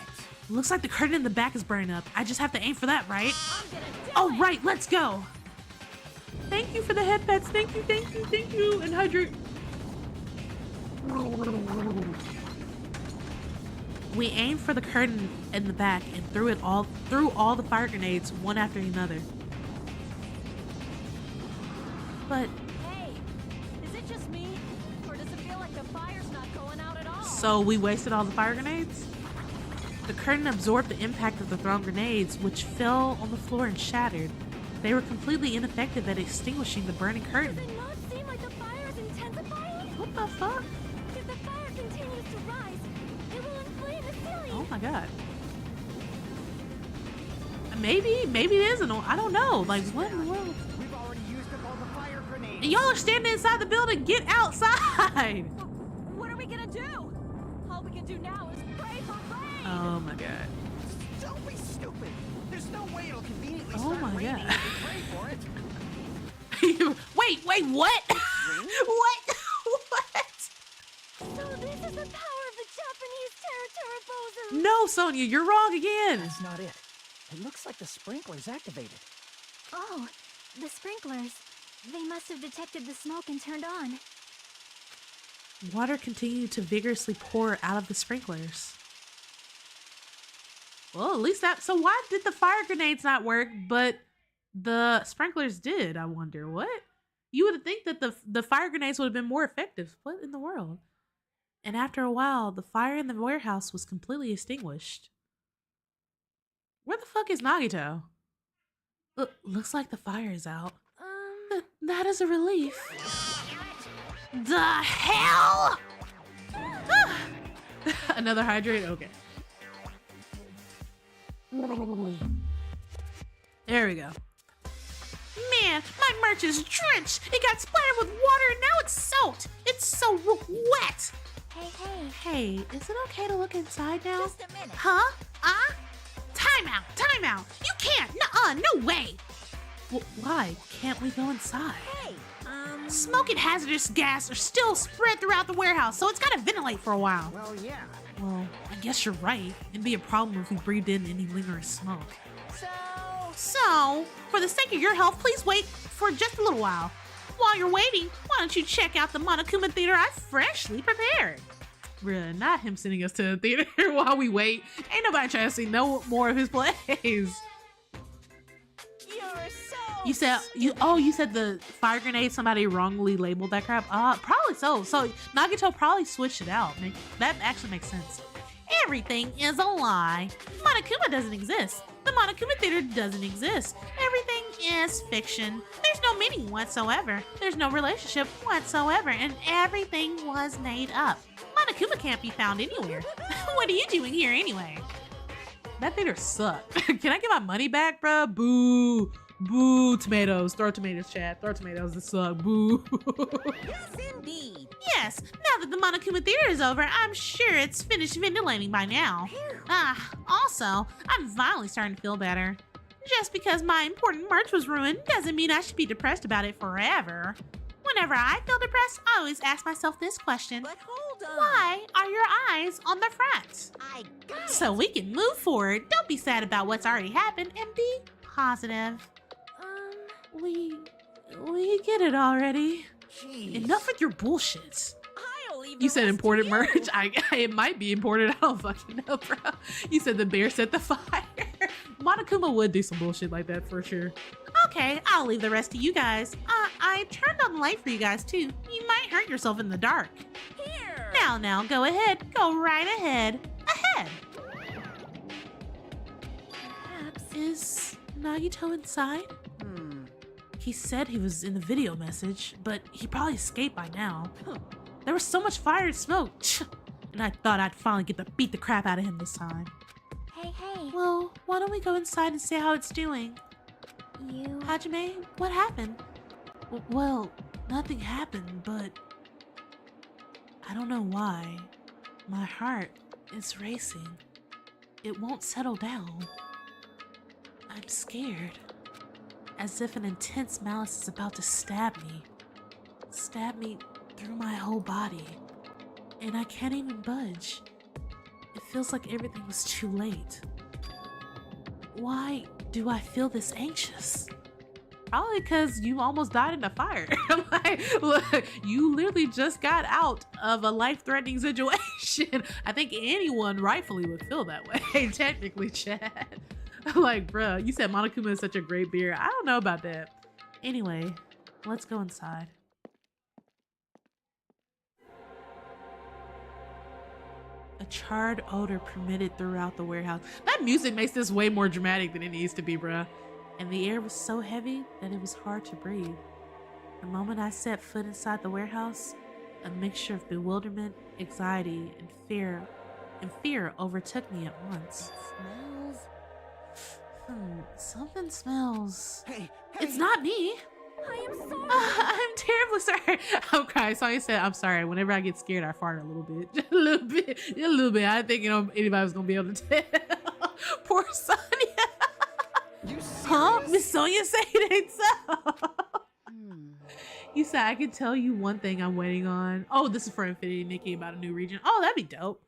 A: Looks like the curtain in the back is burning up. I just have to aim for that, right?
D: I'm gonna do
A: Oh,
D: it.
A: right, let's go. Thank you for the head pets. Thank you. And hydrate. We aimed for the curtain in the back and threw all the fire grenades one after another. But
D: Hey, is it just me? Or does it feel like the fire's not going out at all?
A: so we wasted all the fire grenades? The curtain absorbed the impact of the thrown grenades, which fell on the floor and shattered. They were completely ineffective at extinguishing the burning curtain.
E: Does it not seem like the fire is intensifying?
A: What the fuck?
E: If the fire continues to rise, it will inflame the ceiling.
A: Oh my god. Maybe it isn't. I don't know. Like, what in the world?
F: We've already used up all the fire grenades.
A: And y'all are standing inside the building. Get outside.
D: What are we gonna do? All we can do now is pray for rain.
A: Oh my god.
B: Don't be stupid. There's no way it'll conveniently
A: Oh
B: start
A: my
B: raining
A: God.
B: if we pray for it.
A: Wait, what? What? What?
E: So this is the power of the Japanese Terra Bosom.
A: No, Sonia, you're wrong again.
B: That's not it. It looks like the sprinkler's activated.
E: Oh, the sprinklers. They must have detected the smoke and turned on.
A: Water continued to vigorously pour out of the sprinklers. Well, at least that. So why did the fire grenades not work, but the sprinklers did? I wonder. What? You would think that the fire grenades would have been more effective. What in the world? And after a while, the fire in the warehouse was completely extinguished. Where the fuck is Nagito? Looks like the fire is out. That is a relief. The hell? Another hydrate? Okay. There we go. Man, my merch is drenched. It got splattered with water and now it's soaked. It's so wet.
E: Hey.
A: Hey, is it okay to look inside now?
E: Just a minute.
A: Huh? Time out. You can't. Nuh-uh, no way. Why can't we go inside?
E: Hey,
A: Smoke and hazardous gas are still spread throughout the warehouse, so it's gotta ventilate for a while.
F: Well, yeah.
A: Well, I guess you're right. It'd be a problem if we breathed in any lingering smoke. So, for the sake of your health, please wait for just a little while. While you're waiting, why don't you check out the Monokuma theater I freshly prepared? Bruh, not him sending us to the theater while we wait. Ain't nobody trying to see no more of his plays. You said you said the fire grenade, somebody wrongly labeled that crap? Probably so. So Nagito probably switched it out. That actually makes sense. Everything is a lie. Monokuma doesn't exist. The Monokuma theater doesn't exist. Everything is fiction. There's no meaning whatsoever. There's no relationship whatsoever, and everything was made up. Monokuma can't be found anywhere. What are you doing here anyway? That theater sucked. Can I get my money back, bruh? Boo. Boo, tomatoes. Throw tomatoes, chat. Throw tomatoes. This suck. Boo.
C: Yes, indeed.
A: Yes, now that the Monokuma theater is over, I'm sure it's finished ventilating by now. Also, I'm finally starting to feel better. Just because my important merch was ruined doesn't mean I should be depressed about it forever. Whenever I feel depressed, I always ask myself this question.
C: But hold on.
A: Why are your eyes on the front?
C: I got it.
A: So we can move forward. Don't be sad about what's already happened and be positive. We get it already.
B: Jeez.
A: Enough with your bullshit.
C: I'll leave
A: You
C: the
A: said
C: rest
A: imported
C: to
A: merch.
C: you.
A: It might be imported. I don't fucking know, bro. You said the bear set the fire. Monokuma would do some bullshit like that for sure. Okay, I'll leave the rest to you guys. I turned on the light for you guys too. You might hurt yourself in the dark.
C: Here.
A: Now, go ahead. Go right ahead. Ahead.
E: perhaps.
A: Is Nagito inside? He said he was in the video message, but he probably escaped by now. There was so much fire and smoke. And I thought I'd finally get to beat the crap out of him this time.
E: Hey.
A: Well, why don't we go inside and see how it's doing?
E: You.
A: Hajime, what happened? Well, nothing happened, but I don't know why. My heart is racing. It won't settle down. I'm scared. As if an intense malice is about to stab me. Stab me through my whole body. And I can't even budge. It feels like everything was too late. Why do I feel this anxious? Probably because you almost died in a fire. Like, look, you literally just got out of a life-threatening situation. I think anyone rightfully would feel that way, technically, Chad. Like, bruh, you said Monokuma is such a great beer. I don't know about that. Anyway, let's go inside. A charred odor permitted throughout the warehouse. That music makes this way more dramatic than it needs to be, bruh. And the air was so heavy that it was hard to breathe. The moment I set foot inside the warehouse, a mixture of bewilderment, anxiety, and fear overtook me at once.
C: Smells.
A: Something smells.
B: Hey.
A: It's not me.
E: I am sorry.
A: I'm terribly sorry. I'm crying. So I said, I'm sorry. Whenever I get scared, I fart a little bit. Just a little bit. A little bit. I didn't think anybody was going to be able to tell. Poor Sonia.
F: You
A: Huh?
F: serious?
A: Miss Sonia said it ain't so. You said I can tell you one thing I'm waiting on. Oh, this is for Infinity Nikki about a new region. Oh, that'd be dope.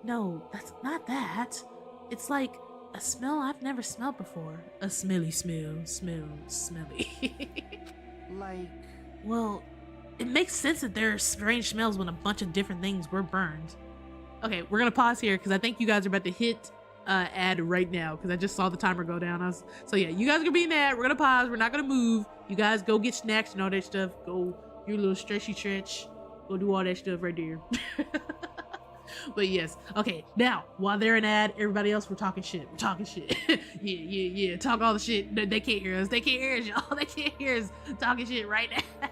A: No, that's not that. It's like a smell I've never smelled before. A smelly smelly.
B: Like,
A: Well, it makes sense that there are strange smells when a bunch of different things were burned. Okay, we're gonna pause here because I think you guys are about to hit ad right now because I just saw the timer go down. So yeah, you guys are gonna be in ad. We're gonna pause. We're not gonna move. You guys go get snacks and all that stuff. Go your little stretchy stretch. Go do all that stuff right there. But yes, okay. Now while they're in ad, everybody else we're talking shit. We're talking shit. yeah. Talk all the shit. They can't hear us. They can't hear us, y'all. They can't hear us talking shit right now.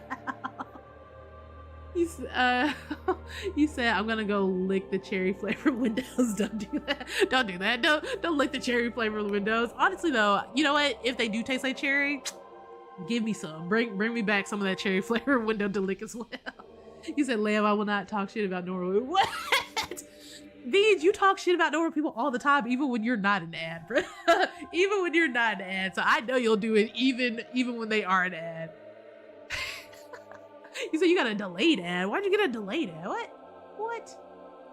A: You said I'm gonna go lick the cherry flavored windows. Don't do that. Don't do that. Don't lick the cherry flavored windows. Honestly though, you know what? If they do taste like cherry, give me some. Bring me back some of that cherry flavored window to lick as well. You said, Lamb, I will not talk shit about normal. What? Beans, you talk shit about normal people all the time, even when you're not an ad, bro. Even when you're not an ad. So I know you'll do it even when they are an ad. You said you got a delayed ad. Why'd you get a delayed ad? What?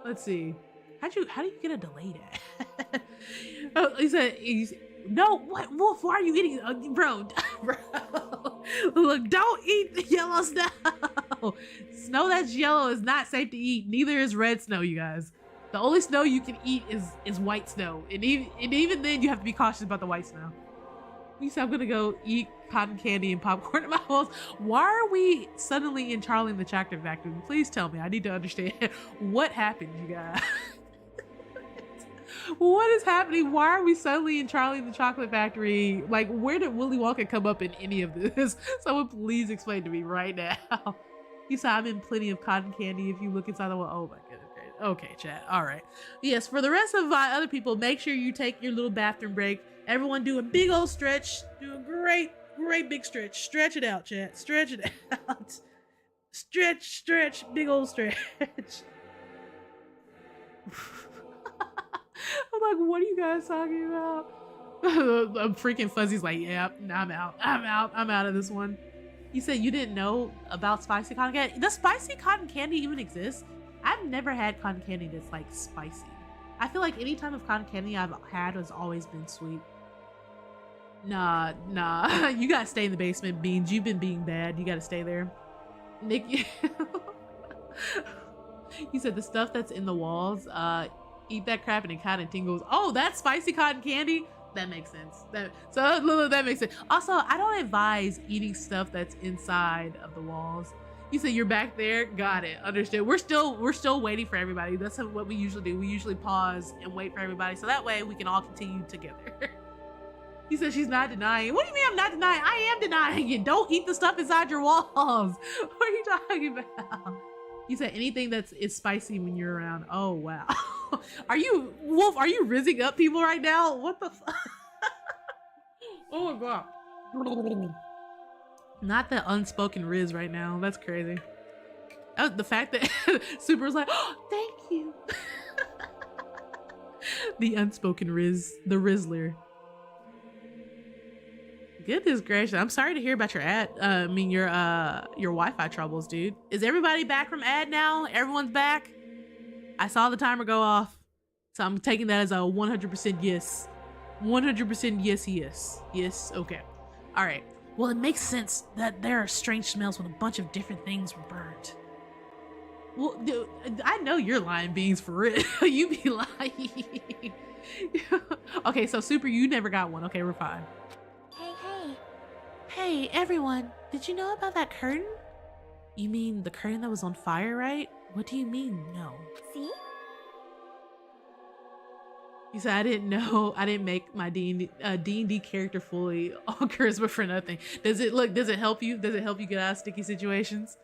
A: Let's see. How do you get a delayed ad? Oh, he said, no, what? Wolf, why are you eating? Bro. Look, don't eat the yellow snow. Snow that's yellow is not safe to eat. Neither is red snow, you guys. The only snow you can eat is white snow. And even then, you have to be cautious about the white snow. He said, I'm gonna go eat cotton candy and popcorn in my house. Why are we suddenly in Charlie and the Chocolate Factory? Please tell me. I need to understand what happened, you guys. What is happening? Why are we suddenly in Charlie and the Chocolate Factory? Like, where did Willy Wonka come up in any of this? Someone please explain to me right now. He said, I'm in plenty of cotton candy if you look inside the wall. Oh my goodness. Okay, chat. All right. Yes, for the rest of my other people, make sure you take your little bathroom break. Everyone do a big old stretch. Do a great big stretch. Stretch it out, chat. Stretch it out. Stretch, big old stretch. I'm like, what are you guys talking about? I'm freaking Fuzzy's like, yeah, I'm out of this one. You said you didn't know about spicy cotton candy. Does spicy cotton candy even exist? I've never had cotton candy that's like spicy. I feel like any type of cotton candy I've had has always been sweet. Nah. You gotta stay in the basement, Beans. You've been being bad. You gotta stay there. Nick, you said the stuff that's in the walls, eat that crap and it kind of tingles. Oh, that's spicy cotton candy? That makes sense. That makes sense. Also, I don't advise eating stuff that's inside of the walls. You said you're back there? Got it. Understood. We're still waiting for everybody. That's what we usually do. We usually pause and wait for everybody so that way we can all continue together. He said she's not denying. What do you mean I'm not denying? I am denying it. Don't eat the stuff inside your walls. What are you talking about? You said anything is spicy when you're around. Oh, wow. Are you, Wolf, are you rizzing up people right now? What the fuck? Oh my god. Not the unspoken riz right now. That's crazy. Oh, the fact that Super's like, oh, thank you. The unspoken riz, the Rizzler. Goodness gracious. I'm sorry to hear about your your Wi-Fi troubles, dude. Is everybody back from ad now? Everyone's back? I saw the timer go off. So I'm taking that as a 100% yes. 100% yes. Yes, okay. All right. Well, it makes sense that there are strange smells when a bunch of different things were burnt. Well, dude, I know you're lying, Beans, for real. You be lying. Okay, so Super, you never got one. Okay, we're fine. Hey, everyone. Did you know about that curtain? You mean the curtain that was on fire, right? What do you mean, no?
E: See?
A: You said I didn't know. I didn't make my D&D character fully on charisma for nothing. Does it help you? Does it help you get out of sticky situations?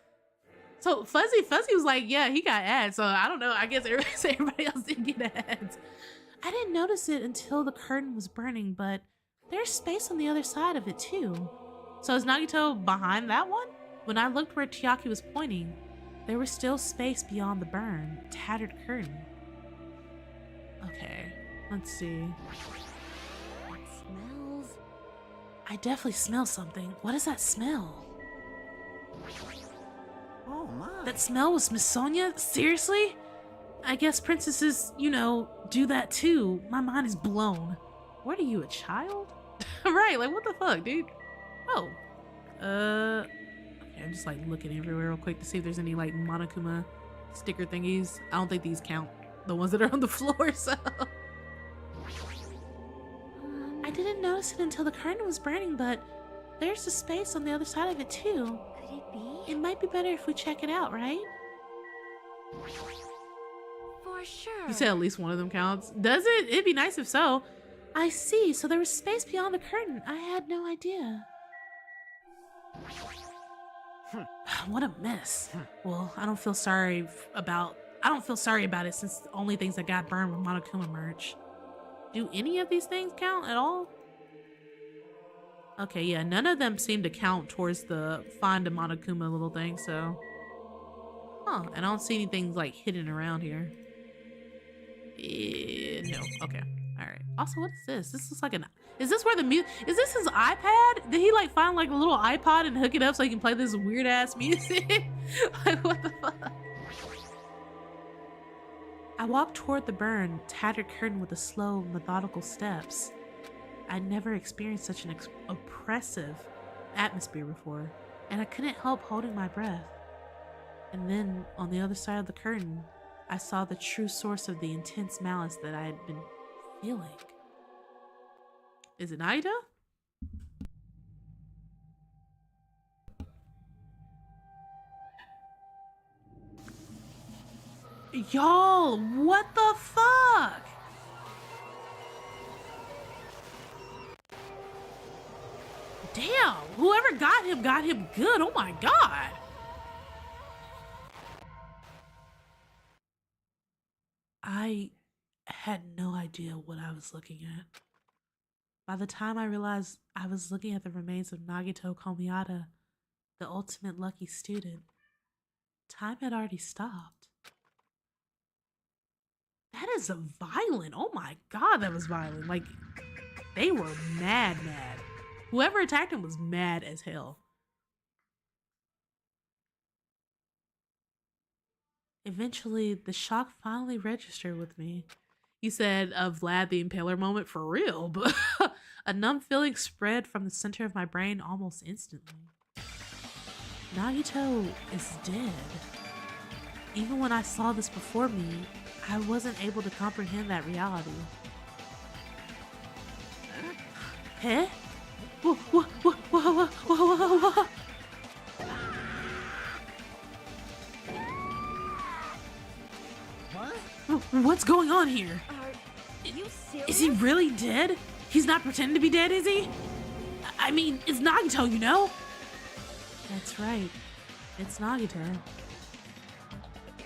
A: So Fuzzy was like, yeah, he got ads. So I don't know. I guess everybody else didn't get ads. I didn't notice it until the curtain was burning, but there's space on the other side of it too. So is Nagito behind that one? When I looked where Chiaki was pointing, there was still space beyond the burn, tattered curtain. Okay. Let's see.
E: It smells.
A: I definitely smell something. What is that smell?
B: Oh my.
A: That smell was Miss Sonia? Seriously? I guess princesses, you know, do that too. My mind is blown. What are you, a child? Right, like what the fuck, dude? Oh. Okay, I'm just like looking everywhere real quick to see if there's any like Monokuma sticker thingies. I don't think these count. The ones that are on the floor, so. I didn't notice it until the curtain was burning, but there's a space on the other side of it too.
E: Could it be?
A: It might be better if we check it out, right?
E: For sure.
A: You said at least one of them counts. Does it? It'd be nice if so. I see. So there was space beyond the curtain. I had no idea. What a mess. Well, I don't feel sorry about it since the only things that got burned were Monokuma merch. Do any of these things count at all? Okay, yeah, none of them seem to count towards the find a Monokuma little thing, so. Huh, and I don't see anything like hidden around here. No, okay. Alright. Also, what is this? This looks like an. Is this where the music. Is this his iPad? Did he like find like a little iPod and hook it up so he can play this weird ass music? Like, what the fuck? I walked toward the burned, tattered curtain with the slow, methodical steps. I'd never experienced such an oppressive atmosphere before, and I couldn't help holding my breath. And then, on the other side of the curtain, I saw the true source of the intense malice that I had been feeling. Is it Ida? Y'all, what the fuck? Damn, whoever got him good. Oh my god. I had no idea what I was looking at. By the time I realized I was looking at the remains of Nagito Komiata, the ultimate lucky student, time had already stopped. That is violent. Oh my god, that was violent. Like, they were mad. Whoever attacked him was mad as hell. Eventually, the shock finally registered with me. You said a Vlad the Impaler moment for real, but a numb feeling spread from the center of my brain almost instantly. Nagito is dead. Even when I saw this before me, I wasn't able to comprehend that reality. Huh? Whoa. What's going on here?
E: Are you serious?
A: Is he really dead? He's not pretending to be dead, is he? I mean, it's Nagito, you know? That's right. It's Nagito.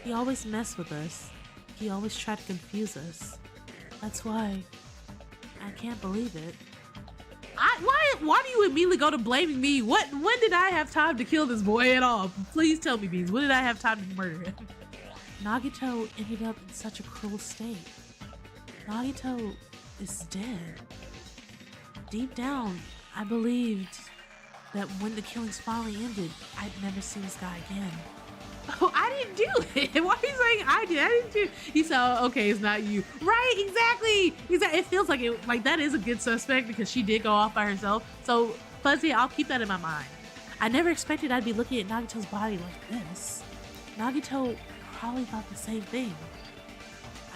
A: He always messed with us. He always tried to confuse us. That's why I can't believe it. Why do you immediately go to blaming me? When did I have time to kill this boy at all? Please tell me, Beans. When did I have time to murder him? Nagito ended up in such a cruel state. Nagito is dead. Deep down, I believed that when the killings finally ended, I'd never see this guy again. Oh, I didn't do it. Why are you saying I did? I didn't do it. He said, okay, it's not you. Right, exactly. It feels like it. Like that is a good suspect because she did go off by herself. So, Fuzzy, I'll keep that in my mind. I never expected I'd be looking at Nagito's body like this. Nagito probably thought the same thing.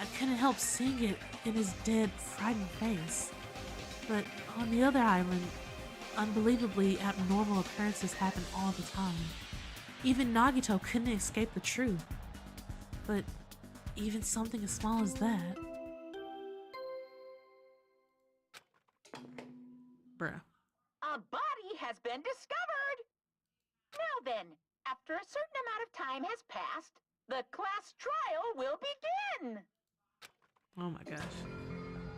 A: I couldn't help seeing it in his dead, frightened face. But on the other island, unbelievably abnormal occurrences happen all the time. Even Nagito couldn't escape the truth. But even something as small as that. Bruh.
C: A body has been discovered! Now then, after a certain amount of time has passed, the class trial will begin!
A: Oh my gosh.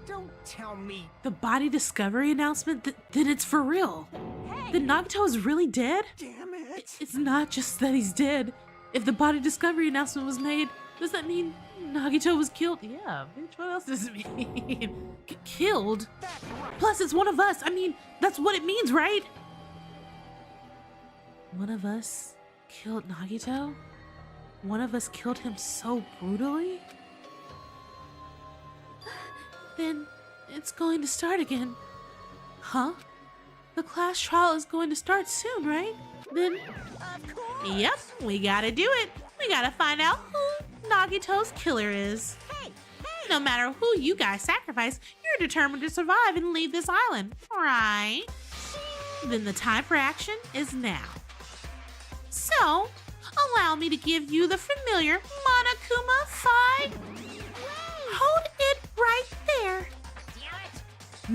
F: Don't tell me.
A: The body discovery announcement? Then it's for real.
D: Hey!
A: Then Nagito is really dead?
B: Damn it.
A: It's not just that he's dead. If the body discovery announcement was made, Does that mean Nagito was killed? Yeah, bitch, what else does it mean? Killed?
B: That's right.
A: Plus, it's one of us. I mean, that's what it means, right? One of us killed Nagito? One of us killed him so brutally? Then it's going to start again. Huh? The class trial is going to start soon, right? Then,
B: Of course.
A: yep, we gotta do it. We gotta find out who Nagito's killer is.
B: Hey,
A: No matter who you guys sacrifice, you're determined to survive and leave this island, right? Then the time for action is now. So, allow me to give you the familiar Monokuma 5. Hold it right there.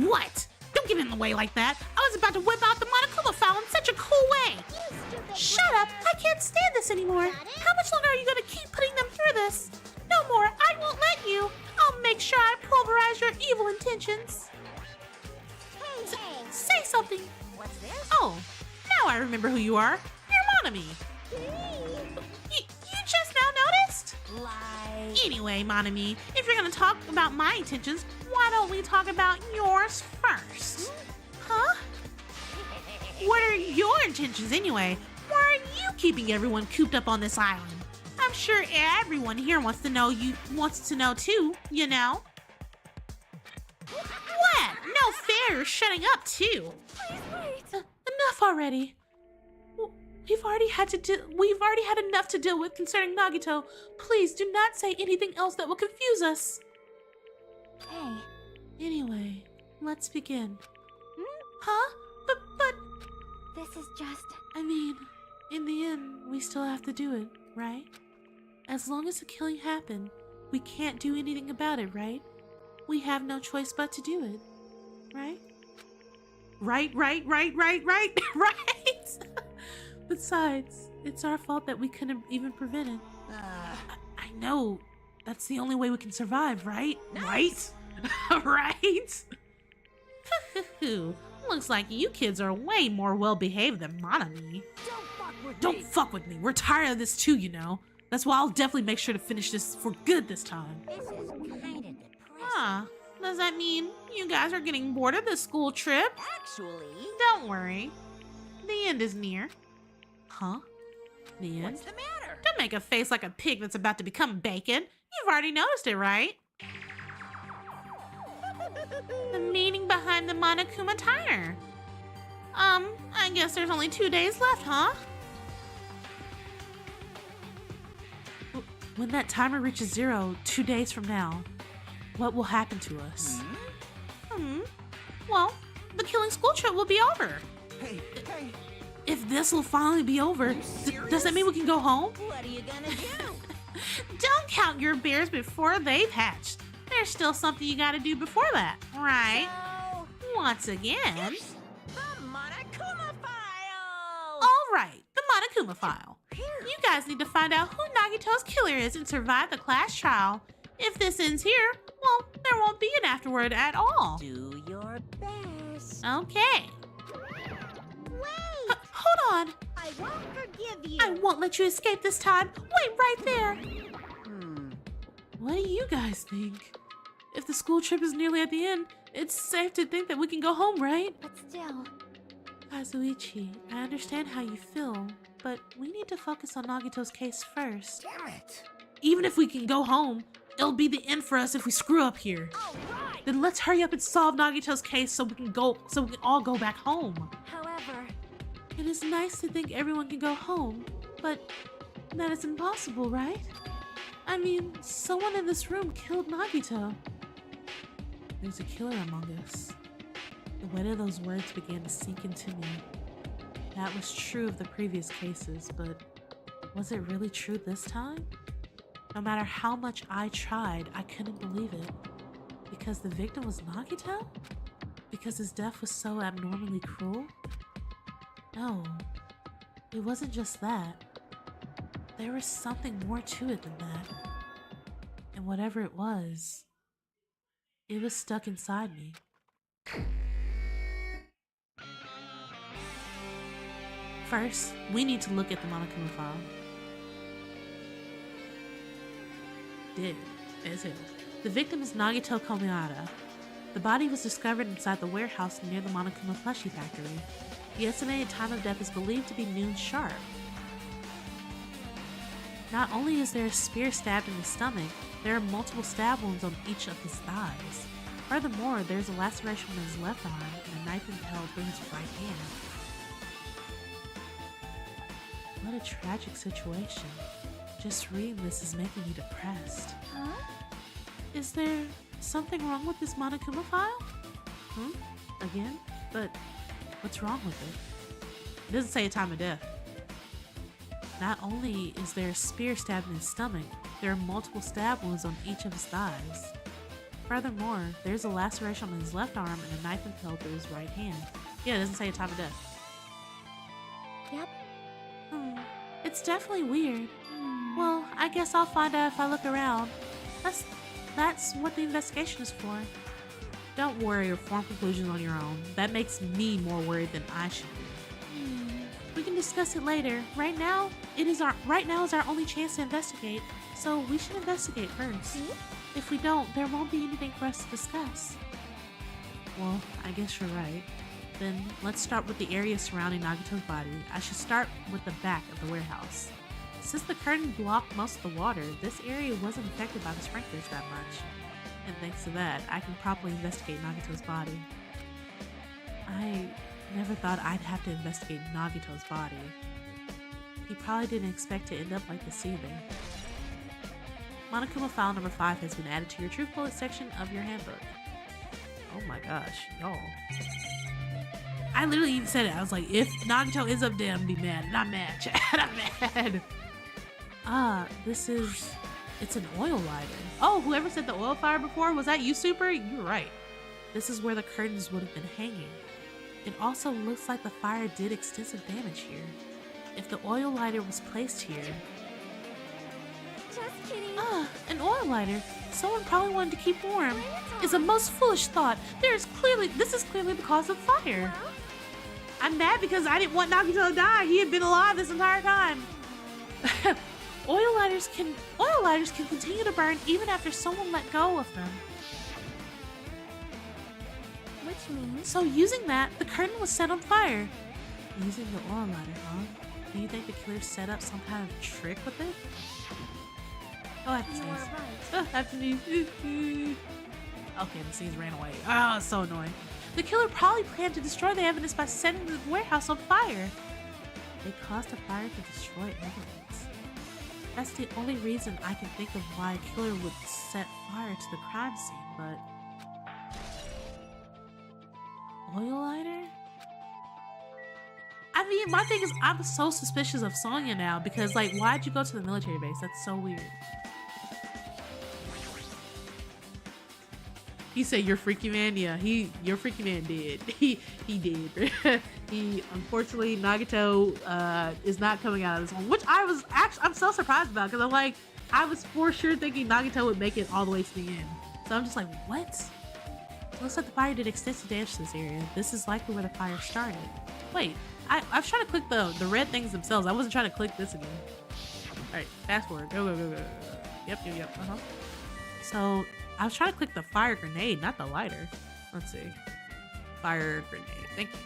A: What? Don't get in the way like that. I was about to whip out the Monokuma file in such a cool way. Shut up. I can't stand this anymore. How much longer are you going to keep putting them through this? No more. I won't let you. I'll make sure I pulverize your evil intentions. Say something.
D: What's this?
A: Oh, now I remember who you are. You're Monami. You just now noticed?
D: Like...
A: Anyway, Monami, if you're gonna talk about my intentions, why don't we talk about yours first? Huh? What are your intentions anyway? Why are you keeping everyone cooped up on this island? I'm sure everyone here wants to know too, you know? What? No fair, you're shutting up too.
E: Please wait.
A: Enough already. We've already had enough to deal with concerning Nagito. Please do not say anything else that will confuse us.
E: Hey,
A: Anyway, let's begin. Huh? But,
E: this is just...
A: I mean, in the end, we still have to do it, right? As long as the killing happened, we can't do anything about it, right? We have no choice but to do it, right? Right. Besides, it's our fault that we couldn't even prevent it. I know. That's the only way we can survive, right?
B: Nice.
A: Right? Right? Looks like you kids are way more well-behaved than Monami. Don't fuck with me. We're tired of this too, you know. That's why I'll definitely make sure to finish this for good this time.
D: This is kind of depressing.
A: Huh. Does that mean you guys are getting bored of this school trip?
D: Actually...
A: Don't worry. The end is near. Huh? The end?
D: What's the matter?
A: Don't make a face like a pig that's about to become bacon. You've already noticed it, right? The meaning behind the Monokuma timer. I guess there's only 2 days left, huh? When that timer reaches 0, 2 days from now, what will happen to us? Well, the killing school trip will be over.
B: Hey.
A: If this will finally be over, does that mean we can go home?
D: What are you gonna do?
A: Don't count your bears before they've hatched. There's still something you gotta do before that, right?
D: So,
A: Once again,
D: the Monokuma file!
A: all right, the Monokuma file. You guys need to find out who Nagito's killer is and survive the class trial. If this ends here, well, there won't be an afterward at all.
D: Do your best.
A: Okay.
E: Wait!
A: Hold on.
E: I won't forgive you.
A: I won't let you escape this time. Wait right there. What do you guys think? If the school trip is nearly at the end, it's safe to think that we can go home, right?
E: But still,
A: Kazuichi, I understand how you feel, but we need to focus on Nagito's case first.
B: Damn it.
A: Even if we can go home, it'll be the end for us if we screw up here.
D: Alright!
A: Then let's hurry up and solve Nagito's case so we can all go back home.
E: however,
A: It is nice to think everyone can go home, but that is impossible, right? I mean, someone in this room killed Nagito. There's a killer among us. The weight of those words began to sink into me. That was true of the previous cases, but was it really true this time? No matter how much I tried, I couldn't believe it. Because the victim was Nagito? Because his death was so abnormally cruel? No, it wasn't just that. There was something more to it than that. And whatever it was stuck inside me. First, we need to look at the Monokuma file. dead. As hell. The victim is Nagito Komihara. The body was discovered inside the warehouse near the Monokuma plushie factory. The estimated time of death is believed to be noon sharp. Not only is there a spear stabbed in his stomach, there are multiple stab wounds on each of his thighs. Furthermore, there is a laceration on his left arm and a knife impaled through his right hand. What a tragic situation. Just reading this is making me depressed.
E: Huh?
A: Is there something wrong with this Monokuma file? Again? But what's wrong with it? It doesn't say a time of death. Not only is there a spear stabbed in his stomach, there are multiple stab wounds on each of his thighs. Furthermore, there's a laceration on his left arm and a knife impaled through his right hand. Yeah, it doesn't say a time of death.
E: Yep.
A: It's definitely weird. Well, I guess I'll find out if I look around. That's what the investigation is for. Don't worry or form conclusions on your own. That makes me more worried than I should be. We can discuss it later. Right now is our only chance to investigate, so we should investigate first. If we don't, there won't be anything for us to discuss. Well, I guess you're right. Then let's start with the area surrounding Nagito's body. I should start with the back of the warehouse. Since the curtain blocked most of the water, this area wasn't affected by the sprinklers that much. And thanks to that, I can properly investigate Nagito's body. I never thought I'd have to investigate Nagito's body. He probably didn't expect to end up like this either. Monokuma file number 5 has been added to your Truth Bullet section of your handbook. Oh my gosh, y'all. I literally even said it. I was like, if Nagito ends up dead, I'm gonna be mad. And I'm mad, Chad. I'm mad. It's an oil lighter. Oh, whoever said the oil fire before, was that you, Super? You're right. This is where the curtains would have been hanging. It also looks like the fire did extensive damage here. If the oil lighter was placed here...
E: Just kidding.
A: An oil lighter. Someone probably wanted to keep warm. It's a most foolish thought. This is clearly the cause of the fire.
E: Well?
A: I'm mad because I didn't want Nagito to die. He had been alive this entire time. Oil lighters can continue to burn even after someone let go of them.
E: Which means...
A: So using that, the curtain was set on fire. Using the oil lighter, huh? Do you think the killer set up some kind of trick with it? Oh, I have to
E: You are
A: sneeze.
E: right.
A: I have to sneeze. Okay, the sneeze ran away. Oh, it's so annoying. The killer probably planned to destroy the evidence by setting the warehouse on fire. They caused a fire to destroy evidence. That's the only reason I can think of why a killer would set fire to the crime scene, but... Oil lighter? I mean, my thing is, I'm so suspicious of Sonya now because, like, why'd you go to the military base? That's so weird. He said, "You're freaky man." Yeah, your freaky man did. He did. Unfortunately, Nagito is not coming out of this one, which I'm so surprised about because I was for sure thinking Nagito would make it all the way to the end. So I'm just like, what? Looks like the fire did extensive damage to this area. This is likely where the fire started. Wait, I was trying to click the red things themselves. I wasn't trying to click this again. All right, fast forward. Go. Yep. So I was trying to click the fire grenade, not the lighter. Let's see. Fire grenade. Thank you.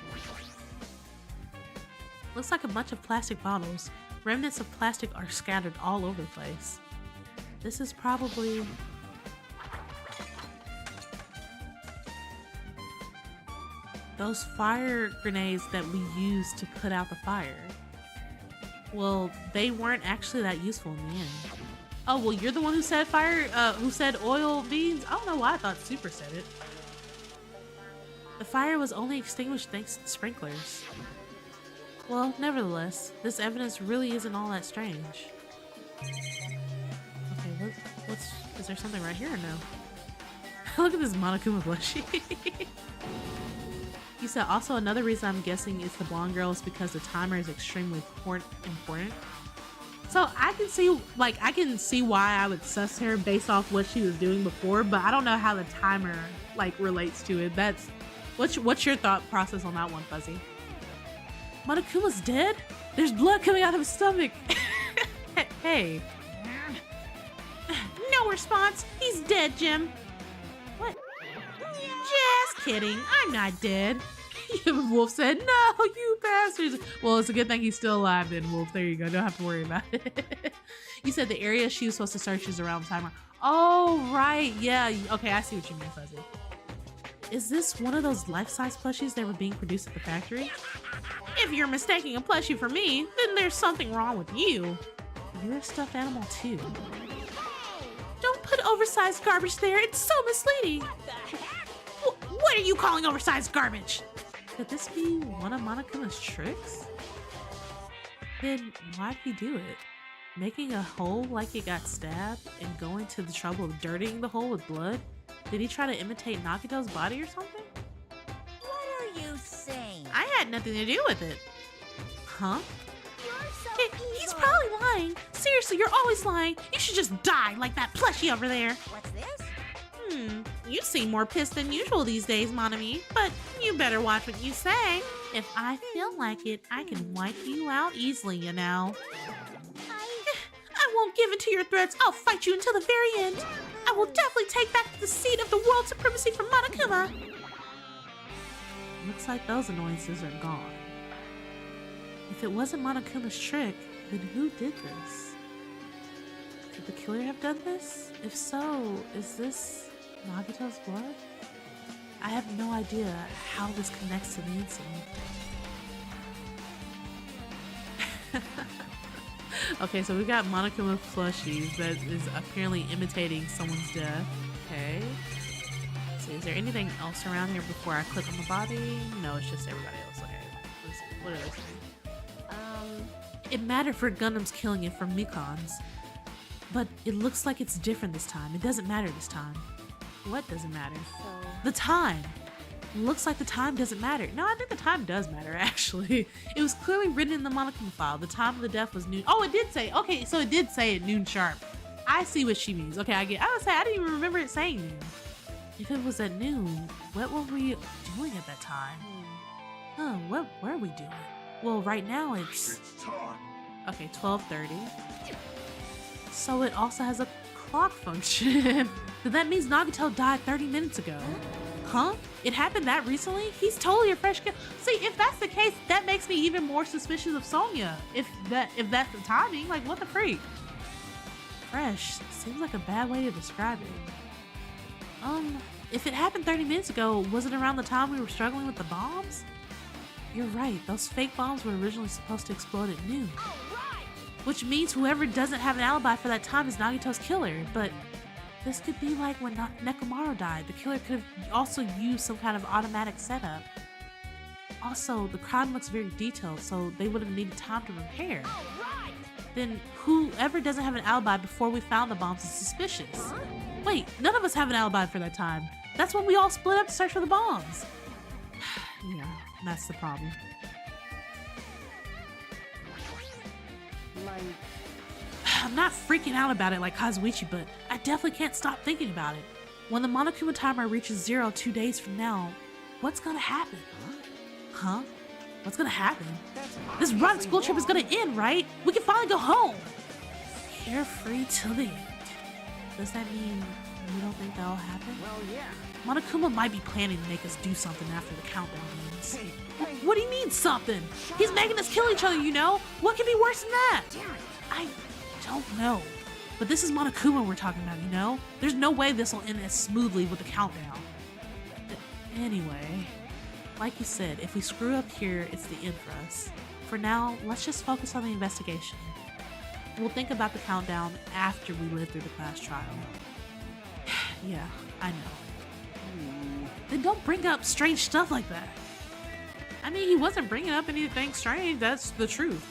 A: Looks like a bunch of plastic bottles. Remnants of plastic are scattered all over the place. This is probably... those fire grenades that we used to put out the fire. Well, they weren't actually that useful in the end. Oh, well, you're the one who said who said oil beans? I don't know why I thought Super said it. The fire was only extinguished thanks to the sprinklers. Well, nevertheless, this evidence really isn't all that strange. Okay, is there something right here or no? Look at this Monokuma plushie. You said also another reason I'm guessing it's the blonde girl is because the timer is extremely important. So I can see why I would suss her based off what she was doing before, but I don't know how the timer relates to it. What's your thought process on that one, Fuzzy? Monokuma's dead? There's blood coming out of his stomach. Hey. No, response. He's dead, Jim. What? Just kidding. I'm not dead. Wolf said, no, you bastards. Well, it's a good thing he's still alive then, Wolf. There you go. Don't have to worry about it. You said the area she was supposed to search is around the timer. Oh, right. Yeah. Okay, I see what you mean, Fuzzy. Is this one of those life-size plushies that were being produced at the factory? If you're mistaking a plushie for me, then there's something wrong with you. You're a stuffed animal too. Don't put oversized garbage there. It's so misleading. What are you calling oversized garbage? Could this be one of Monokuma's tricks? Then why'd he do it? Making a hole like it got stabbed and going to the trouble of dirtying the hole with blood? Did he try to imitate Nagito's body or something?
D: What are you saying?
A: I had nothing to do with it. Huh?
D: You're so
A: He's
D: evil.
A: probably lying. Seriously, you're always lying. You should just die like that plushie over there.
D: What's this?
A: You seem more pissed than usual these days, Monami. But you better watch what you say. If I feel like it, I can wipe you out easily, you know. I won't give in to your threats. I'll fight you until the very end. I will definitely take back the seat of the world supremacy from Monokuma. Looks like those annoyances are gone. If it wasn't Monokuma's trick, then who did this? Could the killer have done this? If so, is this Nagito's blood? I have no idea how this connects to the incident. Okay, so we got Monokuma plushies that is apparently imitating someone's death. Okay. So is there anything else around here before I click on the body? No, it's just everybody else. Okay. What are they saying? It mattered for Gundam's killing it from Mikon's. But it looks like it's different this time. It doesn't matter this time. What doesn't matter? The time. Looks like the time doesn't matter. No, I think the time does matter, actually. It was clearly written in the Monokuma file. The time of the death was noon. Oh, it did say. Okay, so it did say at noon sharp. I see what she means. Okay, I would say I didn't even remember it saying noon. If it was at noon, what were we doing at that time? Huh, what were we doing? Well, right now it's okay, 12:30. So it also has a clock function. So that means Nagito died 30 minutes ago. Huh? It happened that recently? He's totally a fresh kid. See, if that's the case, that makes me even more suspicious of Sonya. If that's the timing, like what the freak? Fresh seems like a bad way to describe it. If it happened 30 minutes ago, was it around the time we were struggling with the bombs? You're right, those fake bombs were originally supposed to explode at noon. Which means whoever doesn't have an alibi for that time is Nagito's killer, but this could be like when Nekomaru died. The killer could have also used some kind of automatic setup. Also, the crime looks very detailed, so they would have needed time to repair. Then whoever doesn't have an alibi before we found the bombs is suspicious. Wait, none of us have an alibi for that time. That's when we all split up to search for the bombs. Yeah, that's the problem. I'm not freaking out about it like Kazuichi, but I definitely can't stop thinking about it. When the Monokuma timer reaches 0 2 days from now, what's gonna happen? Huh? What's gonna happen? This run school trip is gonna end, right? We can finally go home! Carefree till the end. Does that mean you don't think that'll happen?
F: Well, yeah.
A: Monokuma might be planning to make us do something after the countdown ends. What do you mean, something? He's making us kill each other, you know? What could be worse than that? I don't know. But this is Monokuma we're talking about, you know? There's no way this will end as smoothly with the countdown. Anyway, like you said, if we screw up here, it's the end for us. For now, let's just focus on the investigation. We'll think about the countdown after we live through the class trial. Yeah, I know. Then don't bring up strange stuff like that. I mean, he wasn't bringing up anything strange. That's the truth.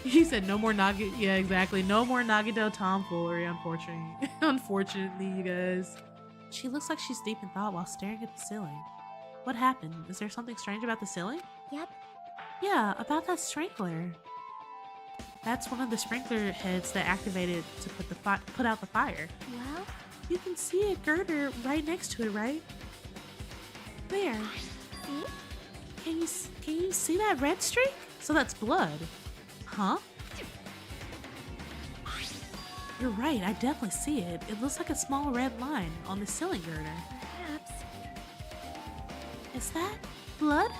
A: He said no more Nagito. Yeah, exactly. No more Nagito tomfoolery, unfortunately. Unfortunately, you guys. She looks like she's deep in thought while staring at the ceiling. What happened? Is there something strange about the ceiling?
E: Yep.
A: Yeah, about that sprinkler. That's one of the sprinkler heads that activated to put out the fire.
E: Well,
A: You can see a girder right next to it, right? Where?
E: see?
A: Can you see that red streak? So that's blood. Huh? You're right, I definitely see it. It looks like a small red line on the ceiling girder.
E: Perhaps.
A: Is that blood?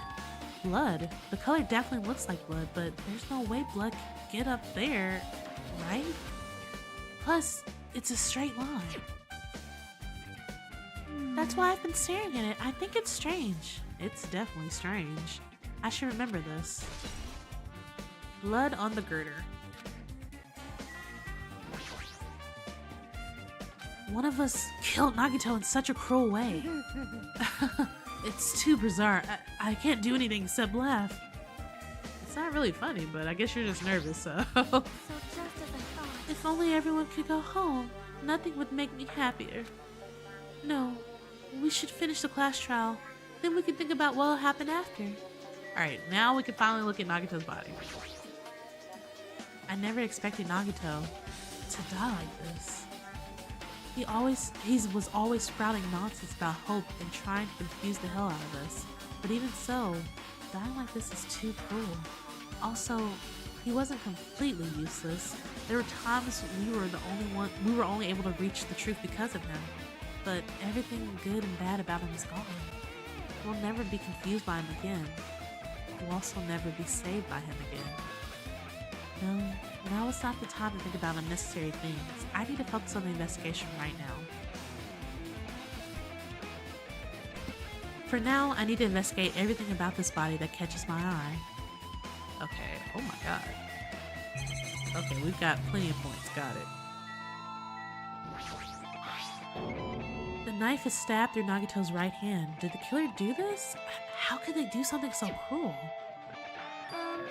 A: Blood? The color definitely looks like blood, but there's no way blood can get up there, right? Plus, it's a straight line. That's why I've been staring at it. I think it's strange. It's definitely strange. I should remember this. Blood on the girder. One of us killed Nagito in such a cruel way. It's too bizarre. I can't do anything except laugh. It's not really funny, but I guess you're just nervous, so...
E: So just as I thought.
A: If only everyone could go home, nothing would make me happier. No, we should finish the class trial. Then we can think about what will happen after. Alright, now we can finally look at Nagito's body. I never expected Nagito to die like this. He was always sprouting nonsense about hope and trying to confuse the hell out of us. But even so, dying like this is too cruel. Also, he wasn't completely useless. There were times we were only able to reach the truth because of him. But everything good and bad about him is gone. We'll never be confused by him again. We'll also never be saved by him again. No, now is not the time to think about unnecessary things. I need to focus on the investigation right now. For now, I need to investigate everything about this body that catches my eye. Okay, oh my god. Okay, we've got plenty of points, got it. The knife is stabbed through Nagito's right hand. Did the killer do this? How could they do something so cruel?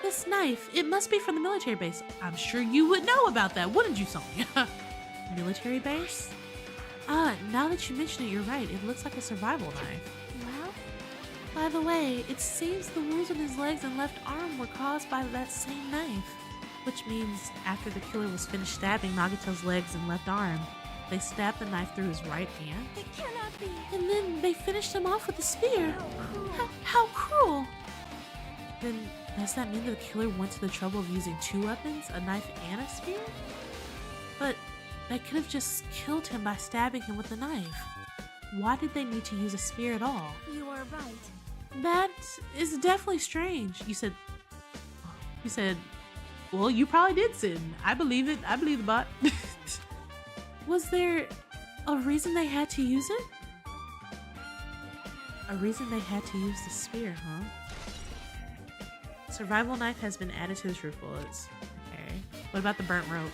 A: This knife, it must be from the military base. I'm sure you would know about that, wouldn't you, Sonia? Military base? Now that you mention it, you're right. It looks like a survival knife.
E: Well,
A: By the way, it seems the wounds on his legs and left arm were caused by that same knife. Which means after the killer was finished stabbing Nagito's legs and left arm, they stabbed the knife through his right hand.
E: it cannot be.
A: And then they finished him off with a spear.
E: How cruel.
A: How cruel! Then does that mean that the killer went to the trouble of using two weapons, a knife and a spear? But they could have just killed him by stabbing him with a knife. Why did they need to use a spear at all?
E: You are right.
A: That is definitely strange. You said, well, you probably did sin. I believe it. I believe the bot. Was there a reason they had to use it? A reason they had to use the spear, huh? Survival knife has been added to the truth bullets. Okay. What about the burnt rope?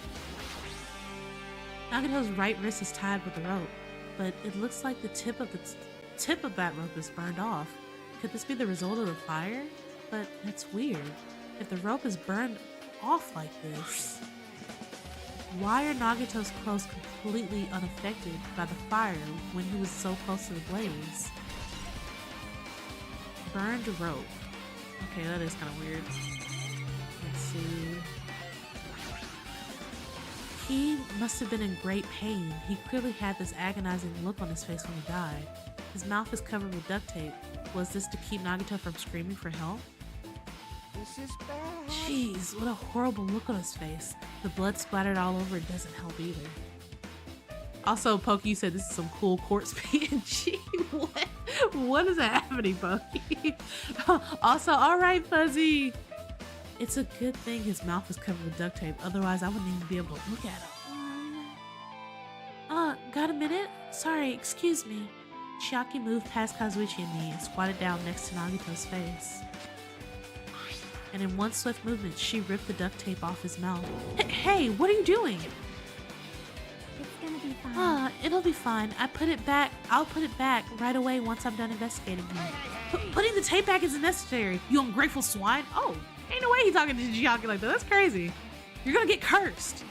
A: Nagito's right wrist is tied with the rope, but it looks like the tip of that rope is burned off. Could this be the result of the fire? But that's weird. If the rope is burned off like this, why are Nagito's clothes completely unaffected by the fire when he was so close to the blaze? Burned rope. Okay, that is kind of weird. Let's see. He must have been in great pain. He clearly had this agonizing look on his face when he died. His mouth is covered with duct tape. Was this to keep Nagito from screaming for help?
F: This is bad.
A: Jeez, what a horrible look on his face. The blood splattered all over it doesn't help either. Also, Pokey, you said this is some cool quartz PNG. What is happening, Pokey? Also, alright, Fuzzy. It's a good thing his mouth is covered with duct tape, otherwise I wouldn't even be able to look at him. Got a minute? Sorry, excuse me. Chiaki moved past Kazuichi and me and squatted down next to Nagito's face. And in one swift movement, she ripped the duct tape off his mouth. Hey, what are you doing?
E: It's gonna be fine.
A: It'll be fine. I'll put it back right away once I'm done investigating him. Putting the tape back isn't necessary, you ungrateful swine. Oh, ain't no way he's talking to Chiaki like that. That's crazy. You're gonna get cursed.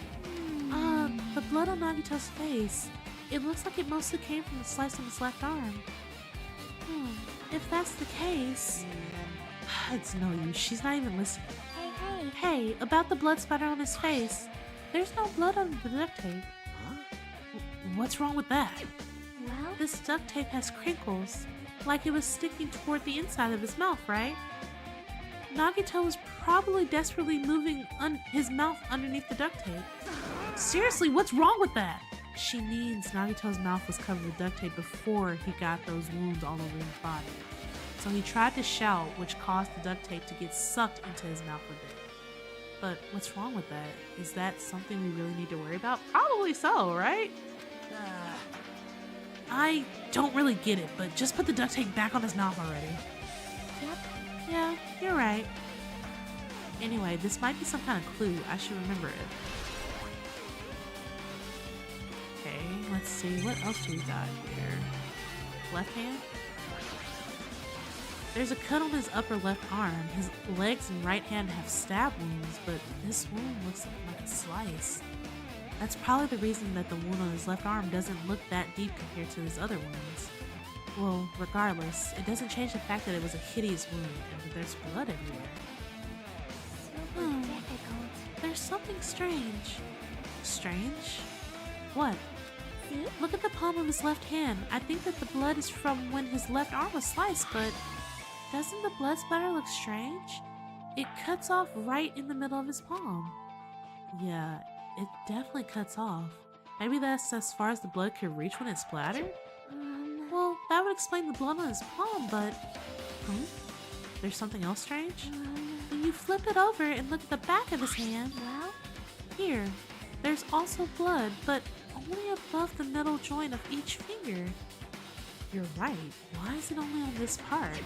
A: The blood on Nagito's face. It looks like it mostly came from the slice on his left arm. If that's the case... It's no use. She's not even listening. Hey, about the blood spatter on his face. There's no blood on the duct tape. Huh? What's wrong with that?
E: Well,
A: This duct tape has crinkles, like it was sticking toward the inside of his mouth, right? Nagito was probably desperately moving his mouth underneath the duct tape. Seriously, what's wrong with that? She means Nagito's mouth was covered with duct tape before he got those wounds all over his body. So he tried to shout, which caused the duct tape to get sucked into his mouth a bit. But what's wrong with that? Is that something we really need to worry about? Probably so, right? I don't really get it, but just put the duct tape back on his mouth already.
E: Yep.
A: Yeah, you're right. Anyway, this might be some kind of clue. I should remember it. Okay, let's see. What else do we got here? Left hand? There's a cut on his upper left arm. His legs and right hand have stab wounds, but this wound looks like a slice. That's probably the reason that the wound on his left arm doesn't look that deep compared to his other wounds. Well, regardless, it doesn't change the fact that it was a hideous wound and that there's blood everywhere.
E: Super difficult.
A: There's something strange. Strange? What?
E: See?
A: Look at the palm of his left hand. I think that the blood is from when his left arm was sliced, but doesn't the blood splatter look strange? It cuts off right in the middle of his palm. Yeah, it definitely cuts off. Maybe that's as far as the blood could reach when it splattered? Well, that would explain the blood on his palm, but... There's something else strange? When you flip it over and look at the back of his hand,
E: Well,
A: here, there's also blood, but only above the middle joint of each finger. You're right. Why is it only on this part?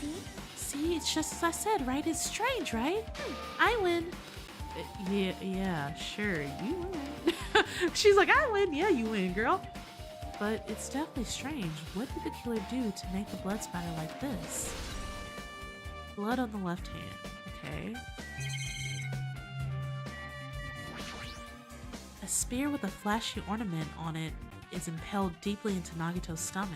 E: see?
A: See, it's just as I said, right? It's strange, right? I win. Yeah, sure, you win. She's like, I win. Yeah, you win, girl. But it's definitely strange. What did the killer do to make the blood spatter like this? Blood on the left hand. Okay. A spear with a flashy ornament on it is impaled deeply into Nagito's stomach.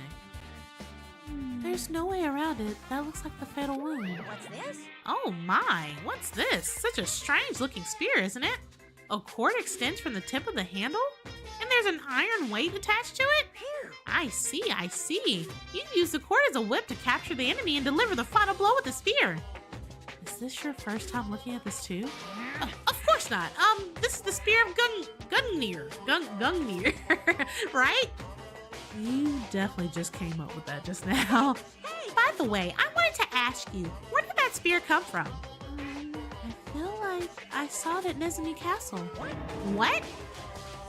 A: There's no way around it. That looks like the fatal wound.
D: What's this?
A: Oh my, what's this? Such a strange looking spear, isn't it? A cord extends from the tip of the handle? And there's an iron weight attached to it? I see. You use the cord as a whip to capture the enemy and deliver the final blow with the spear. Is this your first time looking at this too? Of course not. This is the spear of Gungnir, right? You definitely just came up with that just now. Hey, by the way, I wanted to ask you, where did that spear come from? I feel like I saw it at Nezumi Castle. What?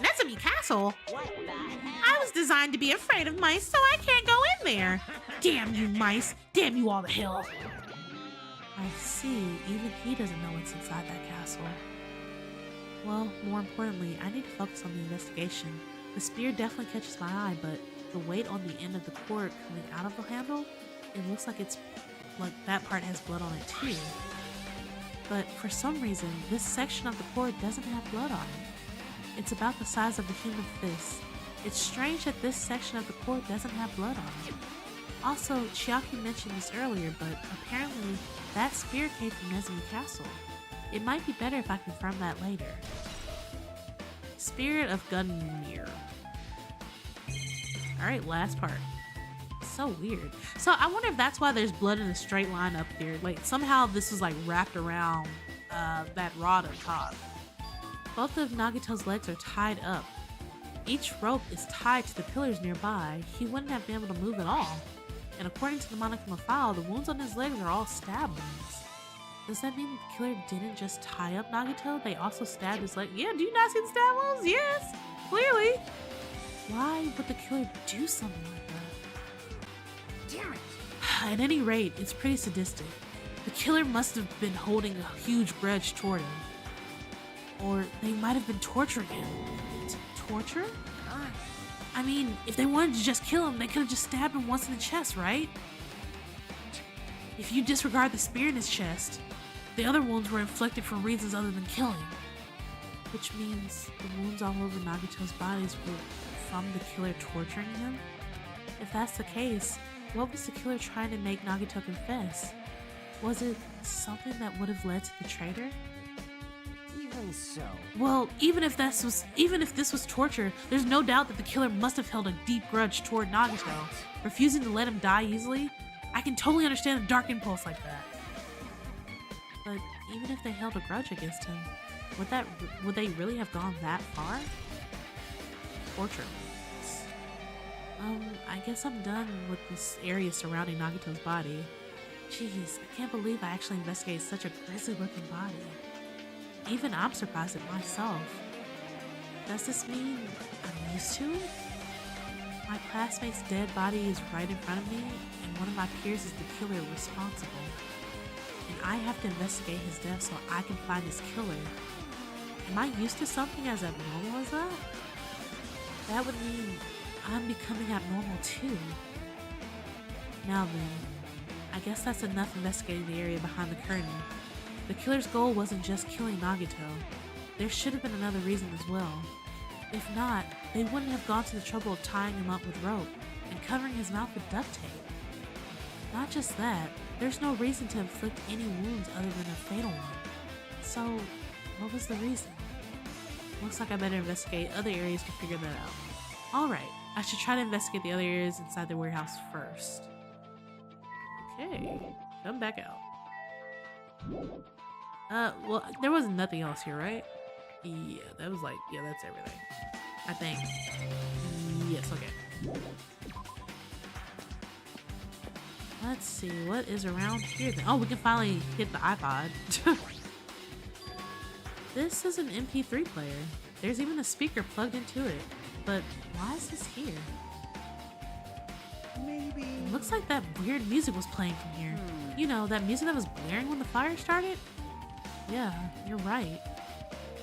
A: Nezumi Castle?
D: What the hell?
A: I was designed to be afraid of mice, so I can't go in there. Damn you mice. Damn you all to hell. I see. Even he doesn't know what's inside that castle. Well, more importantly, I need to focus on the investigation. The spear definitely catches my eye, but the weight on the end of the cord coming out of the handle, it looks like that part has blood on it too. But for some reason, this section of the cord doesn't have blood on it. It's about the size of a human fist. It's strange that this section of the cord doesn't have blood on it. Also, Chiaki mentioned this earlier, but apparently that spear came from Nezumi Castle. It might be better if I confirm that later. Spirit of Gungnir. Alright, last part. So weird. So I wonder if that's why there's blood in a straight line up here. Like somehow this was like wrapped around that rod up top. Both of Nagito's legs are tied up. Each rope is tied to the pillars nearby. He wouldn't have been able to move at all. And according to the Monokuma file, the wounds on his legs are all stab wounds. Does that mean the killer didn't just tie up Nagito? They also stabbed his leg? Yeah, do you not see the stab wounds? Yes, clearly. Why would the killer do something like that?
F: Damn it!
A: At any rate, it's pretty sadistic. The killer must have been holding a huge grudge toward him. Or they might have been torturing him. Torture? I mean, if they wanted to just kill him, they could have just stabbed him once in the chest, right? If you disregard the spear in his chest, the other wounds were inflicted for reasons other than killing. Which means the wounds all over Nagito's bodies were from the killer torturing him? If that's the case, what was the killer trying to make Nagito confess? Was it something that would have led to the traitor?
F: Even so.
A: Well, even if this was torture, there's no doubt that the killer must have held a deep grudge toward Nagito, refusing to let him die easily. I can totally understand a dark impulse like that. But even if they held a grudge against him, Would they really have gone that far? Torture. I guess I'm done with this area surrounding Nagito's body. Jeez, I can't believe I actually investigated such a grisly-looking body. Even I'm surprised at myself. Does this mean I'm used to it? My classmate's dead body is right in front of me, and one of my peers is the killer responsible. And I have to investigate his death so I can find his killer. Am I used to something as abnormal as that? That would mean I'm becoming abnormal too. Now then, I guess that's enough investigating the area behind the curtain. The killer's goal wasn't just killing Nagito. There should have been another reason as well. If not, they wouldn't have gone to the trouble of tying him up with rope and covering his mouth with duct tape. Not just that, there's no reason to inflict any wounds other than a fatal one. So, what was the reason? Looks like I better investigate other areas to figure that out. Alright, I should try to investigate the other areas inside the warehouse first. Okay, come back out. Well, there was nothing else here, right? Yeah, that was like, yeah, that's everything. I think. Yes, okay. Let's see, what is around here then? Oh, we can finally hit the iPod. This is an MP3 player. There's even a speaker plugged into it. But why is this here?
B: Maybe.
A: It looks like that weird music was playing from here. You know, that music that was blaring when the fire started? Yeah, you're right.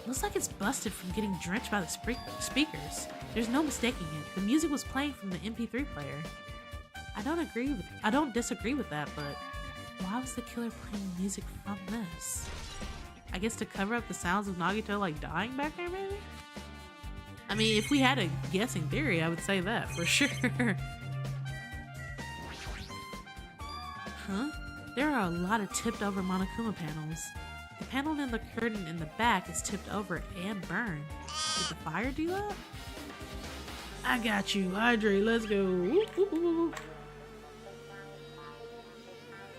A: Looks like it's busted from getting drenched by the speakers. There's no mistaking it. The music was playing from the MP3 player. I don't disagree with that, but why was the killer playing music from this? I guess to cover up the sounds of Nagito like dying back there, maybe? I mean, if we had a guessing theory, I would say that for sure. Huh? There are a lot of tipped over Monokuma panels. The panel in the curtain in the back is tipped over and burned. Did the fire do that? I got you, hydrate, let's go. Woo, woo, woo,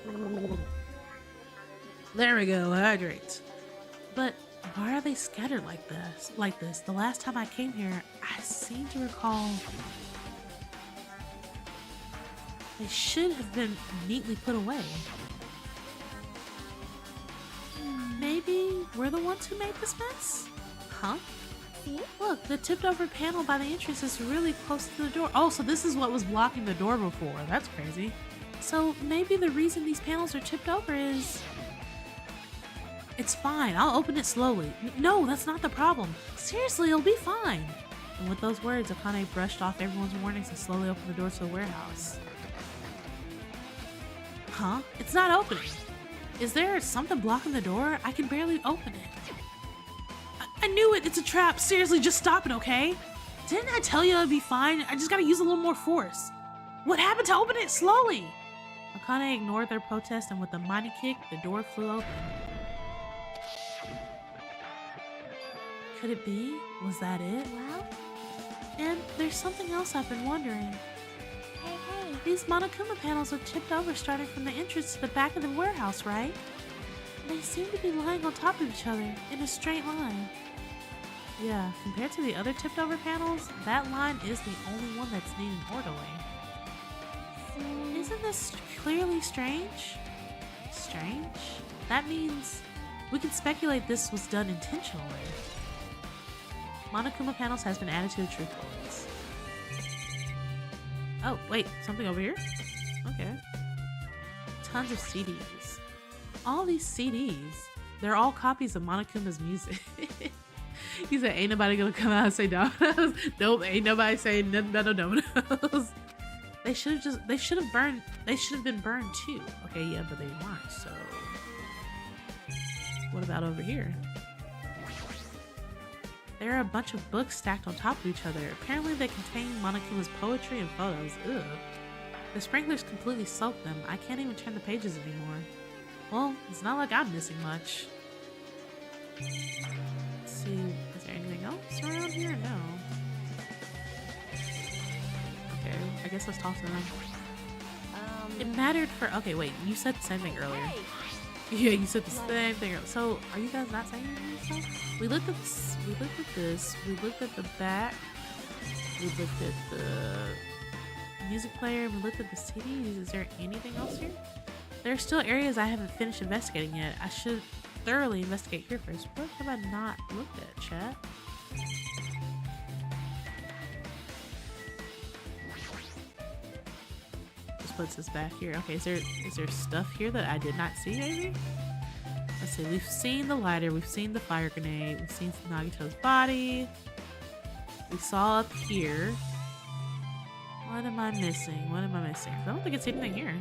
A: woo. There we go, hydrate. But why are they scattered like this? The last time I came here, I seem to recall they should have been neatly put away. Maybe we're the ones who made this mess? Huh?
E: See?
A: Look, the tipped over panel by the entrance is really close to the door. Oh, so this is what was blocking the door before. That's crazy. So maybe the reason these panels are tipped over is... It's fine, I'll open it slowly. No, that's not the problem. Seriously, it'll be fine. And with those words, Akane brushed off everyone's warnings and slowly opened the door to the warehouse. Huh? It's not opening. Is there something blocking the door? I can barely open it. I knew it! It's a trap! Seriously, just stop it, okay? Didn't I tell you it'd be fine? I just gotta use a little more force. What happened to open it slowly? Akane ignored their protest and with a mighty kick, the door flew open. Could it be? Was that it?
E: Well?
A: And there's something else I've been wondering.
E: Hey.
A: These Monokuma panels are tipped over starting from the entrance to the back of the warehouse, right? They seem to be lying on top of each other in a straight line. Yeah, compared to the other tipped over panels, that line is the only one that's neat and orderly. Isn't this clearly strange? Strange? That means we can speculate this was done intentionally. Monokuma panels has been added to the truth bullets. Oh, wait, something over here? Okay. Tons of CDs. All these CDs, they're all copies of Monokuma's music. He said, ain't nobody gonna come out and say dominoes. Nope, ain't nobody saying nothing about no dominoes. They should have been burned too. Okay, yeah, but they weren't, so. What about over here? There are a bunch of books stacked on top of each other. Apparently they contain Monokuma's poetry and photos. Ugh. The sprinklers completely soaked them. I can't even turn the pages anymore. Well, it's not like I'm missing much. Let's see, is there anything else around here? No. Okay, I guess let's talk to them. It mattered for... Okay, wait, you said the same thing earlier.
D: Hey.
A: Yeah, you said the same thing. So, are you guys not saying anything? Stuff? We looked at this. We looked at this. We looked at the back. We looked at the music player. We looked at the CDs. Is there anything else here? There are still areas I haven't finished investigating yet. I should thoroughly investigate here first. What have I not looked at, chat? Just puts us back here. Okay, is there stuff here that I did not see, maybe? Let's see. We've seen the lighter. We've seen the fire grenade. We've seen Nagito's body. We saw up here. What am I missing? What am I missing? I don't think it's anything here.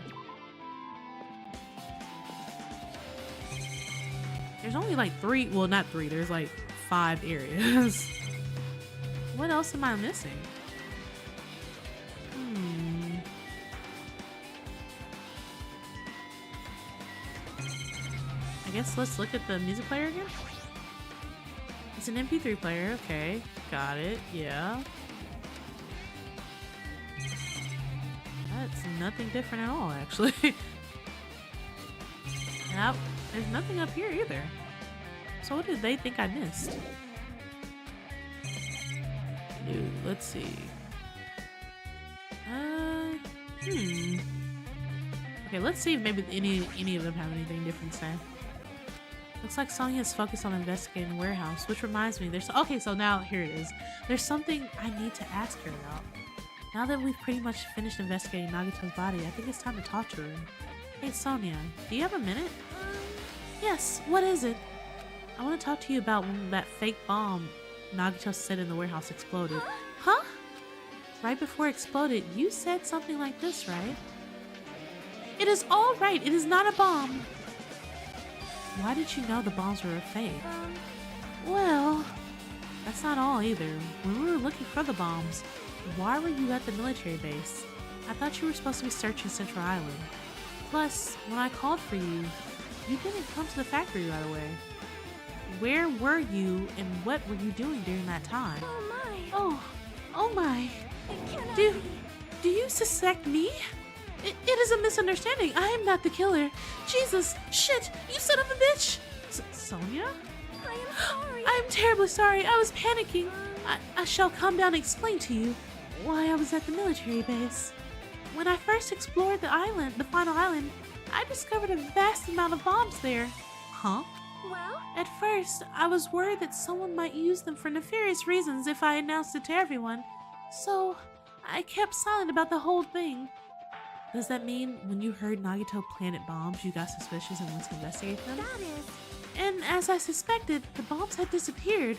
A: There's only like 3, well not 3, there's like 5 areas. What else am I missing? I guess let's look at the music player again. It's an MP3 player, okay. Got it, yeah. That's nothing different at all, actually. Nope, there's nothing up here either. So what did they think I missed? Ooh, let's see. Okay, let's see if maybe any of them have anything different to say. Looks like Sonia's focused on investigating the warehouse, which reminds me, okay, so now here it is. There's something I need to ask her about. Now that we've pretty much finished investigating Nagito's body, I think it's time to talk to her. Hey Sonia, do you have a minute? Yes, what is it? I want to talk to you about when that fake bomb Nagito said in the warehouse exploded. Huh? Right before it exploded, you said something like this, right? It is all right, it is not a bomb. Why did you know the bombs were a fake? Well, that's not all either. When we were looking for the bombs, why were you at the military base? I thought you were supposed to be searching Central Island. Plus, when I called for you, you didn't come to the factory right away. Where were you and what were you doing during that time?
E: Oh my!
A: Oh my!
E: It cannot
A: Do
E: be.
A: you suspect me? It is a misunderstanding. I am not the killer. Jesus! Shit! You son of a bitch! Sonia?
E: I am sorry.
A: I am terribly sorry. I was panicking. I shall calm down and explain to you why I was at the military base. When I first explored the island, the final island, I discovered a vast amount of bombs there. Huh?
E: Well?
A: At first, I was worried that someone might use them for nefarious reasons if I announced it to everyone. So, I kept silent about the whole thing. Does that mean when you heard Nagito planted bombs, you got suspicious and went to investigate them?
E: That is.
A: And as I suspected, the bombs had disappeared.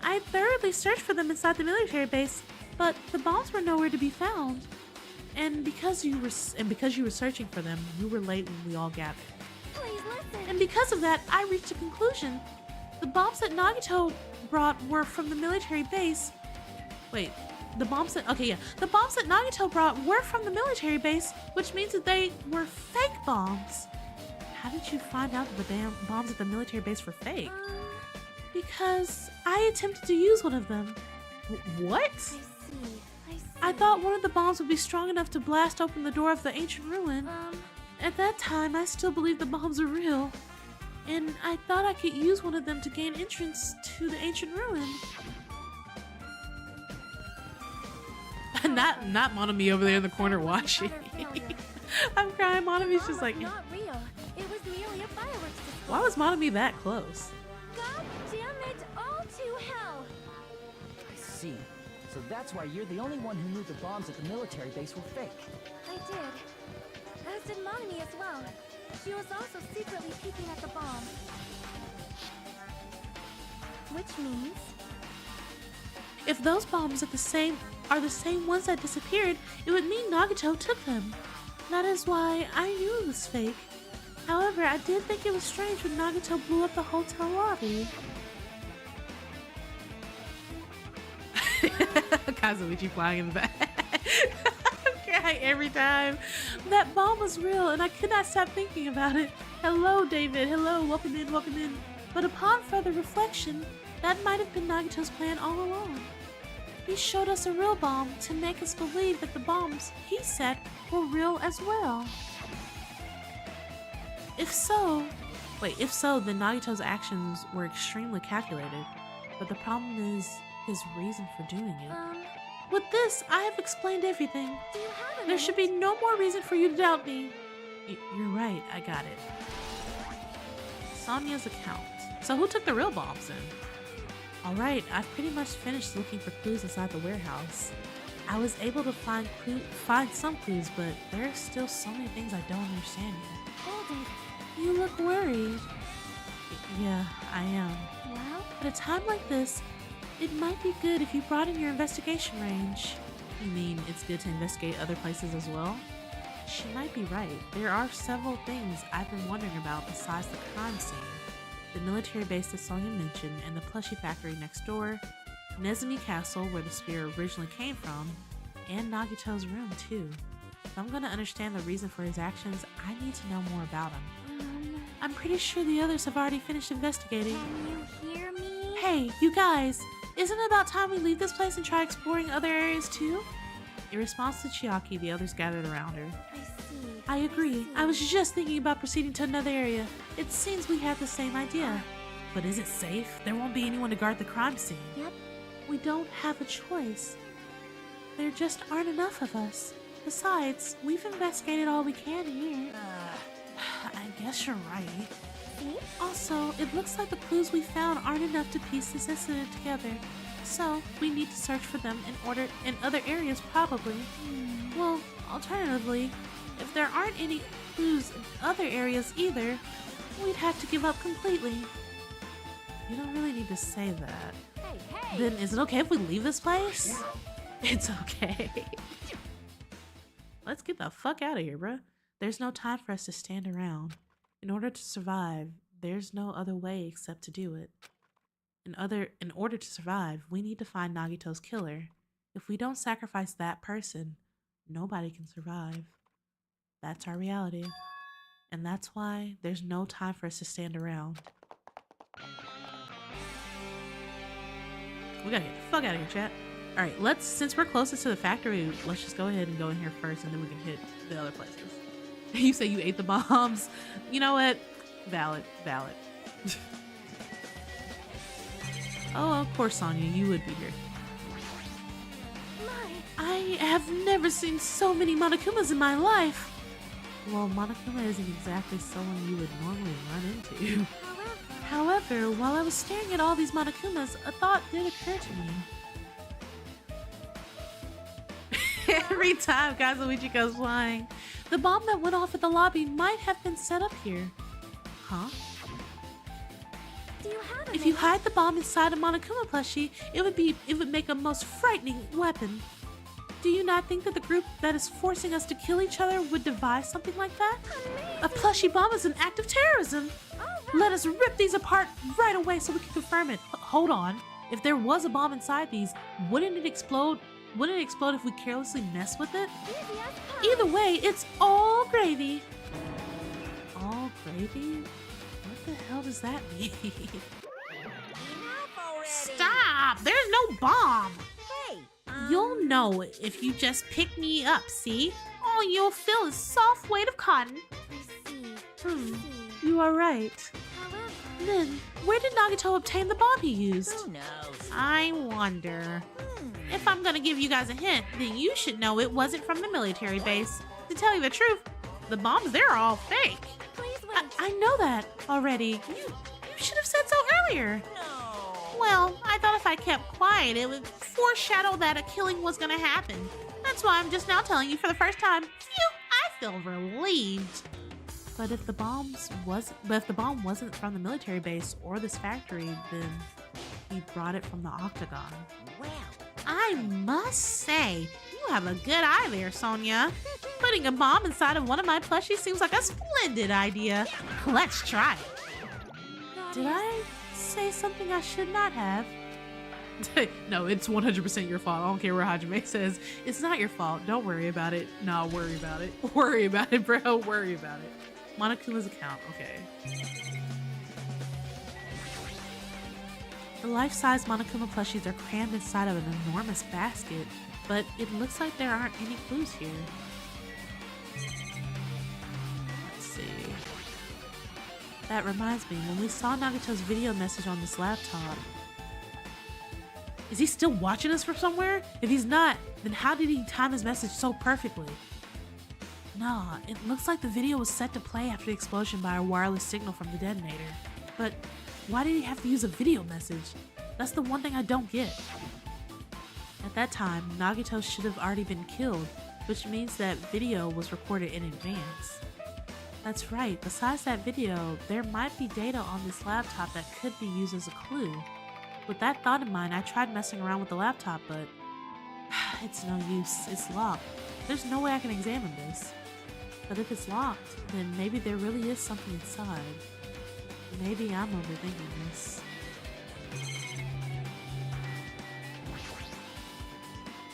A: I thoroughly searched for them inside the military base, but the bombs were nowhere to be found. And because you were searching for them, you were late when we all gathered.
E: Please listen.
A: And because of that, I reached a conclusion. The bombs that Nagito brought were from the military base. Wait, the bombs that Nagito brought were from the military base, which means that they were fake bombs. How did you find out that the damn bombs at the military base were fake? Because I attempted to use one of them. What?
E: I see.
A: I thought one of the bombs would be strong enough to blast open the door of the ancient ruin. At that time, I still believed the bombs were real. And I thought I could use one of them to gain entrance to the ancient ruin. not Monami over there in the corner watching. I'm crying. Monami's just like...
E: Not real. It was merely a fireworks display.
A: Why was Monami that close?
E: God damn it all to hell!
B: I see. So that's why you're the only one who knew the bombs at the military base were fake.
E: I did. As did Monami as well. She was also secretly peeking at the bomb. Which means...
A: If those bombs are the same ones that disappeared, it would mean Nagito took them. That is why I knew it was fake. However, I did think it was strange when Nagito blew up the hotel lobby. Kazuichi flying in the back. I'm crying every time. That bomb was real and I could not stop thinking about it. Hello, David. Hello, welcome in, welcome in. But upon further reflection, that might have been Nagito's plan all along. He showed us a real bomb to make us believe that the bombs he set were real as well. If so, Wait, if so, then Nagito's actions were extremely calculated. But the problem is his reason for doing it. With this, I have explained everything.
E: Do you have a
A: There should be
E: minute?
A: no more reason for you to doubt me. You're right, I got it. Sonya's account. So who took the real bombs then? Alright, I've pretty much finished looking for clues inside the warehouse. I was able to find some clues, but there are still so many things I don't understand yet.
E: Hold it.
A: You look worried. Yeah, I am.
E: Well,
A: At a time like this, it might be good if you broaden your investigation range. You mean it's good to investigate other places as well? She might be right. There are several things I've been wondering about besides the crime scene. The military base that Sonya mentioned, and the plushie factory next door, Nezumi Castle, where the spear originally came from, and Nagito's room too. If I'm gonna understand the reason for his actions, I need to know more about him. I'm pretty sure the others have already finished investigating.
E: can you hear me?
A: Hey, you guys! Isn't it about time we leave this place and try exploring other areas too? In response to Chiaki, the others gathered around her.
E: I see.
A: I agree.
E: see.
A: I was just thinking about proceeding to another area. It seems we have the same idea. But is it safe? There won't be anyone to guard the crime scene.
E: Yep.
A: We don't have a choice. There just aren't enough of us. Besides, we've investigated all we can here. I guess you're right.
E: See?
A: Also, it looks like the clues we found aren't enough to piece this incident together. So, we need to search for them in other areas probably. Well, alternatively, if there aren't any clues in other areas either, we'd have to give up completely. You don't really need to say that.
D: Hey!
A: Then is it okay if we leave this place? It's okay. Let's get the fuck out of here, bruh. There's no time for us to stand around. In order to survive, there's no other way except to do it. In order to survive, we need to find Nagito's killer. If we don't sacrifice that person, nobody can survive. That's our reality. And that's why there's no time for us to stand around. We gotta get the fuck out of here, chat. Alright, since we're closest to the factory, let's just go ahead and go in here first and then we can hit the other places. You say you ate the bombs. You know what? Valid. Oh, of course, Sonya, you would be here. I have never seen so many Monokumas in my life. Well, Monokuma isn't exactly someone you would normally run into. However, while I was staring at all these Monokumas, a thought did occur to me. Every time Kazuichi goes flying, the bomb that went off at the lobby might have been set up here. Huh?
E: Do you have a
A: If you
E: minute?
A: hide the bomb inside a Monokuma plushie, it would make a most frightening weapon. Do you not think that the group that is forcing us to kill each other would devise something like that? A plushie bomb is an act of terrorism. Let us rip these apart right away so we can confirm it. Hold on. If there was a bomb inside these, wouldn't it explode? Wouldn't it explode if we carelessly mess with it? Either way, it's all gravy. All gravy? What the hell does that mean? Stop! There's no bomb!
E: Hey!
A: You'll know if you just pick me up, see? All you'll feel is soft weight of cotton.
E: I see.
A: Hmm.
E: I see.
A: You are right.
E: However,
A: Then, where did Nagito obtain the bomb he used?
C: Who knows?
A: I wonder. If I'm gonna give you guys a hint, then you should know it wasn't from the military base. To tell you the truth, the bombs there are all fake.
E: please wait.
A: I know that already. You should have said so earlier.
C: No.
A: Well, I thought if I kept quiet, it would foreshadow that a killing was gonna happen. That's why I'm just now telling you for the first time. Phew, I feel relieved. But if the bomb wasn't from the military base or this factory, then he brought it from the Octagon.
C: Well,
A: I must say, you have a good eye there, Sonya. Putting a bomb inside of one of my plushies seems like a splendid idea. Let's try it. Did I say something I should not have? No, it's 100% your fault. I don't care what Hajime says. It's not your fault. Don't worry about it. No, worry about it. Worry about it, bro. Worry about it. Monokuma's account. Okay. The life-size Monokuma plushies are crammed inside of an enormous basket, but it looks like there aren't any clues here. Let's see. That reminds me, when we saw Nagito's video message on this laptop, is he still watching us from somewhere? If he's not, then how did he time his message so perfectly? Nah, it looks like the video was set to play after the explosion by a wireless signal from the detonator. But why did he have to use a video message? That's the one thing I don't get. At that time, Nagito should have already been killed, which means that video was recorded in advance. That's right, besides that video, there might be data on this laptop that could be used as a clue. With that thought in mind, I tried messing around with the laptop, but it's no use, it's locked. There's no way I can examine this. But if it's locked, then maybe there really is something inside. Maybe I'm overthinking this.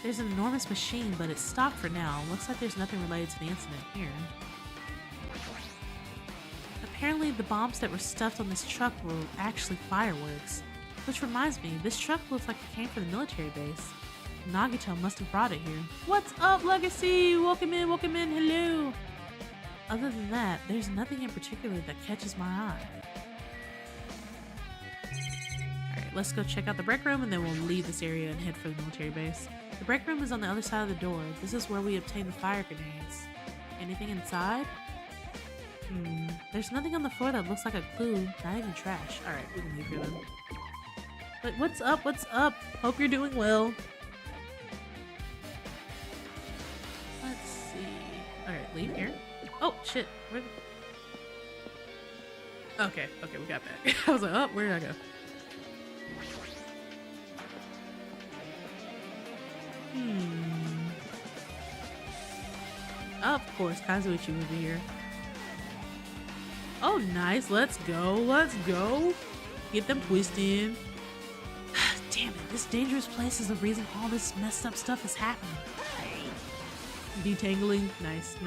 A: There's an enormous machine, but it's stopped for now. Looks like there's nothing related to the incident here. Apparently, the bombs that were stuffed on this truck were actually fireworks. Which reminds me, this truck looks like it came from the military base. Nagito must have brought it here. What's up, Legacy? Welcome in, hello! Other than that, there's nothing in particular that catches my eye. Alright, let's go check out the break room and then we'll leave this area and head for the military base. The break room is on the other side of the door. This is where we obtain the fire grenades. Anything inside? There's nothing on the floor that looks like a clue, not even trash. Alright, we can leave here then. But what's up, Hope you're doing well. Let's see. Alright, leave here. Oh, shit. Where Okay, we got back. I was like, oh, where did I go? Of course, Kazuichi will be here. Oh, nice. Let's go. Get them twisted. Damn it, this dangerous place is the reason all this messed up stuff is happening. Detangling. Nice.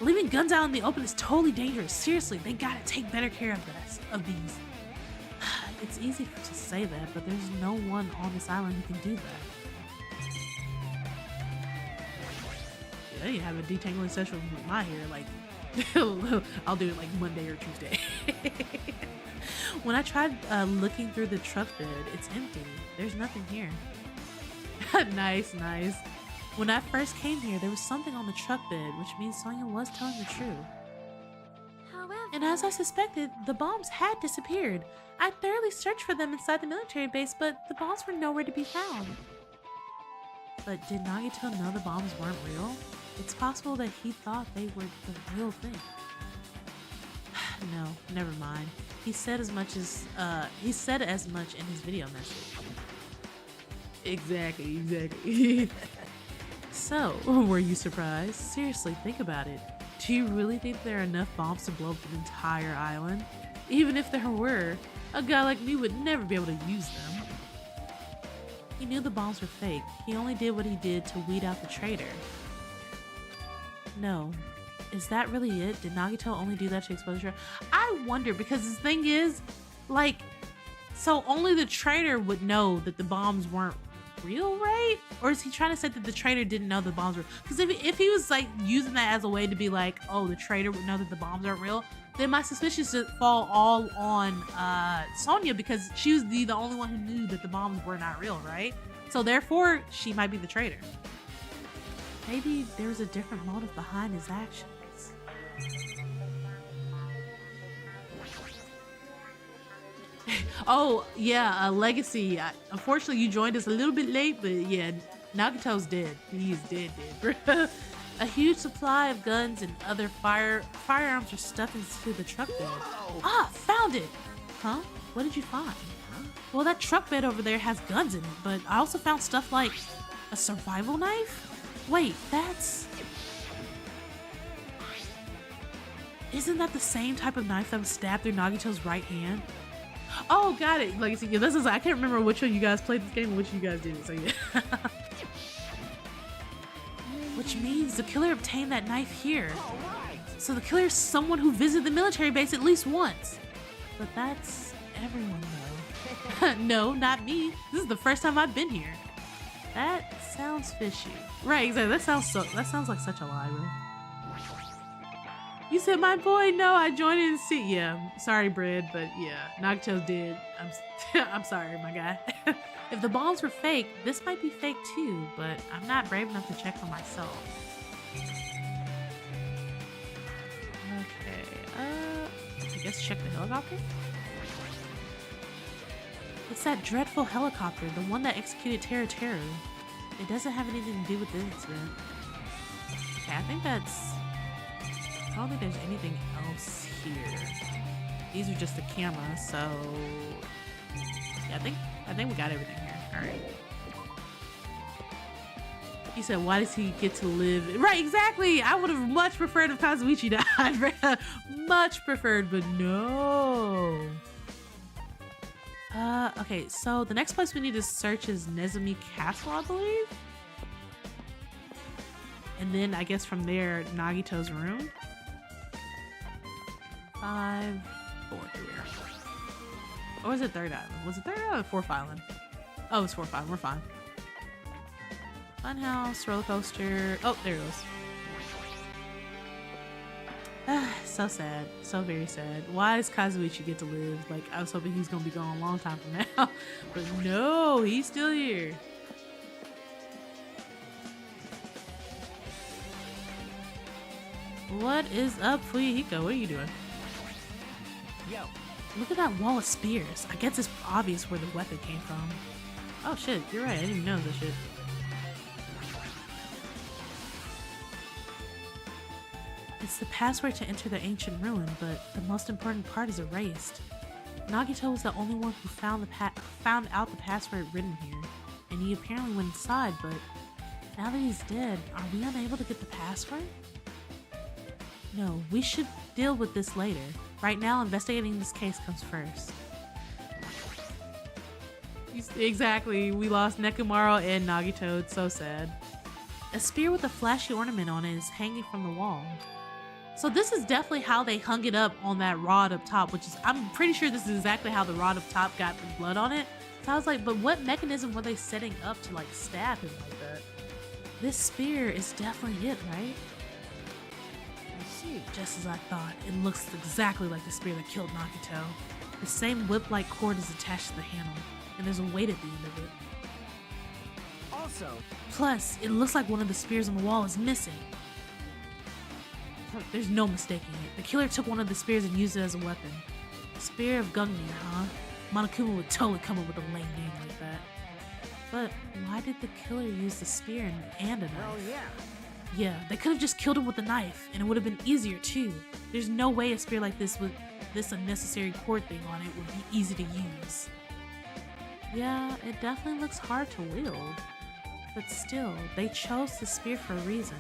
A: Leaving guns out in the open is totally dangerous. Seriously, they gotta take better care of these. It's easy to say that, but there's no one on this island who can do that. Yeah, you have a detangling session with my hair, like, I'll do it like Monday or Tuesday. When I tried looking through the truck bed, it's empty. There's nothing here. Nice. When I first came here, there was something on the truck bed, which means Sonia was telling the truth.
E: However...
A: And as I suspected, the bombs had disappeared. I thoroughly searched for them inside the military base, but the bombs were nowhere to be found. But did Nagito know the bombs weren't real? It's possible that he thought they were the real thing. No, never mind. He said as much in his video message. Exactly. So, were you surprised? Seriously, think about it. Do you really think there are enough bombs to blow up an entire island? Even if there were, a guy like me would never be able to use them. He knew the bombs were fake. He only did what he did to weed out the traitor. No. Is that really it? Did Nagito only do that to expose her? I wonder, because the thing is, like, so only the traitor would know that the bombs weren't real, right? Or is he trying to say that the traitor didn't know the bombs were? Because if he was like using that as a way to be like, oh, the traitor would know that the bombs aren't real, then my suspicions would fall all on Sonia, because she was the only one who knew that the bombs were not real, right? So therefore, she might be the traitor. Maybe there's a different motive behind his actions. Oh, yeah, Legacy. Unfortunately, you joined us a little bit late, but yeah, Nagito's dead. He is dead. A huge supply of guns and other firearms are stuffed into the truck bed. Ah, found it! Huh? What did you find? Well, that truck bed over there has guns in it, but I also found stuff like a survival knife? Wait, isn't that the same type of knife that was stabbed through Nagito's right hand? Oh, got it. Like, yeah, this is, I can't remember which one you guys played this game and which you guys didn't, so yeah. Which means the killer obtained that knife here. So the killer is someone who visited the military base at least once. But that's everyone, though. No, not me. This is the first time I've been here. That sounds fishy. Right, exactly. That sounds like such a lie, bro. You said my boy. No, I joined in. See, yeah. Sorry, Bread, but yeah, Nagito's dead. I'm sorry, my guy. If the bombs were fake, this might be fake too, but I'm not brave enough to check for myself. Okay, I guess check the helicopter? It's that dreadful helicopter, the one that executed Teru Teru. It doesn't have anything to do with this incident. Okay, I don't think there's anything else here. These are just the cameras, so yeah, I think we got everything here. Alright. He said, why does he get to live? Right, exactly! I would have much preferred if Kazuichi died. Much preferred, but no. Okay, so the next place we need to search is Nezumi Castle, I believe. And then I guess from there, Nagito's room. 5, 4, 3. Or was it third island? Was it third island or fourth island? Oh, it's fourth island. We're fine. Funhouse, roller coaster. Oh, there it goes. So sad. So very sad. Why does Kazuichi get to live? Like, I was hoping he's gonna be gone a long time from now. But no, he's still here. What is up, Fuyuhiko? What are you doing?
B: Yo.
A: Look at that wall of spears. I guess it's obvious where the weapon came from. Oh shit, you're right. I didn't even know this shit. It's the password to enter the ancient ruin, but the most important part is erased. Nagito was the only one who found out the password written here, and he apparently went inside, but now that he's dead, are we unable to get the password? No, we should deal with this later. Right now, investigating this case comes first. Exactly, we lost Nekomaru and Nagito. It's so sad. A spear with a flashy ornament on it is hanging from the wall. So this is definitely how they hung it up on that rod up top, which is, I'm pretty sure this is exactly how the rod up top got the blood on it. So I was like, but what mechanism were they setting up to like stab him like that? This spear is definitely it, right? I see. Just as I thought, it looks exactly like the spear that killed Nagito. The same whip-like cord is attached to the handle, and there's a weight at the end of it.
B: Also,
A: plus, it looks like one of the spears on the wall is missing. There's no mistaking it. The killer took one of the spears and used it as a weapon. Spear of Gungnir, huh? Monokuma would totally come up with a lame name like that. But why did the killer use the spear and a knife?
F: Well, yeah.
A: Yeah, they could have just killed him with a knife, and it would have been easier too. There's no way a spear like this with this unnecessary cord thing on it would be easy to use. Yeah, it definitely looks hard to wield. But still, they chose the spear for a reason.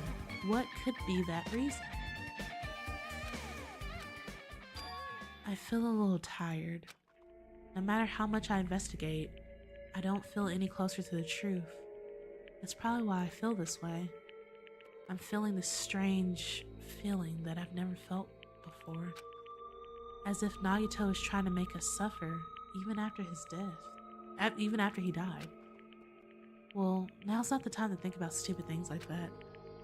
A: What could be that reason? I feel a little tired. No matter how much I investigate, I don't feel any closer to the truth. That's probably why I feel this way. I'm feeling this strange feeling that I've never felt before. As if Nagito is trying to make us suffer, even after his death. Even after he died. Well, now's not the time to think about stupid things like that.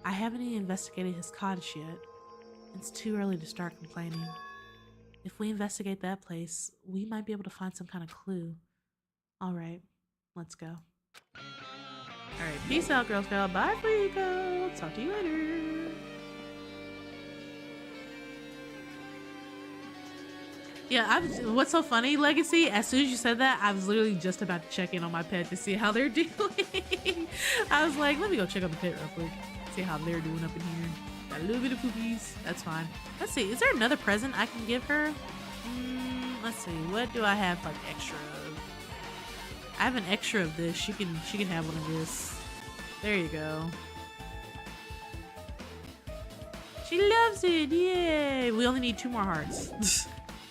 A: I haven't even investigated his cottage yet. It's too early to start complaining. If we investigate that place, we might be able to find some kind of clue. Alright, let's go. Alright, peace out, Girl Scout. Bye, Fuyuhiko. Talk to you later. Yeah, what's so funny, Legacy? As soon as you said that, I was literally just about to check in on my pet to see how they're doing. I was like, let me go check on the pet real quick. See how they're doing up in here. Got a little bit of poopies. That's fine. Let's see. Is there another present I can give her? Let's see. What do I have like extra of? I have an extra of this. She can have one of this. There you go. She loves it. Yay! We only need 2 more hearts.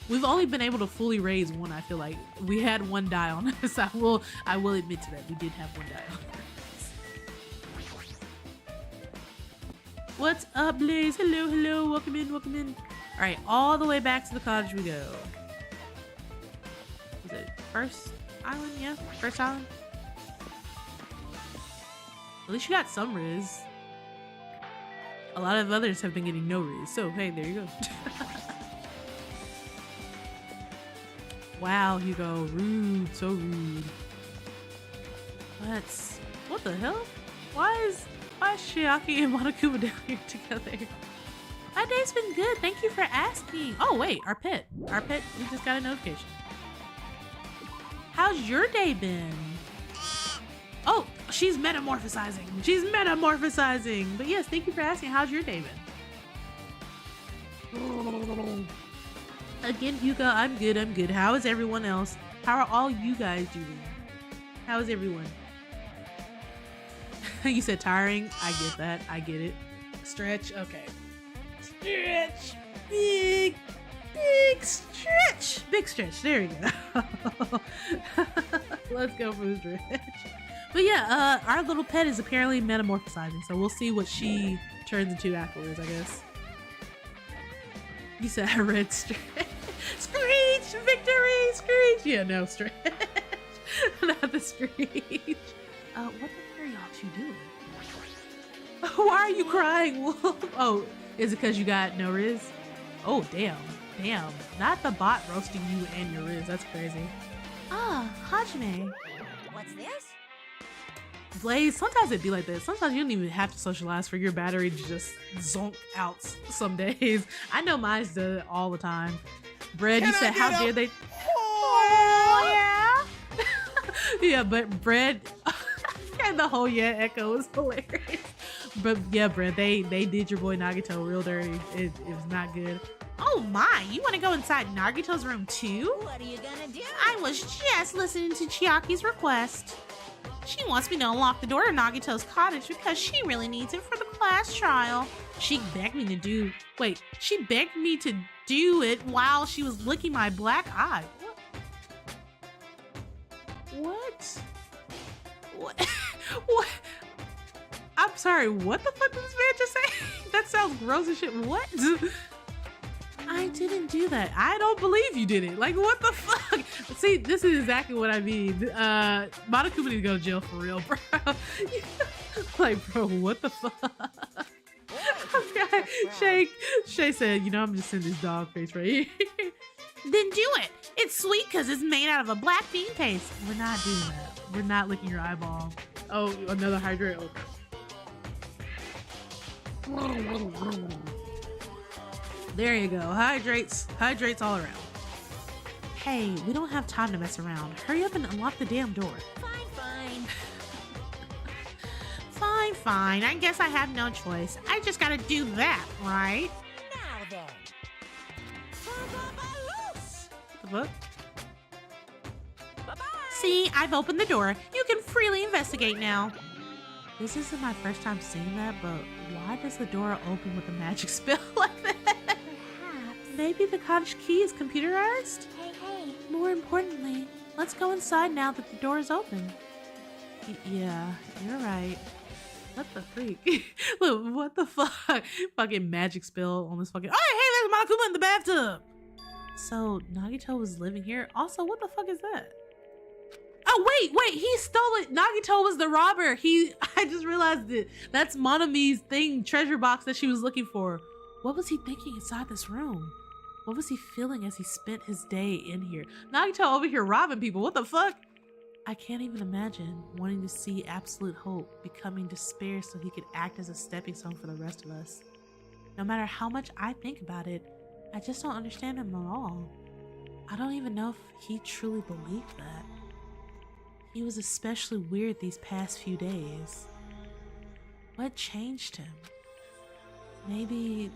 A: We've only been able to fully raise one. I feel like we had 1 die on us. I will admit to that. We did have 1 die on us. What's up, Blaze? Hello, hello. Welcome in, welcome in. All right, all the way back to the cottage we go. Was it first island? Yeah, first island. At least you got some riz. A lot of others have been getting no raise, so hey, there you go. Wow, Hugo, rude, so rude. What the hell? Why is Chiaki and Monokuma down here together? My day's been good, thank you for asking. Oh wait, our pet, we just got a notification. How's your day been? Oh, she's metamorphosizing. But yes, thank you for asking. How's your day been? Again, Hugo, I'm good. How is everyone else? How are all you guys doing? How is everyone? You said tiring. I get that. I get it. Stretch. Okay. Stretch. Big stretch. Big stretch. There we go. Let's go for the stretch. But yeah, our little pet is apparently metamorphosizing, so we'll see what she turns into afterwards, I guess. You said I read stretch. Screech! Victory! Screech! Yeah, no, stretch. Not the screech. What the fuck are y'all two doing? Why are you crying, Wolf? Oh, is it because you got no Riz? Oh, damn. Not the bot roasting you and your Riz. That's crazy. Ah, Hajime.
D: What's this?
A: Blaze, sometimes it'd be like this. Sometimes you don't even have to socialize for your battery to just zonk out some days. I know mine's does it all the time. Bread, you said, how dare they? Oh, yeah. Yeah, but Bread, and the whole yeah echo was hilarious. But yeah, Bread, they did your boy Nagito real dirty. It was not good. Oh my, you want to go inside Nagito's room too?
D: What are you gonna do?
A: I was just listening to Chiaki's request. She wants me to unlock the door to Nagito's cottage because she really needs it for the class trial. She begged me to do it while she was licking my black eye. What? What? I'm sorry, what the fuck did this man just say? That sounds gross as shit. What? I didn't do that. I don't believe you did it. Like, what the fuck? See, this is exactly what I mean. Monokuma need to go to jail for real, bro. Like, bro, what the fuck? Okay. Shay said, I'm just in this dog face right here. Then do it. It's sweet because it's made out of a black bean paste. We're not doing that. We're not licking your eyeball. Oh, another hydrate. Okay. There you go. Hydrates all around. Hey, we don't have time to mess around. Hurry up and unlock the damn door. Fine. I guess I have no choice. I just gotta do that, right?
D: Now then.
A: What?
D: Bye-bye.
A: See, I've opened the door. You can freely investigate now. This isn't my first time seeing that, but why does the door open with a magic spell like that?
E: Perhaps.
A: Maybe the cottage key is computerized?
E: Hey.
A: More importantly, let's go inside now that the door is open. Yeah, you're right. What the freak? Look, what the fuck? Fucking magic spell on this fucking. Oh, hey, there's Monokuma in the bathtub. So Nagito was living here. Also, what the fuck is that? Oh wait, he stole it. Nagito was the robber. I just realized it. That's Monami's treasure box that she was looking for. What was he thinking inside this room? What was he feeling as he spent his day in here? Nagito over here robbing people. What the fuck? I can't even imagine wanting to see absolute hope becoming despair so he could act as a stepping stone for the rest of us. No matter how much I think about it, I just don't understand him at all. I don't even know if he truly believed that. He was especially weird these past few days. What changed him? Maybe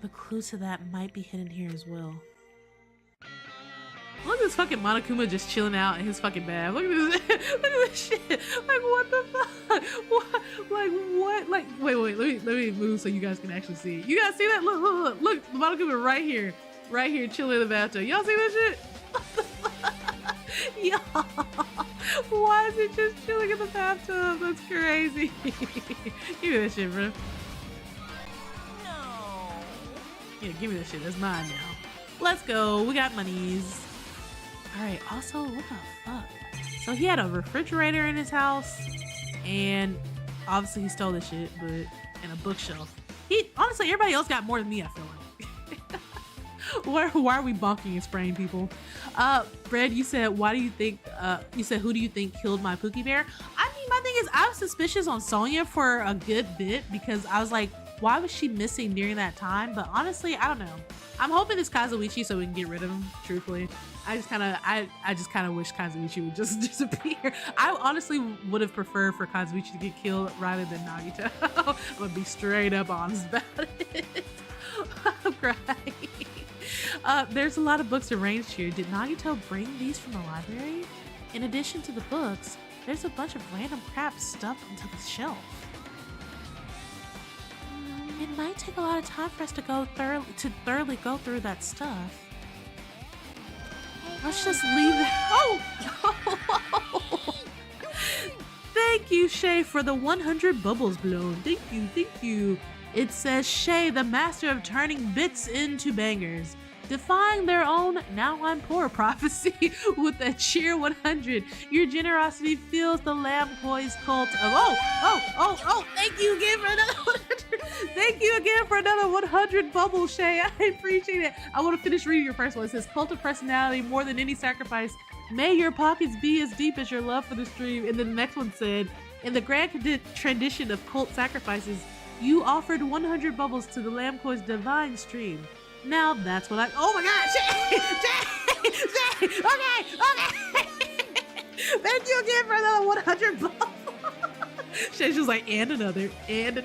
A: the clue to that might be hidden here as well. Look at this fucking Monokuma just chilling out in his fucking bath. Look at this. Look at this shit. Like, what the fuck? What? Like, what? Like, wait. Let me move so you guys can actually see. You guys see that? Look. Monokuma right here chilling in the bathtub. Y'all see that shit? Y'all, why is he just chilling in the bathtub? That's crazy. Give me that shit, bro.
D: No.
A: Yeah, give me that shit. That's mine now. Let's go. We got monies. Alright, also, what the fuck? So he had a refrigerator in his house, and obviously he stole this shit, but in a bookshelf. Honestly, everybody else got more than me, I feel like. Why are we bonking and spraying people? Fred, you said, why do you think, you said, who do you think killed my Pookie Bear? I mean, my thing is, I was suspicious on Sonya for a good bit because I was like, why was she missing during that time? But honestly, I don't know. I'm hoping it's Kazuichi so we can get rid of him, truthfully. I just kind of wish Kazuichi would just disappear. I honestly would have preferred for Kazuichi to get killed rather than Nagito. I'm gonna be straight up honest about it. I'm crying. There's a lot of books arranged here. Did Nagito bring these from the library? In addition to the books, there's a bunch of random crap stuffed into the shelf. It might take a lot of time for us to thoroughly go through that stuff. Let's just leave it. Oh! Thank you, Shay, for the 100 bubbles blown. Thank you. It says, Shay, the master of turning bits into bangers. Defying their own now I'm poor prophecy with a cheer 100. Your generosity fills the Lamb Boys cult of thank you again for another 100. Thank you again for another 100 bubbles, Shay. I appreciate it. I want to finish reading your first one. It says, cult of personality more than any sacrifice. May your pockets be as deep as your love for the stream. And then the next one said, in the grand tradition of cult sacrifices, you offered 100 bubbles to the Lamb Boys' divine stream. Now that's what oh my God, Shay! Okay! Thank you again for another 100 bubbles. Shay's just like, and another. Okay,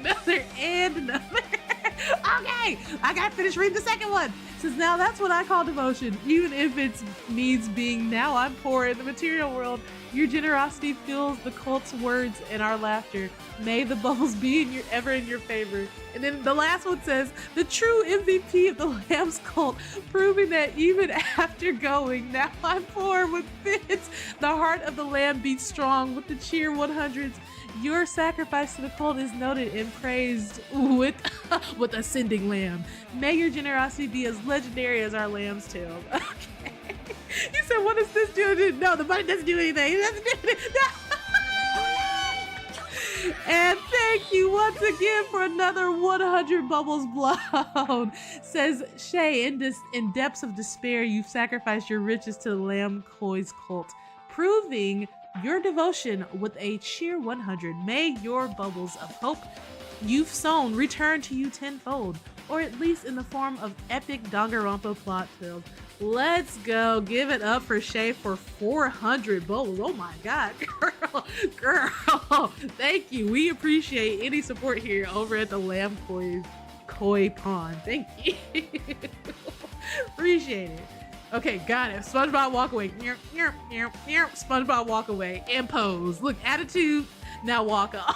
A: I gotta finish reading the second one. Says, now that's what I call devotion. Even if it means being now I'm poor in the material world, your generosity fills the cult's words and our laughter. May the bubbles be ever in your favor. And then the last one says, the true MVP of the Lamb's cult, proving that even after going, now I'm poor with fits. The heart of the Lamb beats strong with the cheer 100s. Your sacrifice to the cult is noted and praised with ascending lamb. May your generosity be as legendary as our lamb's tail. Okay. You said, what does this do? No, the money doesn't do anything. It doesn't do anything. No. And thank you once again for another 100 bubbles blown. Says Shay, in depths of despair, you've sacrificed your riches to the Lamb Koi's cult, proving your devotion with a cheer 100. May your bubbles of hope you've sown return to you tenfold, or at least in the form of epic Danganronpa plot filled. Let's go. Give it up for Shay for 400 bubbles. Oh my God, girl. Thank you. We appreciate any support here over at the Lamb Koi Pond. Thank you. Appreciate it. Okay, got it. SpongeBob walk away. SpongeBob walk away and pose. Look, attitude. Now walk off.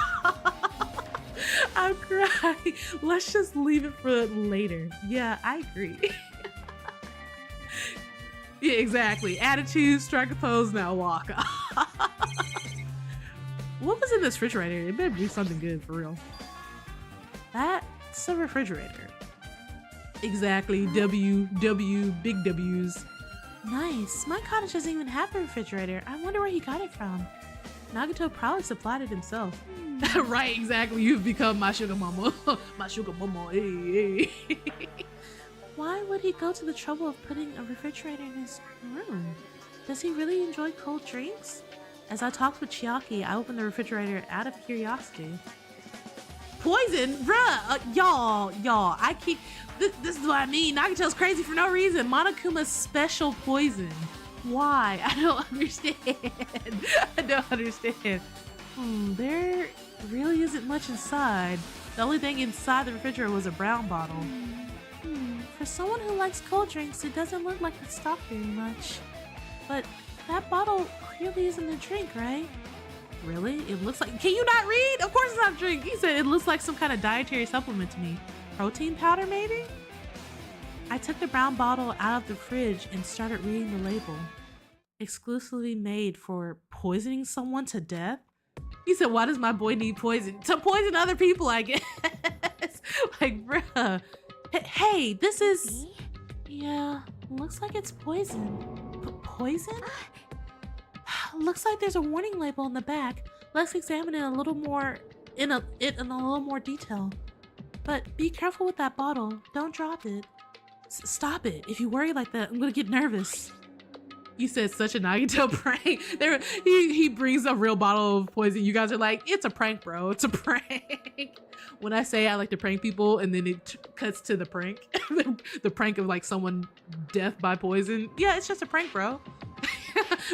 A: I'm crying. Let's just leave it for later. Yeah, I agree. Yeah, exactly. Attitude, strike a pose, now walk off. What was in this refrigerator? It better be something good for real. That's a refrigerator. Exactly. W, big W's. Nice. My cottage doesn't even have a refrigerator. I wonder where he got it from. Nagito probably supplied it himself. Right, exactly. You've become my sugar mama. My sugar mama. Hey. Why would he go to the trouble of putting a refrigerator in his room? Does he really enjoy cold drinks? As I talked with Chiaki, I opened the refrigerator out of curiosity. Poison? Bruh! Y'all, I keep... This is what I mean. Nagito's crazy for no reason. Monokuma's special poison. Why? I don't understand. There really isn't much inside. The only thing inside the refrigerator was a brown bottle. For someone who likes cold drinks, it doesn't look like it's stocked very much. But that bottle clearly isn't a drink, right? Really? It looks like... Can you not read? Of course it's not a drink. He said it looks like some kind of dietary supplement to me. Protein powder, maybe? I took the brown bottle out of the fridge and started reading the label. Exclusively made for poisoning someone to death? He said, why does my boy need poison? To poison other people, I guess. Like, bruh. Hey, this is... Yeah, looks like it's poison. Poison? Looks like there's a warning label in the back. Let's examine it a little more in a little more detail. But be careful with that bottle. Don't drop it. Stop it. If you worry like that, I'm gonna get nervous. You said such a Nagito prank. He brings a real bottle of poison. You guys are like, it's a prank, bro. It's a prank. When I say I like to prank people and then it cuts to the prank, the prank of like someone death by poison. Yeah, it's just a prank, bro.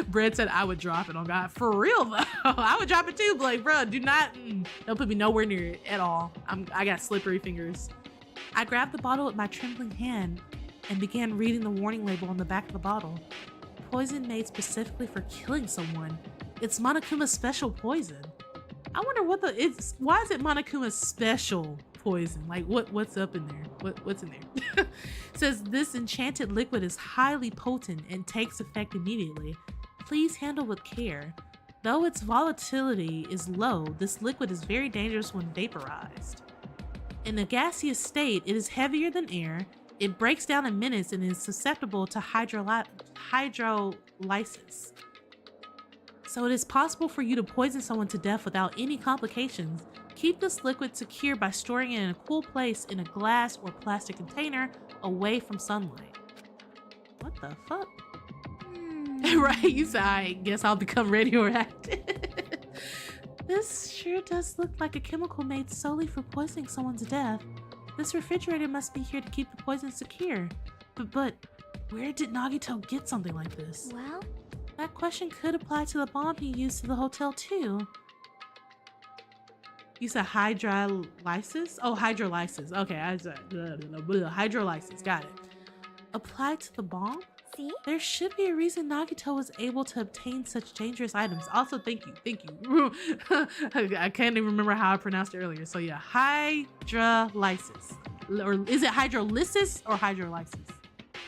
A: Brett said I would drop it on God. For real though. I would drop it too. But like, bro, don't put me nowhere near it at all. I got slippery fingers. I grabbed the bottle with my trembling hand and began reading the warning label on the back of the bottle. Poison made specifically for killing someone. It's Monokuma's special poison. I wonder why is it Monokuma's special poison? Like what's up in there? What's in there? It says this enchanted liquid is highly potent and takes effect immediately. Please handle with care. Though its volatility is low, this liquid is very dangerous when vaporized. In a gaseous state, it is heavier than air. It breaks down in minutes and is susceptible to hydrolysis. So it is possible for you to poison someone to death without any complications. Keep this liquid secure by storing it in a cool place in a glass or plastic container away from sunlight. What the fuck? Right, you say, I guess I'll become radioactive. This sure does look like a chemical made solely for poisoning someone to death. This refrigerator must be here to keep the poison secure. But where did Nagito get something like this?
E: Well,
A: that question could apply to the bomb he used to the hotel too. You said hydrolysis? Oh, hydrolysis. Okay, I said hydrolysis. Got it. Applied to the bomb?
E: see?
A: There should be a reason Nagito was able to obtain such dangerous items. Also, thank you. I can't even remember how I pronounced it earlier. So yeah, hydrolysis. Or is it hydrolysis or hydrolysis?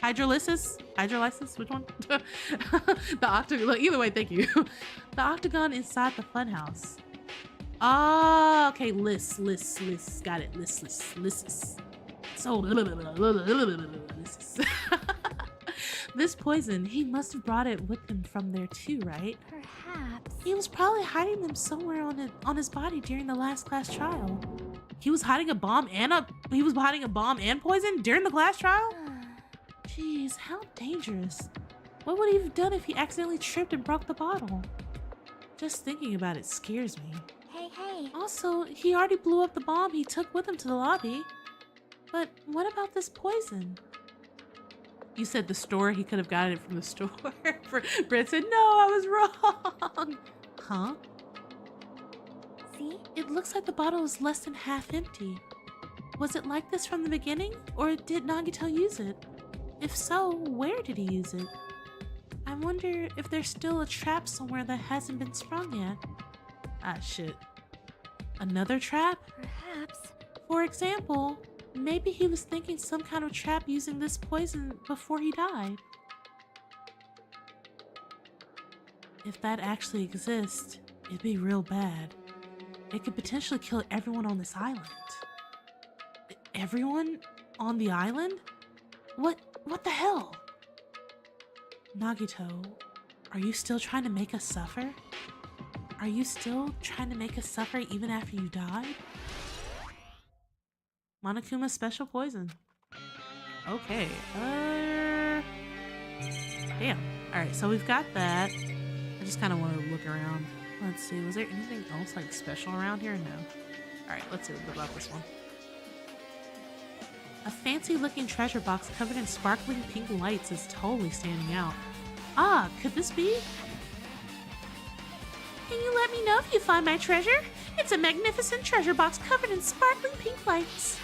A: Hydrolysis? Which one? The octagon. Either way, thank you. The octagon inside the funhouse. Ah, okay. Lists. Got it. Lists. So, this poison, he must have brought it with him from there too, right?
E: Perhaps.
A: He was probably hiding them somewhere on his body during the last class trial. He was hiding a bomb and poison during the class trial? Jeez, how dangerous. What would he have done if he accidentally tripped and broke the bottle? Just thinking about it scares me.
E: Hey.
A: Also, he already blew up the bomb he took with him to the lobby. But what about this poison? You said the store, he could have gotten it from the store. Brett said, no, I was wrong. Huh?
E: See?
A: It looks like the bottle is less than half empty. Was it like this from the beginning, or did Nagito use it? If so, where did he use it? I wonder if there's still a trap somewhere that hasn't been sprung yet. Ah, shit. Another trap?
E: Perhaps.
A: For example, maybe he was thinking some kind of trap using this poison before he died. If that actually exists, it'd be real bad. It could potentially kill everyone on this island. Everyone on the island? What the hell? Nagito, are you still trying to make us suffer? Are you still trying to make us suffer even after you died? Monokuma's special poison. Okay. Damn. Alright, so we've got that. I just kind of want to look around. Let's see, was there anything else like special around here? No. Alright, let's see what about this one. A fancy looking treasure box covered in sparkling pink lights is totally standing out. Ah, could this be? Can you let me know if you find my treasure? It's a magnificent treasure box covered in sparkling pink lights.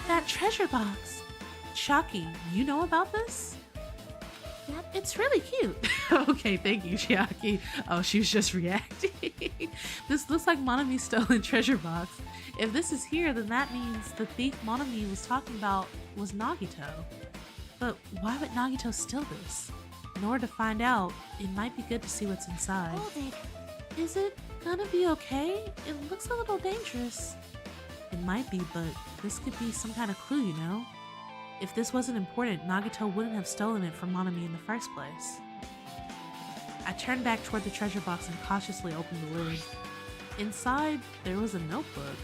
A: That treasure box. Chucky, you know about this?
E: Yep.
A: It's really cute. Okay, thank you, Chiaki. Oh, she was just reacting. This looks like Monami's stolen treasure box. If this is here, then that means the thief Monami was talking about was Nagito. But why would Nagito steal this? In order to find out, it might be good to see what's inside.
E: Hold it.
A: Is it gonna be okay? It looks a little dangerous. It might be, but this could be some kind of clue, you know? If this wasn't important, Nagito wouldn't have stolen it from Monami in the first place. I turned back toward the treasure box and cautiously opened the lid. Inside, there was a notebook.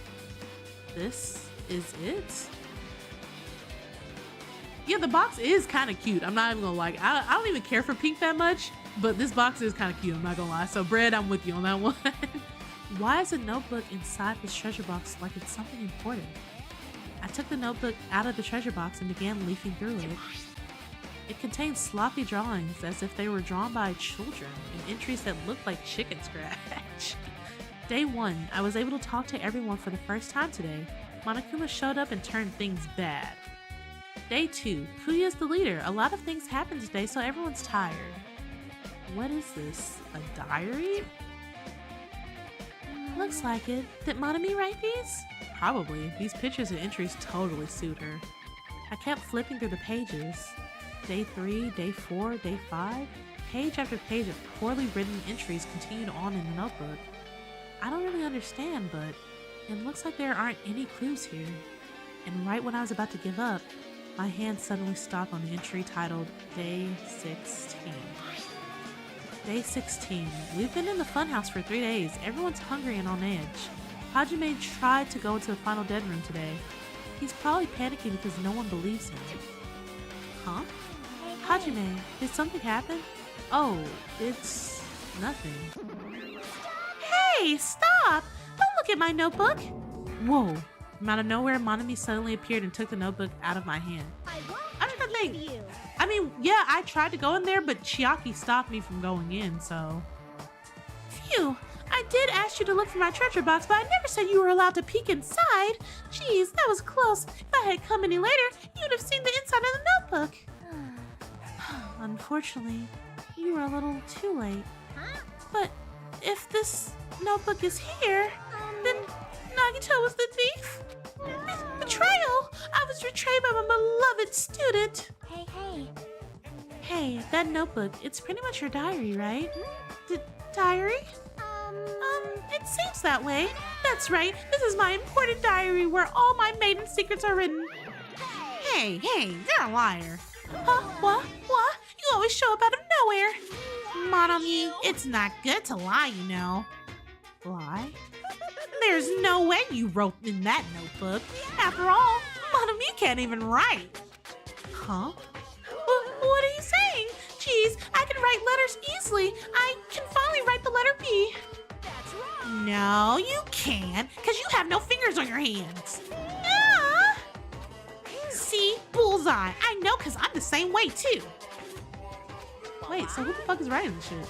A: This is it? Yeah, the box is kind of cute. I'm not even gonna lie. I don't even care for pink that much, but this box is kind of cute. I'm not gonna lie. So, Bread, I'm with you on that one. Why is a notebook inside this treasure box like it's something important? I took the notebook out of the treasure box and began leafing through it. It contained sloppy drawings as if they were drawn by children and entries that looked like chicken scratch. Day 1, I was able to talk to everyone for the first time today. Monokuma showed up and turned things bad. Day 2, Kuya's the leader. A lot of things happened today, so everyone's tired. What is this? A diary? Looks like it. Did Monami write these? Probably. These pictures and entries totally suit her. I kept flipping through the pages. Day 3, Day 4, Day 5. Page after page of poorly written entries continued on in the notebook. I don't really understand, but it looks like there aren't any clues here. And right when I was about to give up, my hand suddenly stopped on the entry titled Day 16. Day 16. We've been in the funhouse for 3 days. Everyone's hungry and on edge. Hajime tried to go into the final dead room today. He's probably panicking because no one believes him. Huh? Hajime, did something happen? Oh, it's nothing. Hey, stop! Don't look at my notebook! Whoa. From out of nowhere, Monami suddenly appeared and took the notebook out of my hand. I don't think... I mean, yeah, I tried to go in there, but Chiaki stopped me from going in, so... Phew! I did ask you to look for my treasure box, but I never said you were allowed to peek inside. Jeez, that was close. If I had come any later, you'd have seen the inside of the notebook. Unfortunately, you were a little too late. But if this notebook is here, then Nagito was the thief? Betrayal! I was betrayed by my beloved student. Hey, that notebook, it's pretty much your diary, right? Diary? It seems that way. That's right. This is my important diary where all my maiden secrets are written. Hey, you're a liar. Huh? What? You always show up out of nowhere. Monami, it's not good to lie, you know. Lie? There's no way you wrote in that notebook. After all, Monami can't even write. Huh? What are you saying? Jeez, I can write letters easily. I can finally write the letter P.
D: That's right.
A: No, you can't, because you have no fingers on your hands. Ah! See? Bullseye. I know, because I'm the same way, too. Wait, so who the fuck is writing this shit?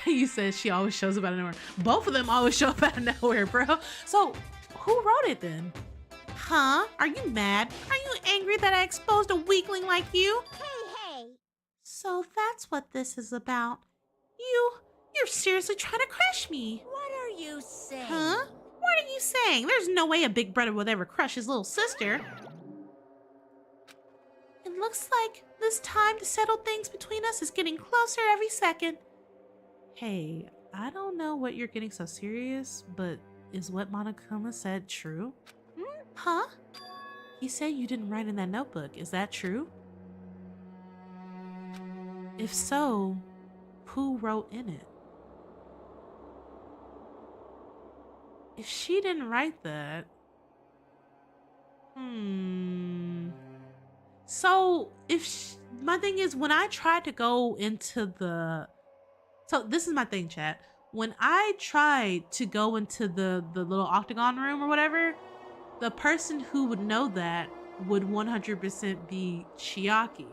A: You said she always shows up out of nowhere. Both of them always show up out of nowhere, bro. So, who wrote it then? Huh? Are you mad? Are you angry that I exposed a weakling like you?
E: Hey!
A: So that's what this is about. You're seriously trying to crush me.
D: What are you saying?
A: Huh? What are you saying? There's no way a big brother would ever crush his little sister. It looks like this time to settle things between us is getting closer every second. Hey, I don't know what you're getting so serious, but is what Monokuma said true? Huh? He said you didn't write in that notebook. Is that true? If so, who wrote in it? If she didn't write that... So, my thing is, when I tried to go into the... So, this is my thing, chat. When I tried to go into the little octagon room or whatever, the person who would know that would 100% be Chiaki.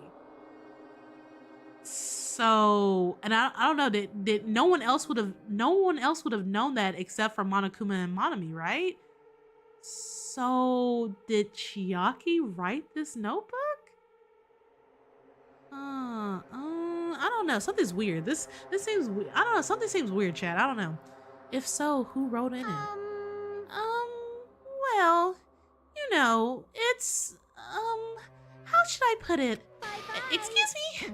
A: So, and I don't know, did no one else would have known that except for Monokuma and Monami, right? So, did Chiaki write this notebook? I don't know. Something's weird. This seems weird. I don't know. Something seems weird, chat. I don't know. If so, who wrote in it? Well, you know, it's, how should I put it? Excuse me?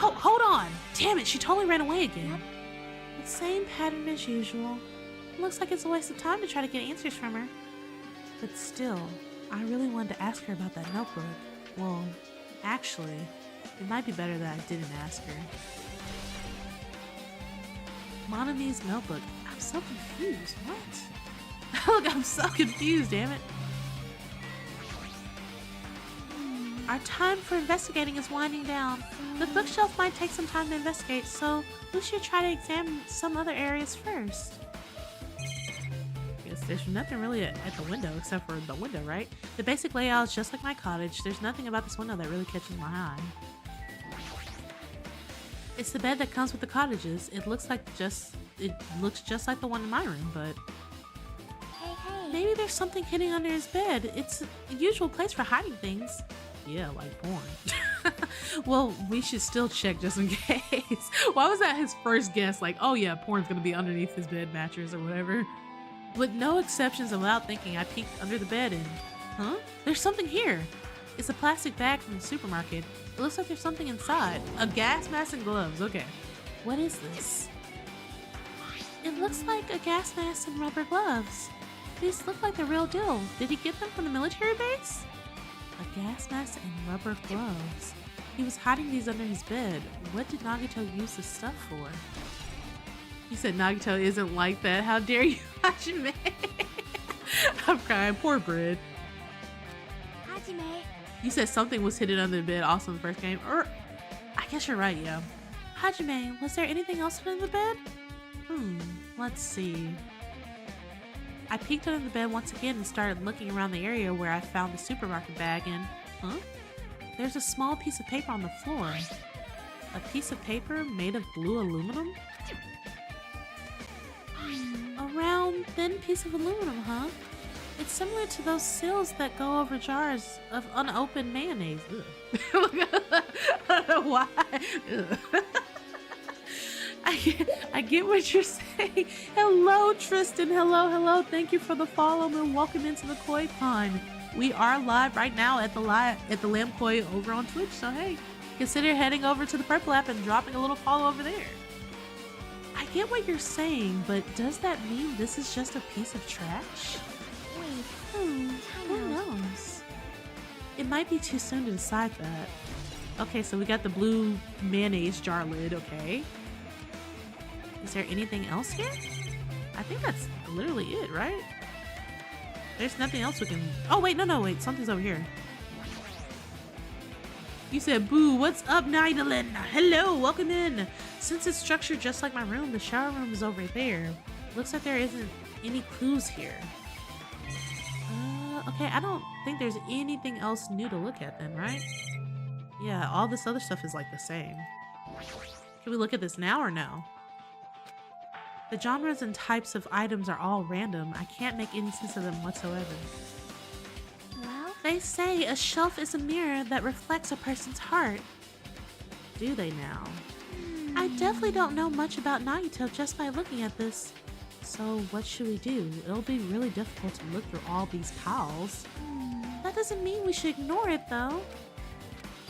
A: Oh, hold on. Damn it, she totally ran away again. The same pattern as usual. Looks like it's a waste of time to try to get answers from her. But still, I really wanted to ask her about that notebook. Well, actually, it might be better that I didn't ask her. Monami's notebook. I'm so confused. What? Look, I'm so confused, damn it. Our time for investigating is winding down. The bookshelf might take some time to investigate, so we should try to examine some other areas first. Guess there's nothing really at the window except for the window, right? The basic layout is just like my cottage. There's nothing about this window that really catches my eye. It's the bed that comes with the cottages. It looks just like the one in my room, but
E: Hey.
A: maybe there's something hidden under his bed. It's a usual place for hiding things. Yeah, like porn. Well, we should still check just in case. Why was that his first guess? Like, oh yeah, porn's gonna be underneath his bed mattress or whatever. With no exceptions and without thinking, I peeked under the bed and, huh? There's something here. It's a plastic bag from the supermarket. It looks like there's something inside. A gas mask and gloves. Okay. What is this? It looks like a gas mask and rubber gloves. These look like the real deal. Did he get them from the military base? A gas mask and rubber gloves. He was hiding these under his bed. What did Nagito use this stuff for? You said Nagito isn't like that. How dare you, Hajime? I'm crying. Poor Bread.
E: Hajime.
A: You said something was hidden under the bed also in the first game. Or, I guess you're right, yeah. Hajime, was there anything else under the bed? Let's see. I peeked under the bed once again and started looking around the area where I found the supermarket bag and, there's a small piece of paper on the floor. A piece of paper made of blue aluminum? A round, thin piece of aluminum, huh? It's similar to those seals that go over jars of unopened mayonnaise. Ugh. I don't know why. Ugh. I get what you're saying. Hello, Tristan. Hello. Thank you for the follow and welcome into the Koi Pond. We are live right now at the Lamb Koi over on Twitch. So hey, consider heading over to the Purple app and dropping a little follow over there. I get what you're saying, but does that mean this is just a piece of trash?
E: Wait.
A: Who knows? It might be too soon to decide that. Okay, so we got the blue mayonnaise jar lid. Okay. Is there anything else here? I think that's literally it, right? There's nothing else we can... Oh, wait, no, wait. Something's over here. You said, boo, what's up, Nidalin? Hello, welcome in. Since it's structured just like my room, the shower room is over there. Looks like there isn't any clues here. Okay, I don't think there's anything else new to look at then, right? Yeah, all this other stuff is like the same. Can we look at this now or no? The genres and types of items are all random. I can't make any sense of them whatsoever.
E: Well,
A: They say a shelf is a mirror that reflects a person's heart. Do they now? I definitely don't know much about Nagito just by looking at this. So what should we do? It'll be really difficult to look through all these piles. That doesn't mean we should ignore it though.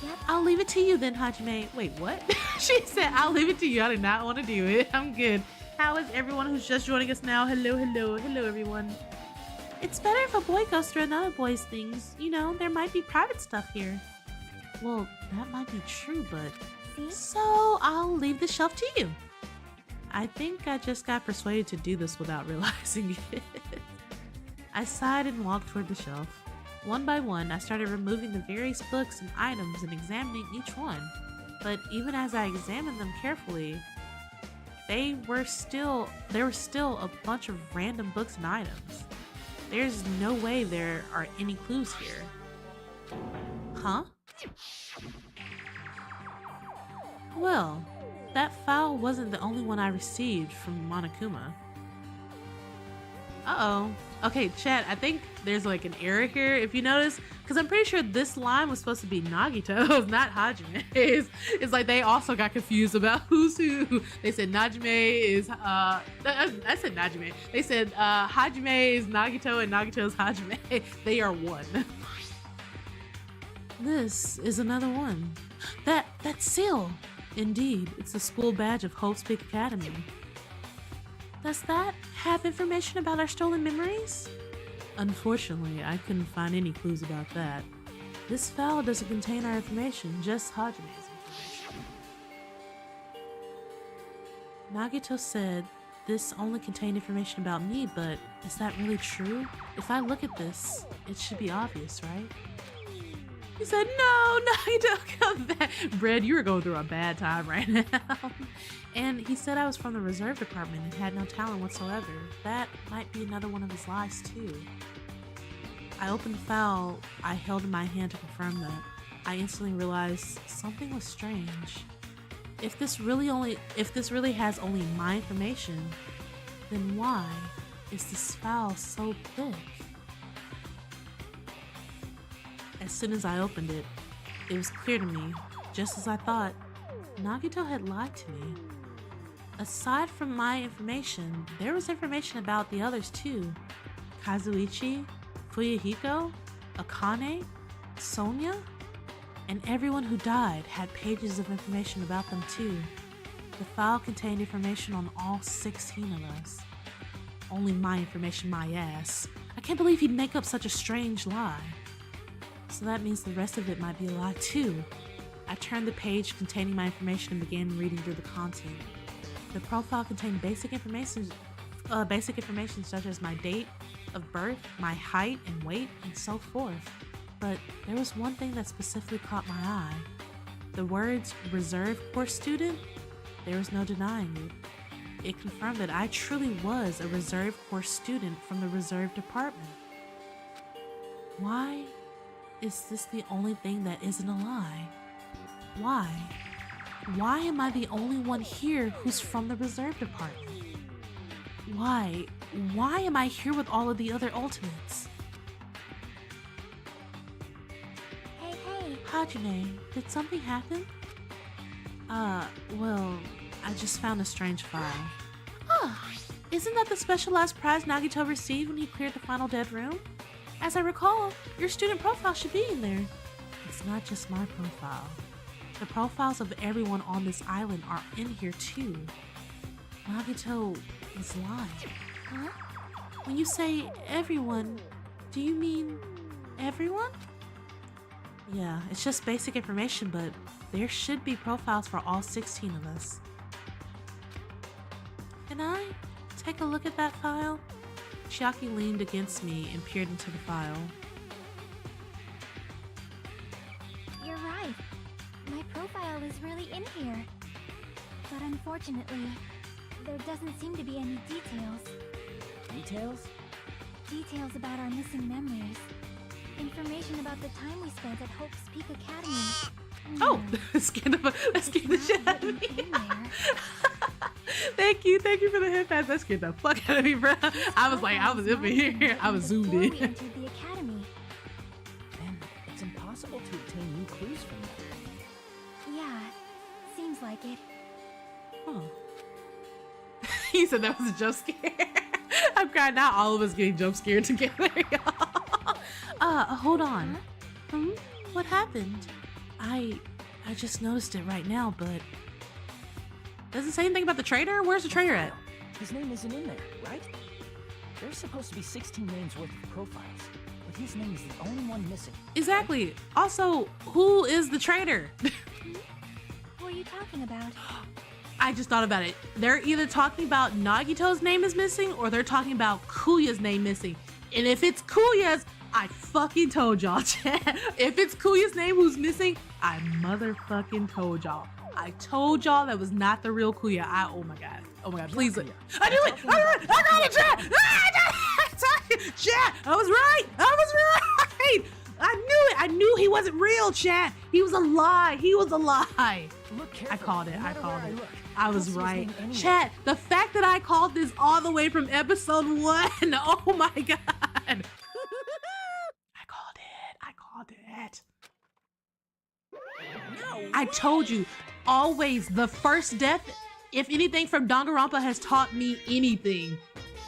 E: Yep.
A: I'll leave it to you then, Hajime. Wait, what? She said, I'll leave it to you. I do not want to do it. I'm good. How is everyone who's just joining us now? Hello, everyone. It's better if a boy goes through another boy's things. You know, there might be private stuff here. Well, that might be true, but...
E: See?
A: So, I'll leave the shelf to you. I think I just got persuaded to do this without realizing it. I sighed and walked toward the shelf. One by one, I started removing the various books and items and examining each one. But even as I examined them carefully, there were still a bunch of random books and items. There's no way there are any clues here. Huh? Well, that file wasn't the only one I received from Monokuma. Uh-oh. Okay, chat, I think there's like an error here, if you notice, because I'm pretty sure this line was supposed to be Nagito's, not Hajime's. It's like they also got confused about who's who. They said Najime is, I said Najime. They said Hajime is Nagito and Nagito is Hajime. They are one. This is another one. That seal. Indeed, it's the school badge of Hope's Peak Academy. Does that have information about our stolen memories? Unfortunately, I couldn't find any clues about that. This file doesn't contain our information, just Hajime's information. Nagito said this only contained information about me, but is that really true? If I look at this, it should be obvious, right? He said, no, you don't come back. Brad, you were going through a bad time right now. And he said I was from the reserve department and had no talent whatsoever. That might be another one of his lies, too. I opened the file I held in my hand to confirm that. I instantly realized something was strange. If this really has only my information, then why is this file so thick? As soon as I opened it, it was clear to me, just as I thought, Nagito had lied to me. Aside from my information, there was information about the others too. Kazuichi, Fuyuhiko, Akane, Sonia, and everyone who died had pages of information about them too. The file contained information on all 16 of us. Only my information, my ass. I can't believe he'd make up such a strange lie. So that means the rest of it might be a lie too. I turned the page containing my information and began reading through the content. The profile contained basic information such as my date of birth, my height and weight, and so forth. But there was one thing that specifically caught my eye. The words reserve course student, there was no denying it. It confirmed that I truly was a reserve course student from the reserve department. Why is this the only thing that isn't a lie? Why? Why am I the only one here who's from the reserve department? Why am I here with all of the other ultimates?
E: Hey.
A: Hajime, did something happen? Well, I just found a strange file. Isn't that the specialized prize Nagito received when he cleared the final dead room? As I recall, your student profile should be in there. It's not just my profile. The profiles of everyone on this island are in here too. Nagito is lying.
E: Huh?
A: When you say everyone, do you mean everyone? Yeah, it's just basic information, but there should be profiles for all 16 of us. Can I take a look at that file? Chiaki leaned against me and peered into the file.
E: You're right. My profile is really in here. But unfortunately, there doesn't seem to be any details.
B: Details?
E: Details about our missing memories. Information about the time we spent at Hope's Peak Academy.
A: Oh, that scared the shit out of me.
E: In there.
A: Thank you for the hip pass. That scared the fuck out of me, bro. I was over here. I was zoomed
E: Before
A: in.
E: we entered the academy.
B: Then it's impossible to obtain new clues from them.
E: Yeah, seems like it.
A: Huh. He said that was a jump scare. I'm crying now. All of us getting jump scared together, y'all. Hold on. What happened? I just noticed it right now, but does it say anything about the traitor? Where's the traitor at?
B: His name isn't in there, right? There's supposed to be 16 names worth of profiles, but his name is the only one missing.
A: Exactly. Also, who is the traitor?
E: What are you talking about?
A: I just thought about it. They're either talking about Nagito's name is missing or they're talking about Kuya's name missing. And if it's Kuya's, I fucking told y'all, chat. If it's Kuya's name who's missing, I motherfucking told y'all. I told y'all that was not the real Kuya. Oh my god, please. I knew it! I got it, chat! Chat, I was right! I knew it! I knew he wasn't real, chat! He was a lie!
B: Look carefully.
A: I called it.
B: No matter where I look,
A: I was
B: I'll see his
A: right.
B: name anywhere.
A: Chat, the fact that I called this all the way from episode 1. Oh my god. I called it.
B: No
A: I told you, always the first death, if anything from Danganronpa has taught me anything,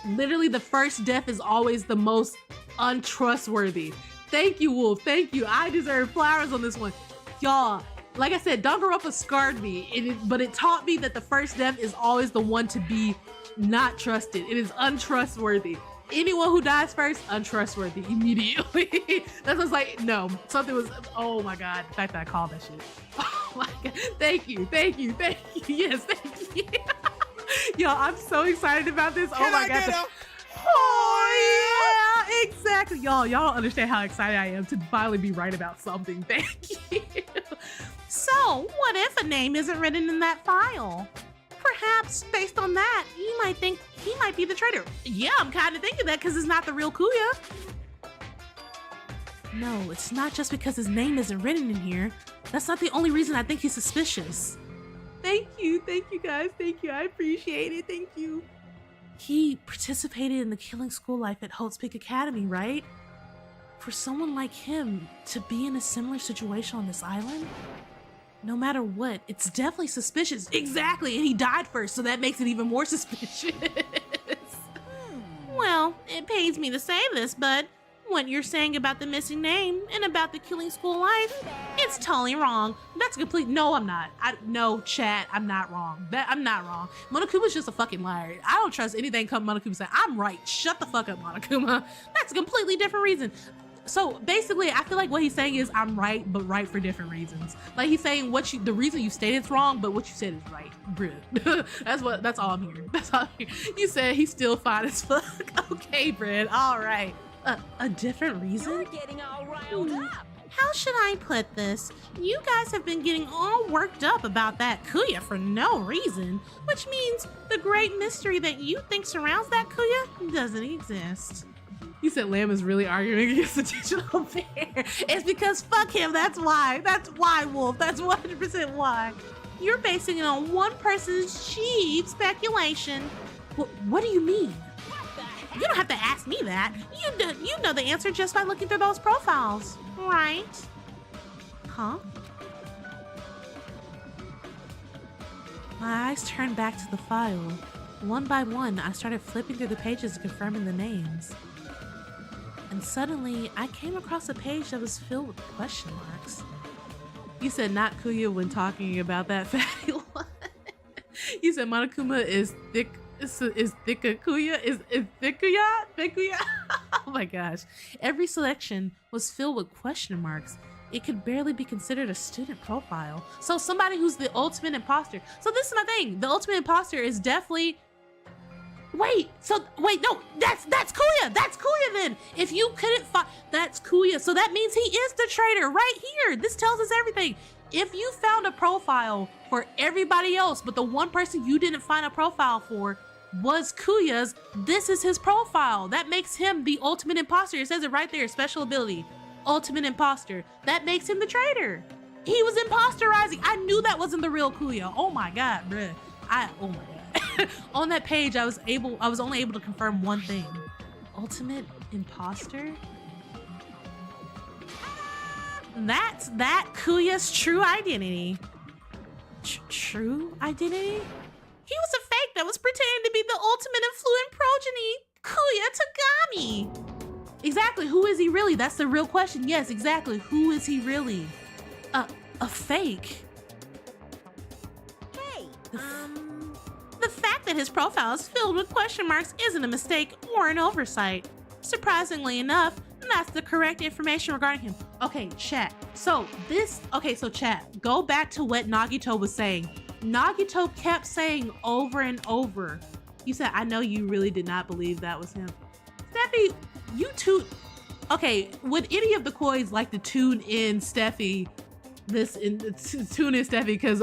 A: literally the first death is always the most untrustworthy. Thank you, Wolf. Thank you. I deserve flowers on this one. Y'all, like I said, Danganronpa scarred me, but it taught me that the first death is always the one to be not trusted. It is untrustworthy. Anyone who dies first, untrustworthy immediately. That's what's like, no, something was, oh my god, the fact that I called that shit. Oh my god, thank you. Yes, thank you. Yo, I'm so excited about this. Oh
F: Can
A: my
F: I
A: god.
F: get a-
A: Oh yeah, exactly. Y'all don't understand how excited I am to finally be right about something. Thank you. So, what if a name isn't written in that file? Perhaps, based on that, you might think he might be the traitor. Yeah, I'm kind of thinking that because it's not the real Kuya. No, it's not just because his name isn't written in here. That's not the only reason I think he's suspicious. Thank you guys, thank you. I appreciate it, thank you. He participated in the killing school life at Holt's Peak Academy, right? For someone like him to be in a similar situation on this island, no matter what, it's definitely suspicious. Exactly, and he died first, so that makes it even more suspicious. Well, it pains me to say this, but what you're saying about the missing name and about the killing school life, it's totally wrong. That's complete. No, I'm not. No, chat, I'm not wrong. I'm not wrong. Monokuma's just a fucking liar. I don't trust anything come Monokuma say. I'm right. Shut the fuck up, Monokuma. That's a completely different reason. So basically, I feel like what he's saying is I'm right, but right for different reasons. Like he's saying the reason you stated is wrong, but what you said is right. Brid. That's all I'm hearing. That's all I'm hearing. You said he's still fine as fuck. Okay, Brid. All right. A different reason?
D: You're getting all riled up.
A: How should I put this? You guys have been getting all worked up about that Kuya for no reason, which means the great mystery that you think surrounds that Kuya doesn't exist. You said Lamb is really arguing against the digital bear. It's because fuck him, that's why. That's why, Wolf. That's 100% why. You're basing it on one person's cheap speculation. What do you mean? You don't have to ask me that. You know the answer just by looking through those profiles, right? Huh? My eyes turned back to the file. One by one, I started flipping through the pages confirming the names. And suddenly, I came across a page that was filled with question marks. You said not Kuya when talking about that fatty one. You said Monokuma is thick. Is Thickuya? Is Thickuya? Oh my gosh. Every selection was filled with question marks. It could barely be considered a student profile. So somebody who's the ultimate imposter. So this is my thing. The ultimate imposter is definitely... Wait, no, that's Kuya. That's Kuya then. If you couldn't find... That's Kuya. So that means he is the traitor right here. This tells us everything. If you found a profile for everybody else, but the one person you didn't find a profile for was Kuya's, this is his profile. That makes him the ultimate imposter. It says it right there, special ability, ultimate imposter. That makes him the traitor. He was imposterizing. I knew that wasn't the real Kuya. Oh my God, bruh. Oh my God. On that page, I was only able to confirm one thing. Ultimate imposter? That's that Kuya's true identity. True identity? He was a fake that was pretending to be the ultimate affluent progeny, Kuya Tagami. Exactly, who is he really? That's the real question. Yes, exactly, who is he really? A fake.
D: Hey,
A: The fact that his profile is filled with question marks isn't a mistake or an oversight. Surprisingly enough, that's the correct information regarding him. Okay, chat. So chat, go back to what Nagito was saying. Nagito kept saying over and over. You said, I know you really did not believe that was him. Steffi, you two... Okay, would any of the Kois like to tune in Steffi? Tune in Steffi, because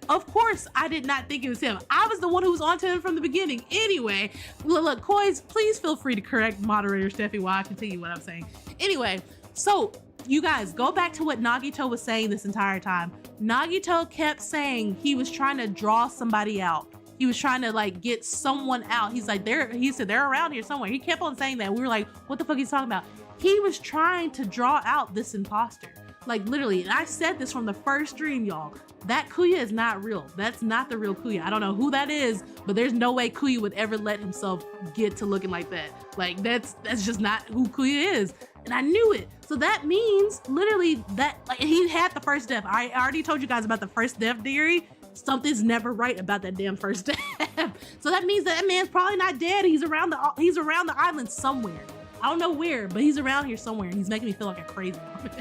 A: of course I did not think it was him. I was the one who was onto him from the beginning. Anyway, look, Kois, please feel free to correct moderator Steffi while I continue what I'm saying. Anyway, so you guys, go back to what Nagito was saying this entire time. Nagito kept saying he was trying to draw somebody out. He was trying to like get someone out. He's like, he said they're around here somewhere. He kept on saying that. We were like, what the fuck he's talking about? He was trying to draw out this imposter. Like literally, and I said this from the first stream, y'all. That Kuya is not real. That's not the real Kuya. I don't know who that is, but there's no way Kuya would ever let himself get to looking like that. Like that's just not who Kuya is. And I knew it. So that means literally that like he had the first death. I already told you guys about the first death theory. Something's never right about that damn first death. So that means that man's probably not dead. He's around the island somewhere. I don't know where, but he's around here somewhere, and he's making me feel like a crazy woman.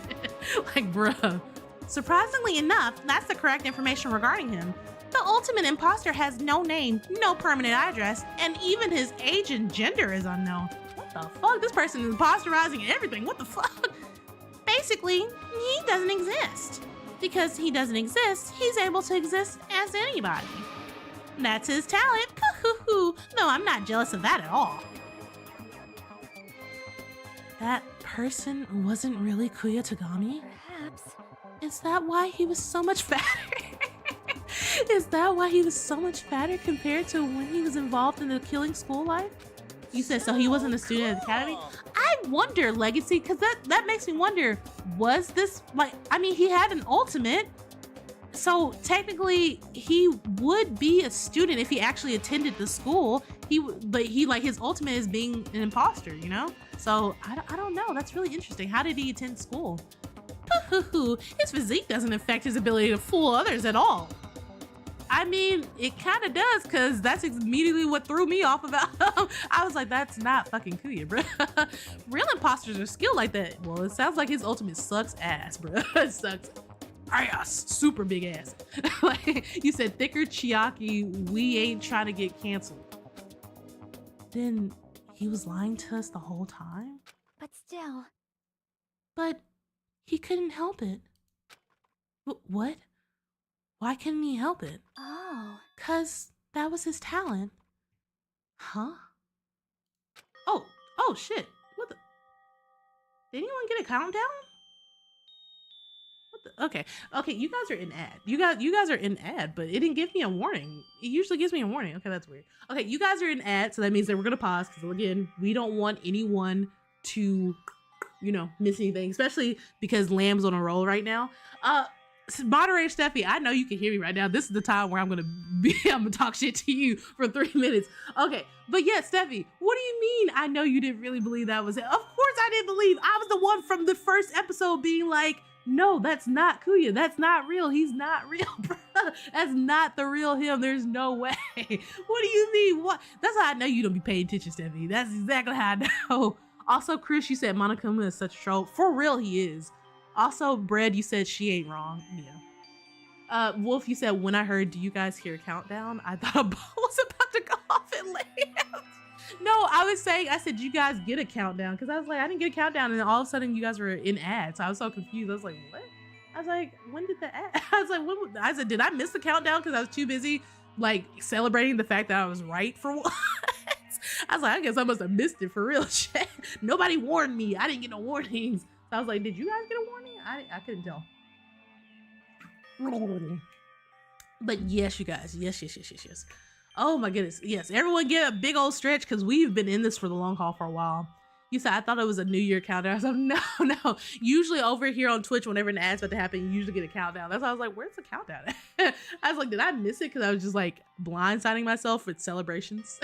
A: Like, bruh. Surprisingly enough, that's the correct information regarding him. The ultimate imposter has no name, no permanent address, and even his age and gender is unknown. What the fuck? This person is imposterizing everything. What the fuck? Basically, he doesn't exist. Because he doesn't exist, he's able to exist as anybody. That's his talent. No, I'm not jealous of that at all. That person wasn't really Kuya Tagami?
E: Perhaps.
A: Is that why he was so much fatter? Is that why he was so much fatter compared to when he was involved in the killing school life? You said so he wasn't a student at the academy? I wonder, Legacy, because that makes me wonder, was this like, I mean, he had an ultimate, so technically he would be a student if he actually attended the school. But his ultimate is being an imposter, you know? So I don't know. That's really interesting. How did he attend school? His physique doesn't affect his ability to fool others at all. I mean, it kind of does, because that's immediately what threw me off about him. I was like, that's not fucking Kuya, bro. Real imposters are skilled like that. Well, it sounds like his ultimate sucks ass, bro. It sucks ass. Super big ass. Like, you said thicker Chiaki, we ain't trying to get canceled. Then he was lying to us the whole time?
E: But still.
A: But he couldn't help it. What? Why couldn't he help it?
E: Oh.
A: 'Cause that was his talent. Huh? Oh shit. What the? Did anyone get a countdown? What the? Okay, you guys are in ad. You guys are in ad, but it didn't give me a warning. It usually gives me a warning. Okay, that's weird. Okay, you guys are in ad, so that means that we're gonna pause, because again, we don't want anyone to, you know, miss anything, especially because Lamb's on a roll right now. Moderator Steffi, I know you can hear me right now. This is the time where I'm gonna talk shit to you for 3 minutes. Okay, but yeah, Steffi, what do you mean? I know you didn't really believe that was it. Of course I didn't believe. I was the one from the first episode being like, no, that's not Kuya. That's not real. He's not real, bro. That's not the real him. There's no way. What do you mean? What? That's how I know you don't be paying attention, Steffi. That's exactly how I know. Also, Chris, you said Monokuma is such a troll. For real, he is. Also, Bread, you said she ain't wrong. Yeah. Wolf, you said, when I heard, do you guys hear a countdown? I thought a ball was about to go off and land. No, I said, you guys get a countdown? Because I was like, I didn't get a countdown. And all of a sudden, you guys were in ads. So I was so confused. I was like, what? I was like, when did the ad? I was like, I said, did I miss the countdown? Because I was too busy, like, celebrating the fact that I was right for once. I was like, I guess I must have missed it for real. Shit. Nobody warned me. I didn't get no warnings. I was like, did you guys get a warning? I couldn't tell. But yes, you guys. Yes. Oh my goodness. Yes, everyone get a big old stretch, because we've been in this for the long haul for a while. You said, I thought it was a New Year countdown. I was like, no. Usually over here on Twitch, whenever an ad's about to happen, you usually get a countdown. That's why I was like, where's the countdown? I was like, did I miss it? Because I was just like blindsiding myself with celebrations.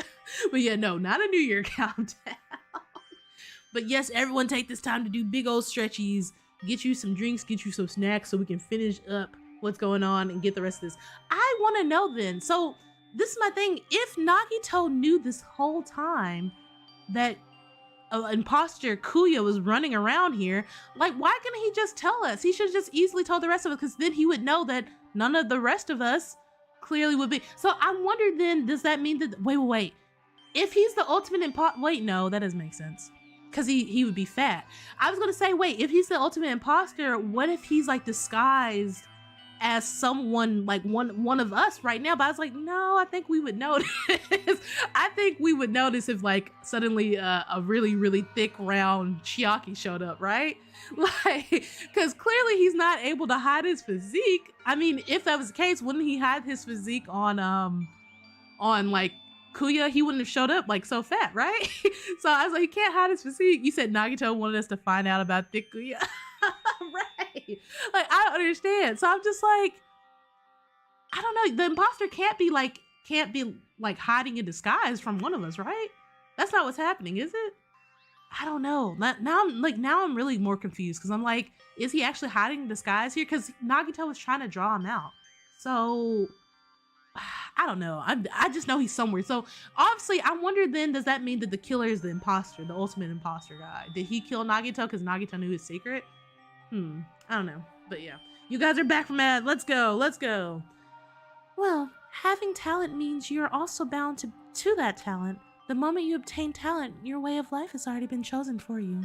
A: But yeah, no, not a New Year countdown. But yes, everyone take this time to do big old stretchies, get you some drinks, get you some snacks, so we can finish up what's going on and get the rest of this. I want to know then, so this is my thing, if Nagito knew this whole time that imposter Kuya was running around here, like, why couldn't he just tell us? He should have just easily told the rest of us, because then he would know that none of the rest of us clearly would be. So I wonder then, does that mean that, wait, if he's the ultimate imposter, wait, no, that doesn't make sense. Because he would be fat. I was gonna say, wait, if he's the ultimate imposter, what if he's like disguised as someone like one of us right now? But I was like, no, I think we would notice. I think we would notice if like suddenly a really, really thick round Chiaki showed up, right? Like, because clearly he's not able to hide his physique. I mean, if that was the case, wouldn't he hide his physique on like Kuya? He wouldn't have showed up like so fat, right? So I was like, he can't hide his physique. You said Nagito wanted us to find out about thick Kuya. Right. Like, I don't understand. So I'm just like, I don't know. The imposter can't be like hiding in disguise from one of us, right? That's not what's happening, is it? I don't know. Now I'm really more confused, because I'm like, is he actually hiding in disguise here? Because Nagito was trying to draw him out. So I don't know. I just know he's somewhere. So obviously, I wonder then, does that mean that the killer is the imposter, the ultimate imposter guy? Did he kill Nagito because Nagito knew his secret? I don't know. But yeah, you guys are back from ad. Let's go. Well, Having talent means you're also bound to that talent. The moment you obtain talent, your way of life has already been chosen for you.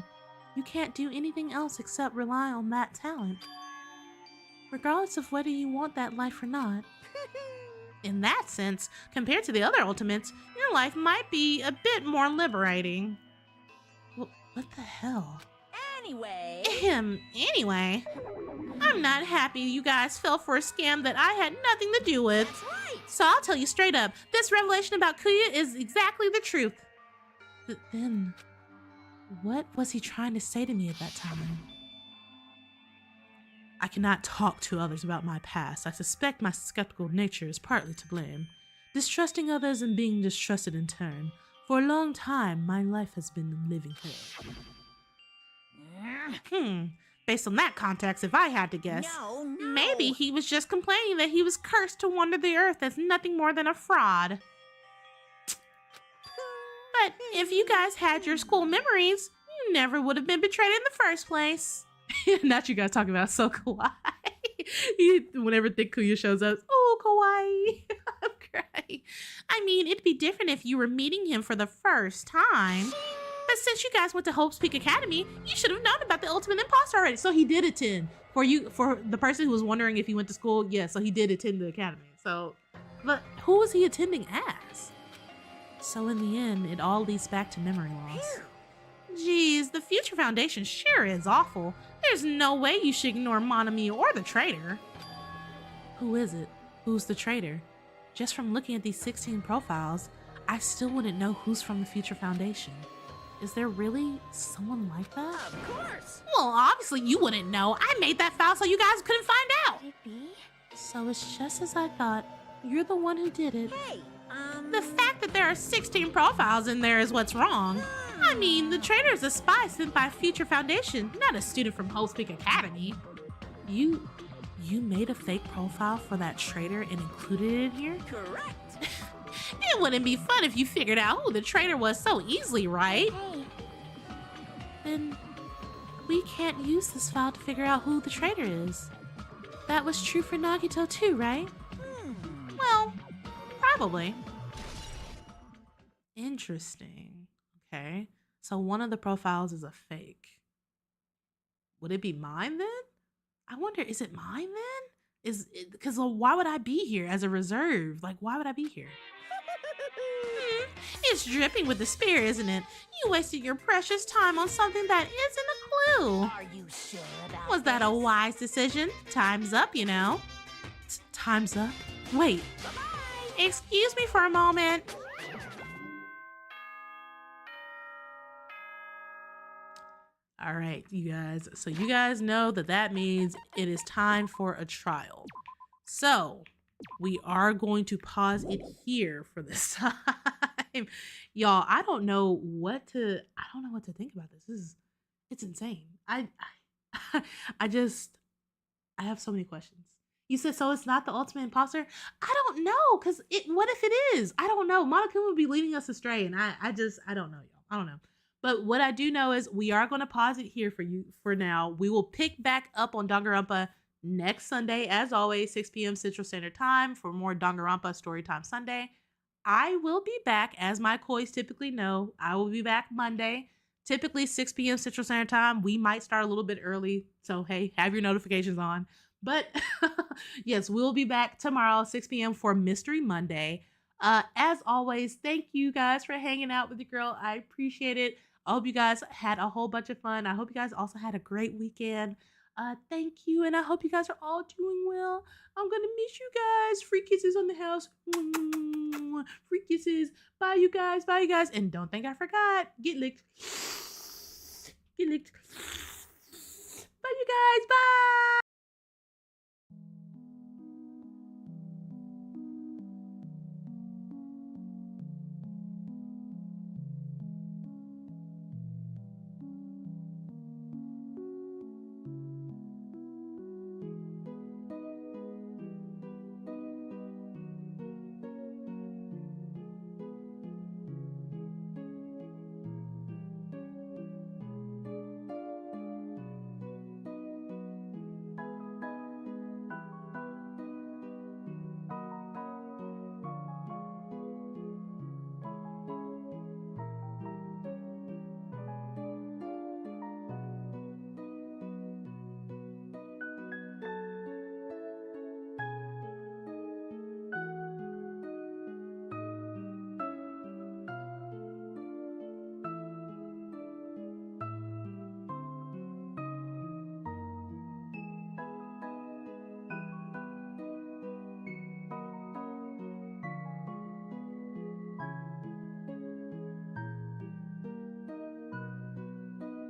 A: You can't do anything else except rely on that talent, regardless of whether you want that life or not. In that sense, compared to the other ultimates, your life might be a bit more liberating. What the hell?
D: Anyway...
A: Anyway, I'm not happy you guys fell for a scam that I had nothing to do with.
D: That's right!
A: So I'll tell you straight up, this revelation about Kuya is exactly the truth. Then, what was he trying to say to me at that time? I cannot talk to others about my past. I suspect my skeptical nature is partly to blame. Distrusting others and being distrusted in turn. For a long time, my life has been living hell. Based on that context, if I had to guess,
D: No.
A: maybe he was just complaining that he was cursed to wander the earth as nothing more than a fraud. But if you guys had your school memories, you never would have been betrayed in the first place. Not you guys talking about so kawaii. Whenever Thick Kuya shows up, oh, kawaii. I'm crying. I mean, it'd be different if you were meeting him for the first time. But since you guys went to Hope's Peak Academy, you should have known about the Ultimate Imposter already. So he did attend. For the person who was wondering if he went to school, yeah, so he did attend the academy. So, but who was he attending as? So in the end, it all leads back to memory loss. Geez, the Future Foundation sure is awful. There's no way you should ignore Monami or the traitor. Who is it? Who's the traitor? Just from looking at these 16 profiles, I still wouldn't know who's from the Future Foundation. Is there really someone like that?
D: Of course!
A: Well, obviously you wouldn't know. I made that file so you guys couldn't find out.
E: Could it be?
A: So it's just as I thought. You're the one who did it.
D: Hey,
A: The fact that there are 16 profiles in there is what's wrong. I mean, the traitor is a spy sent by Future Foundation, not a student from Hope's Peak Academy. You made a fake profile for that traitor and included it in here?
D: correct!
A: It wouldn't be fun if you figured out who the traitor was so easily, right?
E: Hey,
A: Then we can't use this file to figure out who the traitor is. That was true for Nagito too, right? Well, probably. Interesting. Okay. So one of the profiles is a fake. Would it be mine then? I wonder, is it mine then? Because why would I be here as a reserve? Like, why would I be here? It's dripping with despair, isn't it? You wasted your precious time on something that isn't a clue.
D: Are you sure about
A: Was that a
D: this?
A: wise decision? Time's up, you know. Time's up? Wait.
D: Bye-bye!
A: Excuse me for a moment. All right, you guys. So you guys know that means it is time for a trial. So we are going to pause it here for this time. Y'all, I don't know what to think about this. It's insane. I have so many questions. You said, so it's not the ultimate imposter? I don't know, because what if it is? I don't know. Monokuma would be leading us astray, and I don't know, y'all. I don't know. But what I do know is we are going to pause it here for you for now. We will pick back up on Danganronpa next Sunday, as always, 6 p.m. Central Standard Time for more Danganronpa Storytime Sunday. I will be back, as my kois typically know. I will be back Monday, typically 6 p.m. Central Standard Time. We might start a little bit early, so hey, have your notifications on. But yes, we'll be back tomorrow, 6 p.m. for Mystery Monday. As always, thank you guys for hanging out with the girl. I appreciate it. I hope you guys had a whole bunch of fun. I hope you guys also had a great weekend. Thank you, and I hope you guys are all doing well. I'm gonna miss you guys. Free kisses on the house. Free kisses. Bye, you guys. Bye, you guys. And don't think I forgot. Get licked. Get licked. Bye, you guys. Bye.